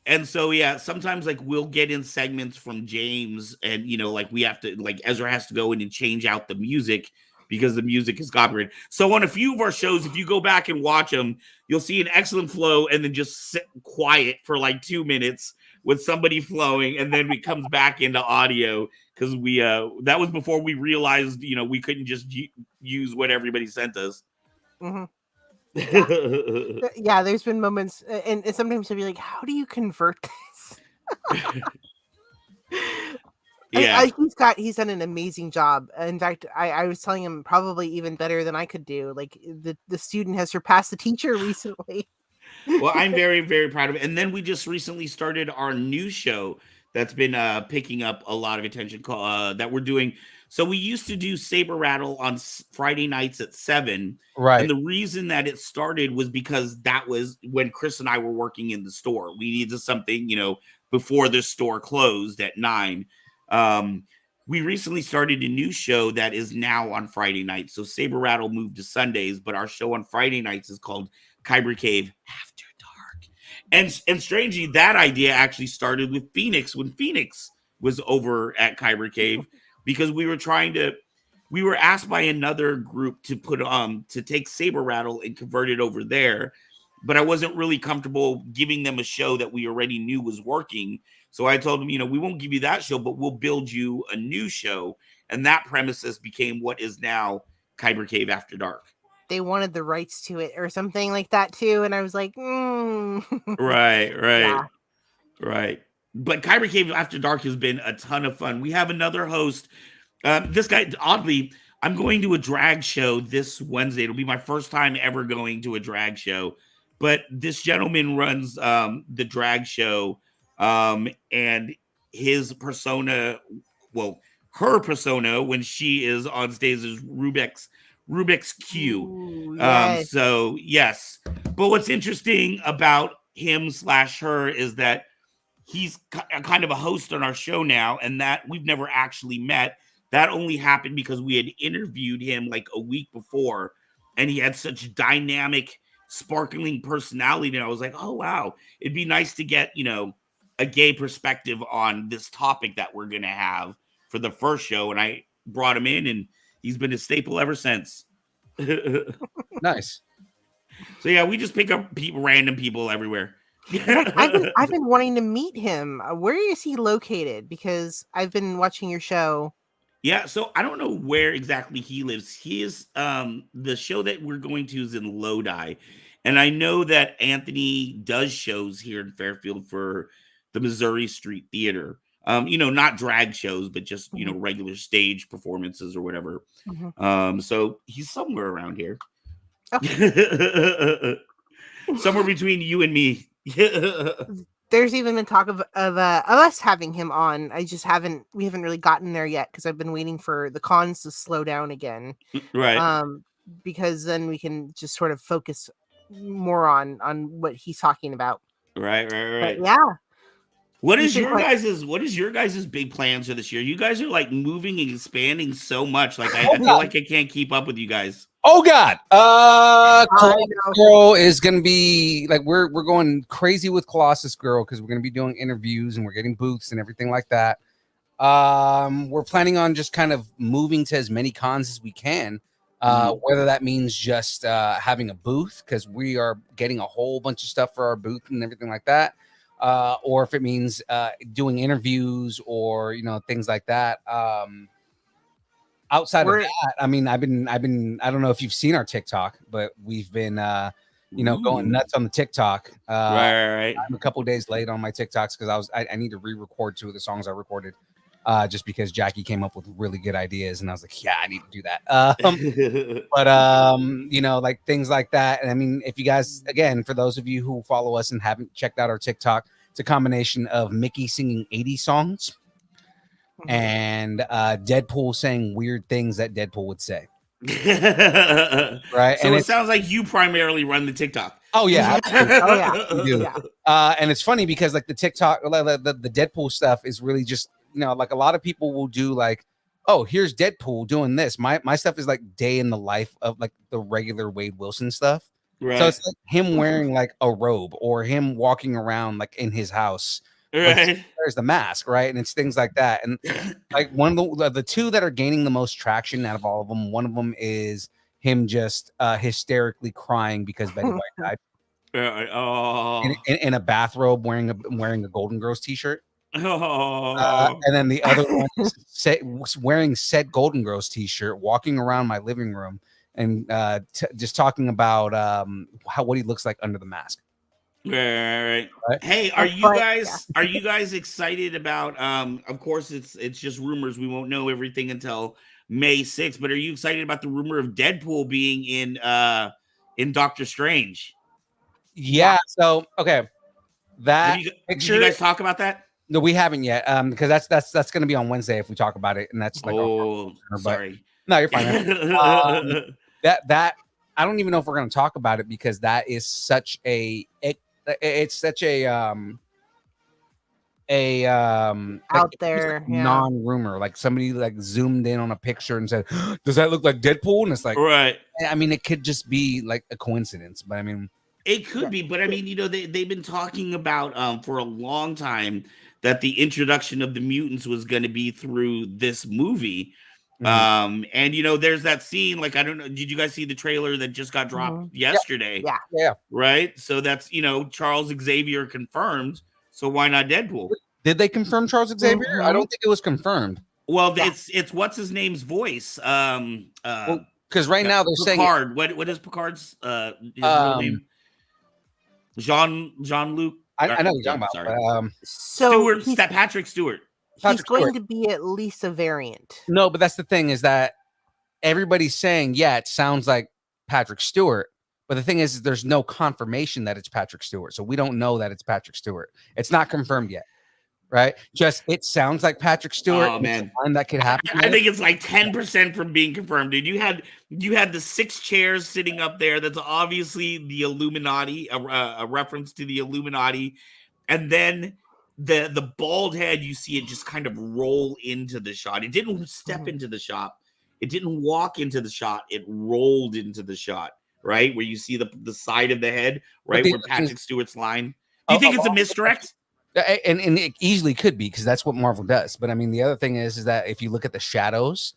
And so sometimes like we'll get in segments from James, and like we have to, like Ezra has to go in and change out the music because the music is copyrighted. So on a few of our shows, if you go back and watch them, you'll see an excellent flow and then just sit quiet for like 2 minutes with somebody flowing, and then it comes back into audio because we that was before we realized, you know, we couldn't just use what everybody sent us. Mm-hmm. Yeah. Yeah, there's been moments, and sometimes I'll be like, how do you convert this? Yeah. He's done an amazing job. In fact, I was telling him probably even better than I could do. Like the student has surpassed the teacher recently. Well, I'm very, very proud of it. And then we just recently started our new show that's been picking up a lot of attention that we're doing. So we used to do Saber Rattle on Friday nights at 7. Right. And the reason that it started was because that was when Chris and I were working in the store. We needed something, you know, before the store closed at 9. We recently started a new show that is now on Friday nights. So Saber Rattle moved to Sundays, but our show on Friday nights is called Kyber Cave After Dark. And strangely, that idea actually started with Phoenix when Phoenix was over at Kyber Cave, because we were asked by another group to put to take Saber Rattle and convert it over there. But I wasn't really comfortable giving them a show that we already knew was working. So I told them, you know, we won't give you that show, but we'll build you a new show. And that premises became what is now Kyber Cave After Dark. They wanted the rights to it or something like that too. And I was like, Right. Yeah. Right. But Kyber Cave After Dark has been a ton of fun. We have another host. This guy, oddly, I'm going to a drag show this Wednesday. It'll be my first time ever going to a drag show. But this gentleman runs the drag show, and his persona, well, her persona when she is on stage is Rubik's Cube. Ooh, yes. So yes, but what's interesting about him / her is that he's kind of a host on our show now, and that we've never actually met. That only happened because we had interviewed him like a week before, and he had such dynamic, sparkling personality. And I was like, oh wow, it'd be nice to get, you know, a gay perspective on this topic that we're gonna have for the first show. And I brought him in, and he's been a staple ever since. Nice. So yeah, we just pick up random people everywhere. I've been wanting to meet him. Where is he located? Because I've been watching your show. Yeah, so I don't know where exactly he lives. He is the show that we're going to is in Lodi. And I know that Anthony does shows here in Fairfield for the Missouri Street Theater. You know, not drag shows, but just, you know, regular stage performances or whatever. Mm-hmm. So he's somewhere around here. Okay. Somewhere between you and me. There's even been talk of us having him on. We haven't really gotten there yet because I've been waiting for the cons to slow down again. Right. Because then we can just sort of focus more on what he's talking about. Right. But yeah. What is your guys' big plans for this year? You guys are like moving and expanding so much. Like I feel like I can't keep up with you guys. Oh God. Colossus Girl is gonna be like we're going crazy with Colossus Girl because we're gonna be doing interviews and we're getting booths and everything like that. We're planning on just kind of moving to as many cons as we can. Whether that means just having a booth because we are getting a whole bunch of stuff for our booth and everything like that. Or if it means doing interviews or, you know, things like that. Outside of that, I mean, I've been, I don't know if you've seen our TikTok, but we've been, you know, going nuts on the TikTok. Right. I'm a couple days late on my TikToks because I need to re-record 2 of the songs I recorded. Just because Jackie came up with really good ideas, and I was like, yeah, I need to do that. But you know, like things like that. And I mean, if you guys, again, for those of you who follow us and haven't checked out our TikTok, it's a combination of Mickey singing 80 songs and Deadpool saying weird things that Deadpool would say. Right. So and it sounds like you primarily run the TikTok. Oh yeah. Oh yeah. We do. Yeah. And it's funny because like the TikTok, the Deadpool stuff is really just, you know, like a lot of people will do like, oh, here's Deadpool doing this. My stuff is like day in the life of like the regular Wade Wilson stuff. Right. So it's like him wearing like a robe or him walking around like in his house. Right. wears the mask, right? And it's things like that. And like one of the two that are gaining the most traction out of all of them, one of them is him just hysterically crying because Betty White died in a bathrobe wearing a Golden Girls t-shirt. And then the other one is wearing said Golden Girls t-shirt, walking around my living room and just talking about what he looks like under the mask. Right. Hey, are you guys excited about of course it's just rumors, we won't know everything until May 6th, but are you excited about the rumor of Deadpool being in Doctor Strange? Yeah. So okay, that picture. Did you guys talk about that? No, we haven't yet. Because that's going to be on Wednesday if we talk about it, and that's like sorry. No, you're fine. That I don't even know if we're going to talk about it because that is such it's such a out there non-rumor. Like somebody like zoomed in on a picture and said, "Does that look like Deadpool?" And it's like, right. I mean, it could just be like a coincidence, but I mean, it could be. But I mean, they've been talking about for a long time that the introduction of the mutants was going to be through this movie. And there's that scene, like, I don't know, did you guys see the trailer that just got dropped yesterday? Yeah. Right. So that's Charles Xavier confirmed. So why not Deadpool? Did they confirm Charles Xavier? I don't think it was confirmed. Well, it's what's his name's voice. Because right now they're Picard. Saying what is Picard's his real name? Jean-Luc. I know what you're talking about. Sorry. So Patrick Stewart. He's going to be at least a variant. No, but that's the thing is that everybody's saying, yeah, it sounds like Patrick Stewart. But the thing is there's no confirmation that it's Patrick Stewart. So we don't know that it's Patrick Stewart. It's not confirmed yet. Right? Just it sounds like Patrick Stewart. Oh man, that could happen. I think it's like 10% from being confirmed, dude. You had the 6 chairs sitting up there. That's obviously the Illuminati, a reference to the Illuminati, and then the bald head. You see it just kind of roll into the shot. It didn't step into the shot. It didn't walk into the shot. It rolled into the shot. Right where you see the side of the head, right where Patrick Stewart's line. Do you think it's a misdirect? And it easily could be because that's what Marvel does. But I mean, the other thing is that if you look at the shadows,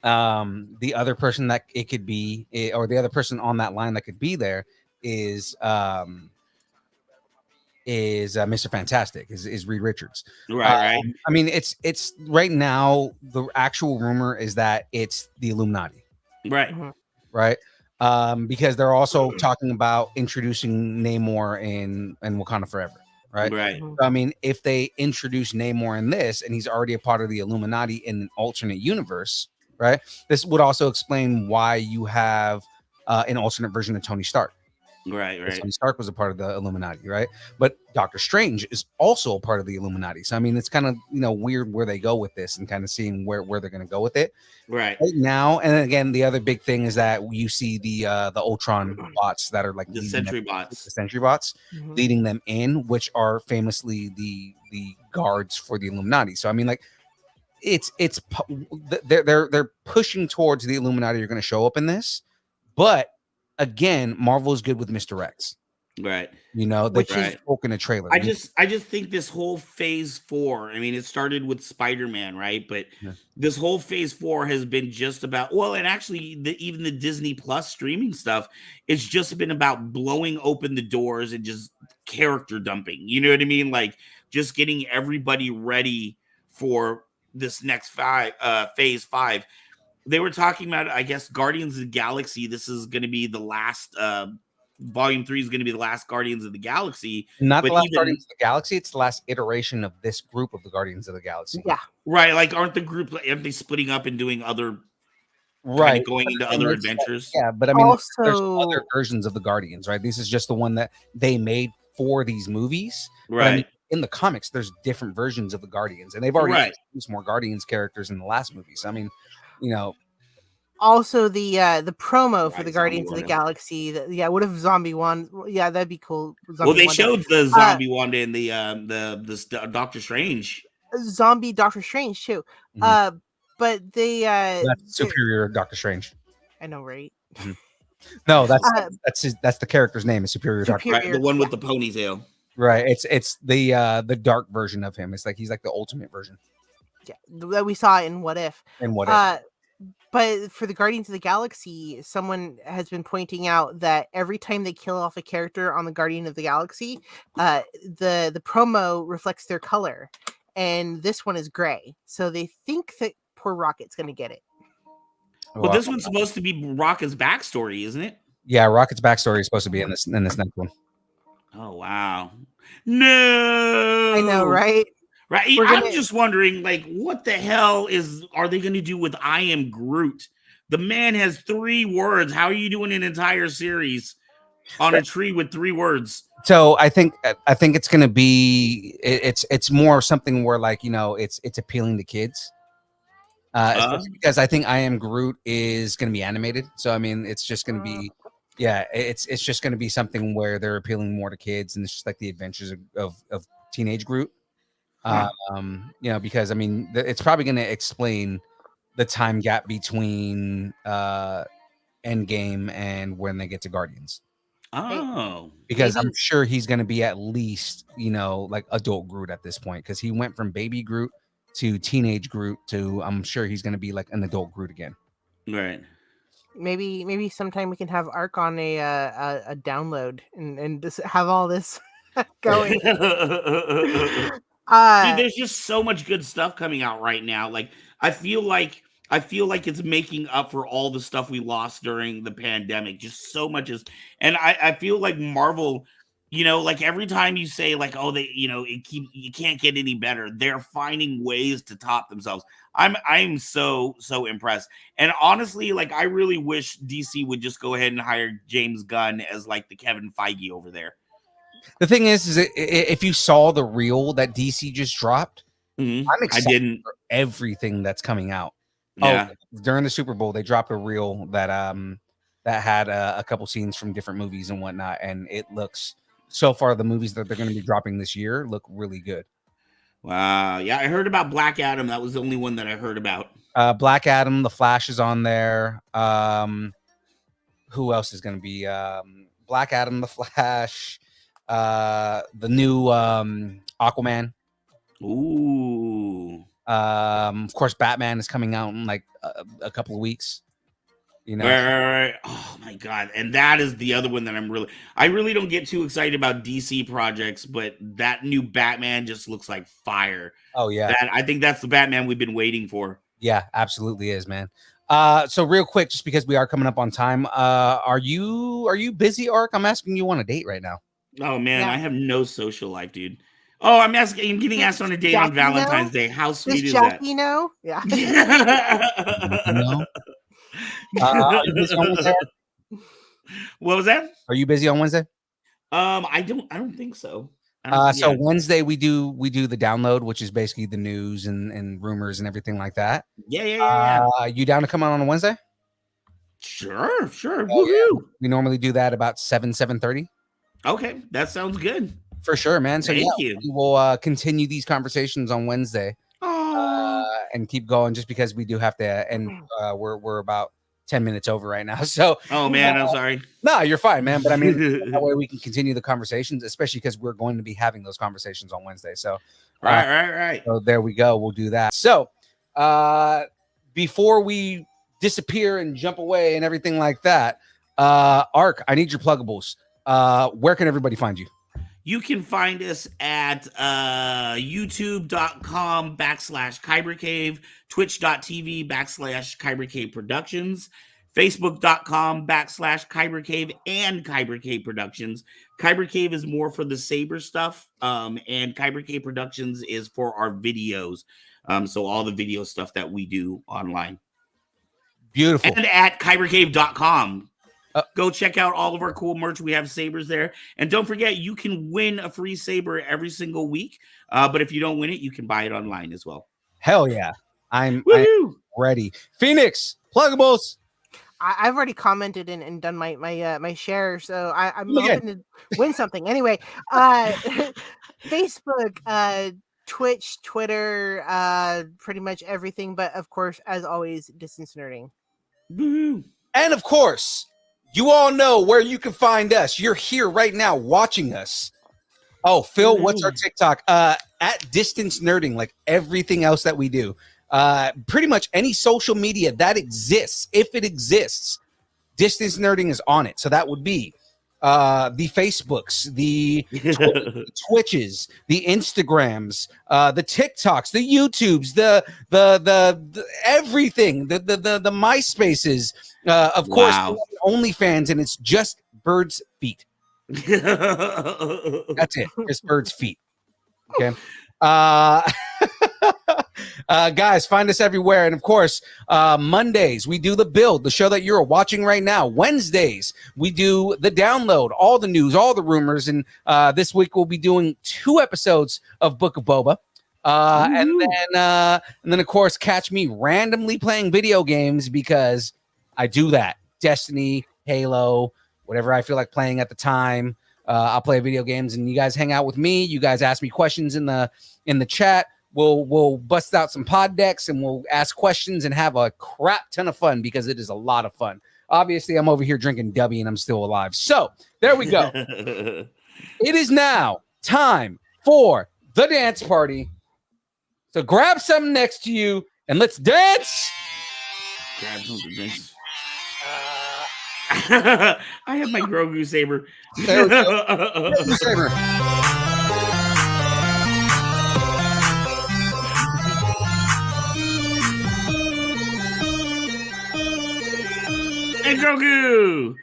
the other person that it could be, or the other person on that line that could be there is Mr. Fantastic, is Reed Richards. Right. I mean, it's right now the actual rumor is that it's the Illuminati. Right. Right. Because they're also talking about introducing Namor in Wakanda Forever. Right. So, I mean, if they introduce Namor in this and he's already a part of the Illuminati in an alternate universe, right? This would also explain why you have an alternate version of Tony Stark. Right. Tony Stark was a part of the Illuminati, right? But Doctor Strange is also a part of the Illuminati. So I mean, it's kind of weird where they go with this and kind of seeing where they're going to go with it. Right now, and again, the other big thing is that you see the Ultron bots that are like the Sentry bots, leading them in, which are famously the guards for the Illuminati. So I mean, like they're pushing towards the Illuminati are going to show up in this, but again, Marvel is good with Mr. X. Right. They spoke in a trailer. I just think this whole phase 4, I mean, it started with Spider-Man, right? But this whole phase 4 has been just about, and actually even the Disney Plus streaming stuff, it's just been about blowing open the doors and just character dumping. You know what I mean? Like just getting everybody ready for this next phase 5. They were talking about, I guess, Guardians of the Galaxy. This is going to be the last, Volume 3 is going to be the last Guardians of the Galaxy. Not the last Guardians of the Galaxy. It's the last iteration of this group of the Guardians of the Galaxy. Yeah. Right. Like, aren't they splitting up and doing other, right? Going into other adventures? Yeah, but I mean, there's other versions of the Guardians, right? This is just the one that they made for these movies. Right. I mean, in the comics, there's different versions of the Guardians, and they've already introduced more Guardians characters in the last movies. I mean, also the promo for the Guardians of the Galaxy. What if Zombie Wanda? Yeah, that'd be cool. They showed the Zombie Wanda in the Doctor Strange. Zombie Doctor Strange too. But they that's Superior Doctor Strange. I know, right? No, that's the character's name is Superior Doctor. Right, the one with the ponytail. Right. It's the dark version of him. It's like he's like the ultimate version. Yeah, that we saw in What If. And what if? But for the Guardians of the Galaxy, someone has been pointing out that every time they kill off a character on the Guardian of the Galaxy, the promo reflects their color, and this one is gray. So they think that poor Rocket's going to get it. Well, this one's supposed to be Rocket's backstory, isn't it? Yeah, Rocket's backstory is supposed to be in this next one. Oh wow! No, I know, right? Right. I'm just wondering, like, what the hell are they going to do with I Am Groot? The man has 3 words. How are you doing an entire series on a tree with 3 words? So I think it's going to be it's more something where, like, you know, it's appealing to kids. Especially because I think I Am Groot is going to be animated. So I mean, it's just going to be, it's just going to be something where they're appealing more to kids, and it's just like the adventures of teenage Groot. You know, because I mean, it's probably going to explain the time gap between Endgame and when they get to Guardians. Oh, because I'm sure he's going to be at least, you know, like adult Groot at this point, because he went from baby Groot to teenage Groot to, I'm sure he's going to be like an adult Groot again. Right. Maybe sometime we can have Arc on a download and just have all this going. Dude, there's just so much good stuff coming out right now. Like, I feel like it's making up for all the stuff we lost during the pandemic. Just so much is, and I feel like Marvel, you know, like every time you say like, oh, they, you know, you can't get any better, they're finding ways to top themselves. I'm so impressed. And honestly, like, I really wish DC would just go ahead and hire James Gunn as like the Kevin Feige over there. The thing is if you saw the reel that DC just dropped, I'm excited for everything that's coming out. Yeah. Oh, during the Super Bowl, they dropped a reel that that had a couple scenes from different movies and whatnot, and it looks, so far the movies that they're going to be dropping this year look really good. Wow. Yeah, I heard about Black Adam. That was the only one that I heard about. Black Adam, The Flash is on there. Who else is going to be? Black Adam, The Flash, the new Aquaman. Ooh. Of course, Batman is coming out in like a couple of weeks. You know, right. Oh my god! And that is the other one that I really don't get too excited about DC projects, but that new Batman just looks like fire. Oh yeah, I think that's the Batman we've been waiting for. Yeah, absolutely is, man. So real quick, just because we are coming up on time, are you busy, Ark? I'm asking you on a date right now. Oh man, I have no social life, dude. Oh, I'm getting asked on a date on Valentine's Day. How sweet is that? Jackie know? Yeah. Are you busy on Wednesday? What was that? Are you busy on Wednesday? I don't think so. So Wednesday we do the download, which is basically the news and rumors and everything like that. Yeah. You down to come on a Wednesday? Sure. Oh, yeah. We normally do that about 7:30. Okay, that sounds good. For sure, man. So Thank you. We will continue these conversations on Wednesday and keep going, just because we do have to end. We're about 10 minutes over right now. So, oh man, I'm sorry. No, you're fine, man. But I mean, that way we can continue the conversations, especially because we're going to be having those conversations on Wednesday. So, right. So there we go. We'll do that. So, before we disappear and jump away and everything like that, Ark, I need your pluggables. Where can everybody find you? You can find us at youtube.com/KyberCave, twitch.tv/KyberCave Productions, facebook.com/KyberCave and KyberCave Productions. KyberCave is more for the Saber stuff, and KyberCave Productions is for our videos. So all the video stuff that we do online. Beautiful. And at KyberCave.com. Go check out all of our cool merch. We have sabers there. And don't forget, you can win a free saber every single week. But if you don't win it, you can buy it online as well. Hell yeah. I'm ready. Phoenix, pluggables. I've already commented and done my share, so I'm hoping to win something. Anyway, Facebook, Twitch, Twitter, pretty much everything. But of course, as always, distance nerding. Woo-hoo. And of course, you all know where you can find us. You're here right now watching us Oh, Phil, what's our TikTok? At Distance Nerding, like everything else that we do. Pretty much any social media that exists, if it exists, Distance Nerding is on it. So that would be the Facebooks, the Twitches, the Instagrams, the TikToks, the YouTubes, the everything, the MySpaces, of course, OnlyFans, and it's just Bird's Feet. That's it. Just Bird's Feet. Okay. Guys, find us everywhere. And of course, Mondays, we do The Build, the show that you're watching right now. Wednesdays, we do The Download, all the news, all the rumors. And this week, we'll be doing 2 episodes of Book of Boba. And then, of course, catch me randomly playing video games because I do that. Destiny, Halo, whatever I feel like playing at the time. I'll play video games, and you guys hang out with me. You guys ask me questions in the chat. We'll bust out some pod decks, and we'll ask questions and have a crap ton of fun because it is a lot of fun. Obviously, I'm over here drinking DUBBY, and I'm still alive. So there we go. It is now time for the dance party. So grab something next to you, and let's dance. Grab something next. I have my Grogu saber. There we go. Grogu saber. And Grogu.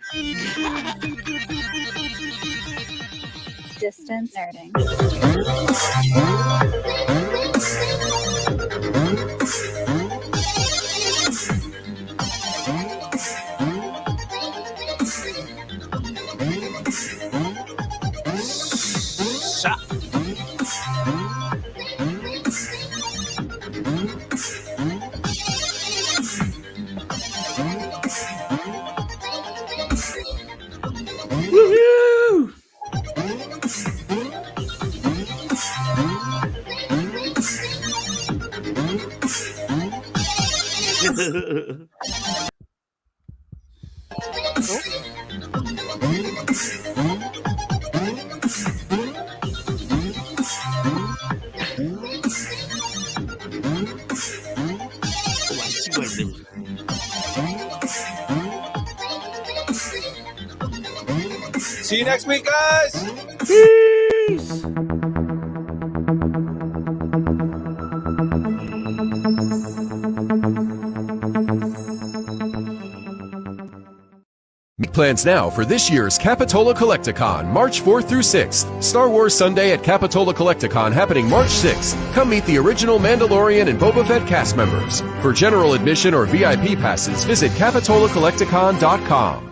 Distance nerding. Woohoo! See you next week, guys. Peace. Make plans now for this year's Capitola Collecticon, March 4th through 6th. Star Wars Sunday at Capitola Collecticon happening March 6th. Come meet the original Mandalorian and Boba Fett cast members. For general admission or VIP passes, visit CapitolaCollecticon.com.